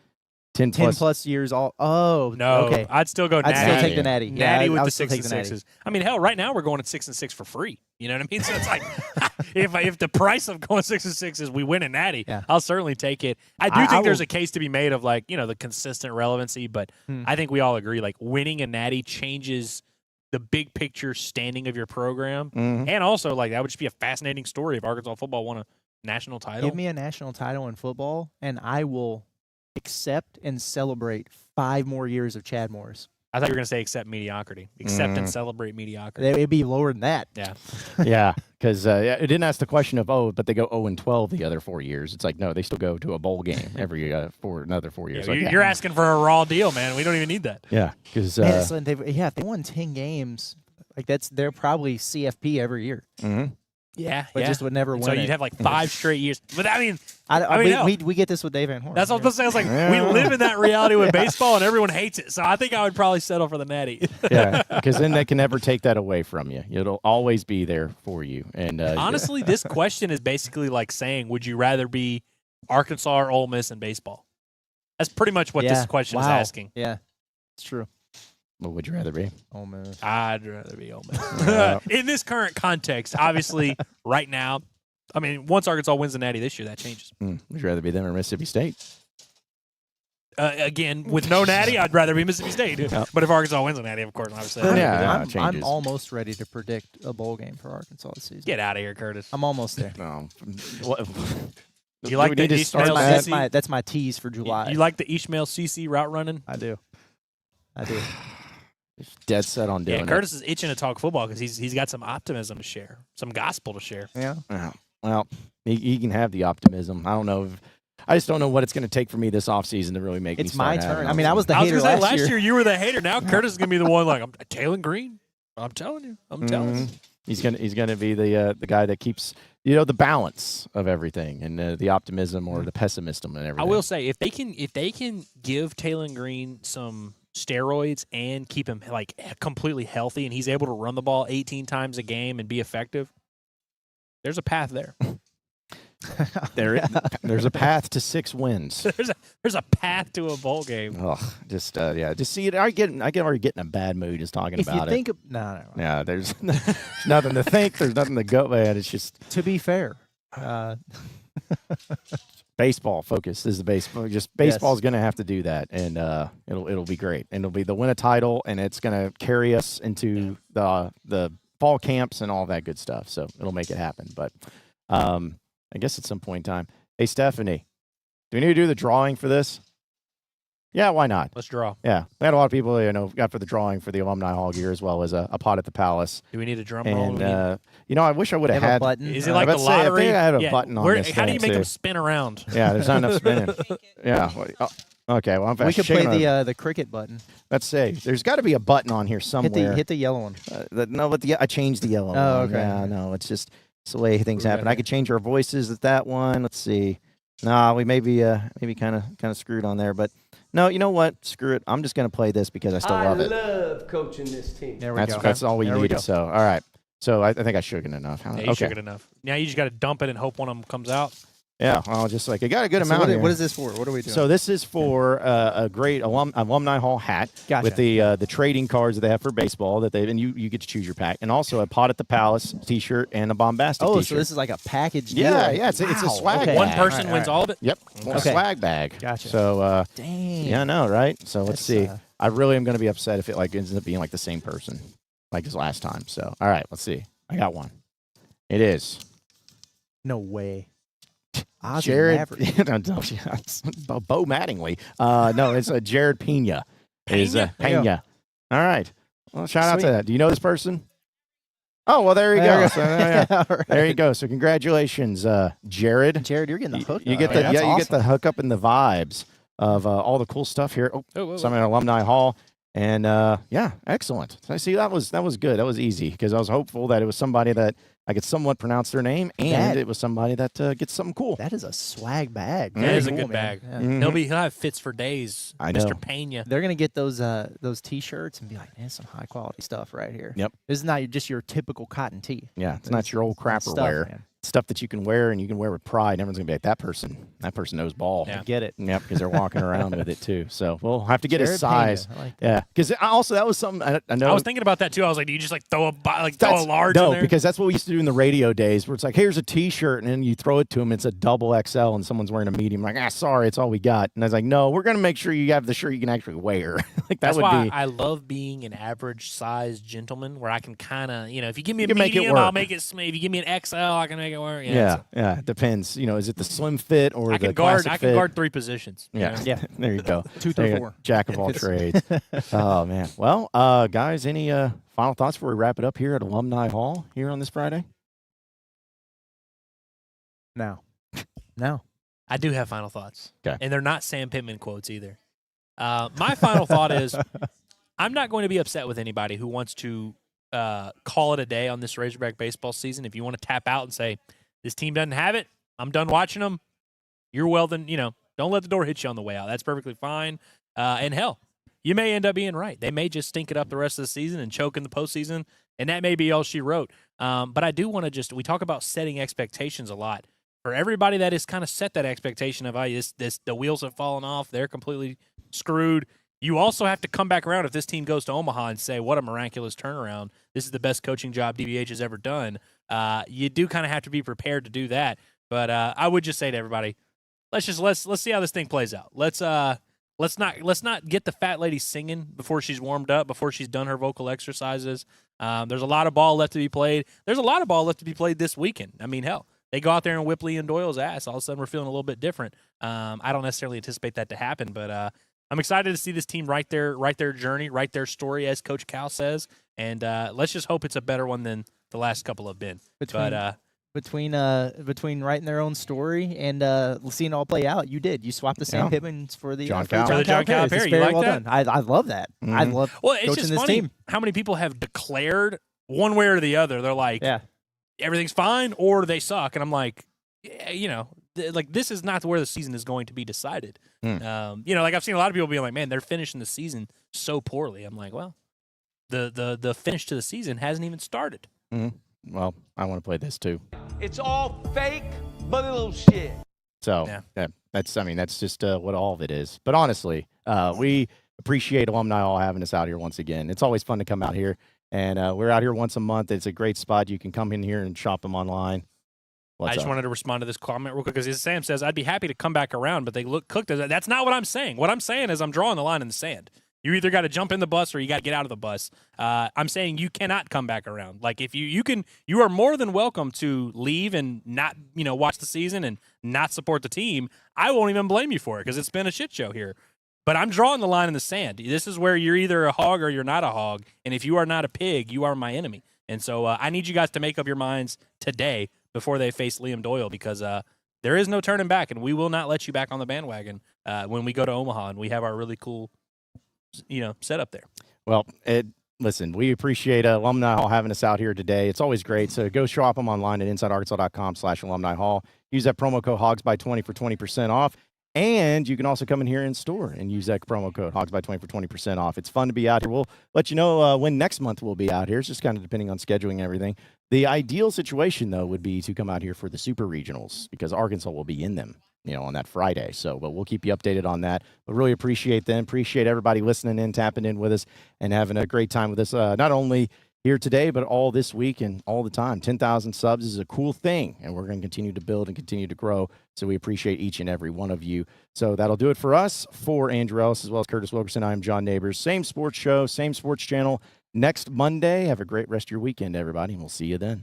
Speaker 3: 10
Speaker 4: plus years all. Oh,
Speaker 5: no.
Speaker 4: Okay.
Speaker 5: I'd still go natty.
Speaker 4: I'd still take the natty.
Speaker 5: Natty with the 6-6s. I mean, hell, right now we're going at 6-6 for free. You know what I mean? So it's like, if the price of going 6-6 is we win a natty, I'll certainly take it. I do think there's a case to be made of the consistent relevancy, but I think we all agree winning a natty changes the big picture standing of your program, and also that would just be a fascinating story if Arkansas football won a national title.
Speaker 4: Give me a national title in football, and I will accept and celebrate 5 more years of Chad Morris.
Speaker 5: I thought you were going to say accept mediocrity. Accept and celebrate mediocrity.
Speaker 4: It'd be lower than that.
Speaker 5: Yeah.
Speaker 3: Yeah, because it didn't ask the question of, but they go 0-12 the other 4 years. It's like, no, they still go to a bowl game every for another 4 years.
Speaker 5: Yeah, you're asking for a raw deal, man. We don't even need that.
Speaker 3: Yeah, because
Speaker 4: if they won 10 games, they're probably CFP every year.
Speaker 3: Mm-hmm.
Speaker 5: Yeah,
Speaker 4: but just would never win.
Speaker 5: So you'd have 5 straight years. But I mean,
Speaker 4: we get this with Dave Van Horn.
Speaker 5: That's what I was saying. It's we live in that reality with baseball, and everyone hates it. So I think I would probably settle for the natty.
Speaker 3: Yeah, because then they can never take that away from you. It'll always be there for you. And
Speaker 5: honestly, this question is basically like saying, would you rather be Arkansas or Ole Miss in baseball? That's pretty much what this question is asking.
Speaker 4: Yeah, it's true.
Speaker 3: What would you rather be?
Speaker 4: Ole Miss.
Speaker 5: I'd rather be Ole Miss. In this current context, obviously, right now, I mean, once Arkansas wins the Natty this year, that changes.
Speaker 3: Would you rather be them or Mississippi State?
Speaker 5: Again, with no Natty, I'd rather be Mississippi State. Yep. But if Arkansas wins the Natty, of course, obviously.
Speaker 4: I'm almost ready to predict a bowl game for Arkansas this season.
Speaker 5: Get out of here, Curtis.
Speaker 4: I'm almost there.
Speaker 3: No.
Speaker 5: Do you like the Ishmael CC?
Speaker 4: That's my tease for July.
Speaker 5: You like the Ishmael CC route running?
Speaker 4: I do.
Speaker 3: Dead set on doing it.
Speaker 5: Curtis is itching to talk football because he's got some optimism to share, some gospel to share.
Speaker 4: Yeah.
Speaker 3: Well, he can have the optimism. I don't know. I just don't know what it's going to take for me this offseason to really make me start.
Speaker 4: It's my turn. I mean, I was the hater
Speaker 5: last year. You were the hater. Now Curtis is going to be the one like, I'm Taylor Green. I'm telling you. I'm telling you.
Speaker 3: He's gonna be the guy that keeps the balance of everything and the optimism or the pessimism and everything.
Speaker 5: I will say if they can give Taylor Green some steroids and keep him like completely healthy and he's able to run the ball 18 times a game and be effective, there's a path there.
Speaker 3: There's a path to 6 wins.
Speaker 5: There's a path to a bowl game.
Speaker 3: Oh, just see it. I get already getting a bad mood just talking about it.
Speaker 4: No.
Speaker 3: Yeah, there's nothing to think. There's nothing to go, man. It's just
Speaker 4: to be fair.
Speaker 3: Baseball focus. This is the baseball. Just baseball's going to have to do that, and it'll be great. And it'll be the win a title, and it's going to carry us into the fall camps and all that good stuff. So it'll make it happen. But I guess at some point in time. Hey, Stephanie, do we need to do the drawing for this? Yeah, why not?
Speaker 5: Let's draw.
Speaker 3: Yeah. We had a lot of people, got for the drawing for the Alumni Hall gear as well as a pot at the Palace.
Speaker 5: Do we need a drum roll?
Speaker 3: And, I wish I would have had
Speaker 4: a button.
Speaker 5: Is it like the lottery?
Speaker 3: I think I had a button on this
Speaker 5: How do you make
Speaker 3: too.
Speaker 5: them spin around?
Speaker 3: Yeah, there's not enough spinning. Yeah.
Speaker 5: Okay,
Speaker 3: well,
Speaker 4: we could play the cricket button.
Speaker 3: Let's see. There's got to be a button on here somewhere.
Speaker 4: Hit the yellow one.
Speaker 3: I changed the yellow one.
Speaker 4: Oh, okay.
Speaker 3: Yeah, no, it's just the way things happen. I could change our voices at that one. Let's see. No, we maybe kind of screwed on there, but no, you know what? Screw it. I'm just going to play this because I still love it.
Speaker 1: I love coaching this team.
Speaker 4: There we go.
Speaker 3: That's all we needed. So, all right. So I think I shook it enough.
Speaker 5: Yeah, you shook it enough. Now you just got to dump it and hope one of them comes out.
Speaker 3: Yeah, well, just like I got a good amount.
Speaker 4: What is this for? What are we doing?
Speaker 3: So this is for a great Alumni Hall hat with the trading cards that they have for baseball and you get to choose your pack, and also a pot at the Palace T-shirt and a bombastic T-shirt.
Speaker 4: So this is like a package deal.
Speaker 3: Yeah, it's a swag.
Speaker 4: Okay.
Speaker 3: bag.
Speaker 5: One person wins all of it.
Speaker 3: Yep, a swag bag.
Speaker 4: Gotcha.
Speaker 3: So
Speaker 4: dang.
Speaker 3: Yeah, I know, right? So let's see. I really am going to be upset if it ends up being like the same person like this last time. So all right, let's see. I got one. It is.
Speaker 4: No way.
Speaker 3: Jared, Bo Mattingly. No, it's Jared Pena. Pena. All right. Well, shout out to that. Do you know this person? Oh, well, there you go. So, right. There you go. So congratulations, Jared.
Speaker 4: Jared, you're getting the hook.
Speaker 3: You get you get the hookup and the vibes of all the cool stuff here. Some at Alumni Hall. And excellent. So I see that was good. That was easy because I was hopeful that it was somebody that I could somewhat pronounce their name, and it was somebody that gets something cool.
Speaker 4: That is a swag bag.
Speaker 5: That is a good bag. Yeah. He'll have fits for days.
Speaker 3: I know.
Speaker 5: Mr. Pena.
Speaker 4: They're gonna get those T-shirts and be like, "Man, some high quality stuff right here."
Speaker 3: Yep.
Speaker 4: This is not just your typical cotton tee.
Speaker 3: Yeah, it's not your old crapper wear. Man. Stuff that you can wear and you can wear with pride. And everyone's gonna be like, that person knows ball.
Speaker 4: Yeah. Get it.
Speaker 3: Yep, because they're walking around with it too. So we'll have to get his size.
Speaker 4: Like
Speaker 3: yeah, because also that was something I know.
Speaker 5: I was thinking about that too. I was like, do you just like throw a large?
Speaker 3: No,
Speaker 5: in there?
Speaker 3: Because that's what we used to do in the radio days, where it's like, here's a T-shirt, and then you throw it to them. It's a double XL, and someone's wearing a medium. I'm like, sorry, it's all we got. And I was like, no, we're gonna make sure you have the shirt you can actually wear.
Speaker 5: That's why I love being an average size gentleman, where I can kind of, if you give me a medium, I'll make it. If you give me an XL, I can make it work.
Speaker 3: Yeah, it depends. Is it the slim fit or the classic fit?
Speaker 5: I can guard 3 positions.
Speaker 3: Yeah. There you go.
Speaker 4: 2 through 4.
Speaker 3: Jack of all trades. Oh man. Well, guys, any final thoughts before we wrap it up here at Alumni Hall here on this Friday?
Speaker 4: No.
Speaker 5: I do have final thoughts.
Speaker 3: Okay.
Speaker 5: And they're not Sam Pittman quotes either. My final thought is, I'm not going to be upset with anybody who wants to call it a day on this Razorback baseball season. If you want to tap out and say, this team doesn't have it, I'm done watching them, don't let the door hit you on the way out. That's perfectly fine. And hell, you may end up being right. They may just stink it up the rest of the season and choke in the postseason, and that may be all she wrote. But I do want to we talk about setting expectations a lot. for everybody that has kind of set that expectation of, the wheels have fallen off, they're completely screwed. You also have to come back around if this team goes to Omaha and say, what a miraculous turnaround. This is the best coaching job DBH has ever done. You do kind of have to be prepared to do that. But I would just say to everybody, let's see how this thing plays out. Let's not get the fat lady singing before she's warmed up, before she's done her vocal exercises. There's a lot of ball left to be played. There's a lot of ball left to be played this weekend. I mean, hell, they go out there and whip Lee and Doyle's ass. All of a sudden, we're feeling a little bit different. I don't necessarily anticipate that to happen, but I'm excited to see this team write their journey, write their story, as Coach Cal says, and let's just hope it's a better one than the last couple have been.
Speaker 4: Between writing their own story and seeing it all play out, you swapped the Sam Pittmans for the
Speaker 3: John
Speaker 5: Calipari. You
Speaker 4: very
Speaker 5: like
Speaker 4: well
Speaker 5: that?
Speaker 4: done. I love that.
Speaker 3: Mm-hmm.
Speaker 4: I love
Speaker 5: it's
Speaker 4: coaching
Speaker 5: just
Speaker 4: this
Speaker 5: funny
Speaker 4: team.
Speaker 5: how many people have declared one way or the other. They're like, everything's fine, or they suck, and I'm like, this is not where the season is going to be decided. I've seen a lot of people being like, man, they're finishing the season so poorly. I'm like, well, the finish to the season hasn't even started.
Speaker 3: Mm-hmm. Well, I want to play this too.
Speaker 1: It's all fake bullshit.
Speaker 3: So that's just what all of it is. But honestly, we appreciate Alumni Hall having us out here once again. It's always fun to come out here, and we're out here once a month. It's a great spot. You can come in here and shop them online.
Speaker 5: I just wanted to respond to this comment real quick because Sam says, I'd be happy to come back around, but they look cooked. That's not what I'm saying. What I'm saying is I'm drawing the line in the sand. You either got to jump in the bus or you got to get out of the bus. I'm saying you cannot come back around. Like if you are more than welcome to leave and not, watch the season and not support the team. I won't even blame you for it because it's been a shit show here. But I'm drawing the line in the sand. This is where you're either a hog or you're not a hog. And if you are not a pig, you are my enemy. And so I need you guys to make up your minds today before they face Liam Doyle because there is no turning back, and we will not let you back on the bandwagon when we go to Omaha and we have our really cool setup there.
Speaker 3: Well, listen, we appreciate Alumni Hall having us out here today. It's always great. So go shop them online at InsideArkansas.com/Alumni Hall. Use that promo code HOGSBY20 for 20% off. And you can also come in here in store and use that promo code HOGSBY20 for 20% off. It's fun to be out here. We'll let you know when next month we'll be out here. It's just kind of depending on scheduling and everything. The ideal situation, though, would be to come out here for the Super Regionals because Arkansas will be in them, on that Friday. But we'll keep you updated on that. But really appreciate them. Appreciate everybody listening in, tapping in with us, and having a great time with us. Not only here today, but all this week and all the time. 10,000 subs is a cool thing, and we're going to continue to build and continue to grow. So we appreciate each and every one of you. So that'll do it for us. For Andrew Ellis as well as Curtis Wilkerson, I'm John Neighbors. Same sports show, same sports channel next Monday. Have a great rest of your weekend, everybody, and we'll see you then.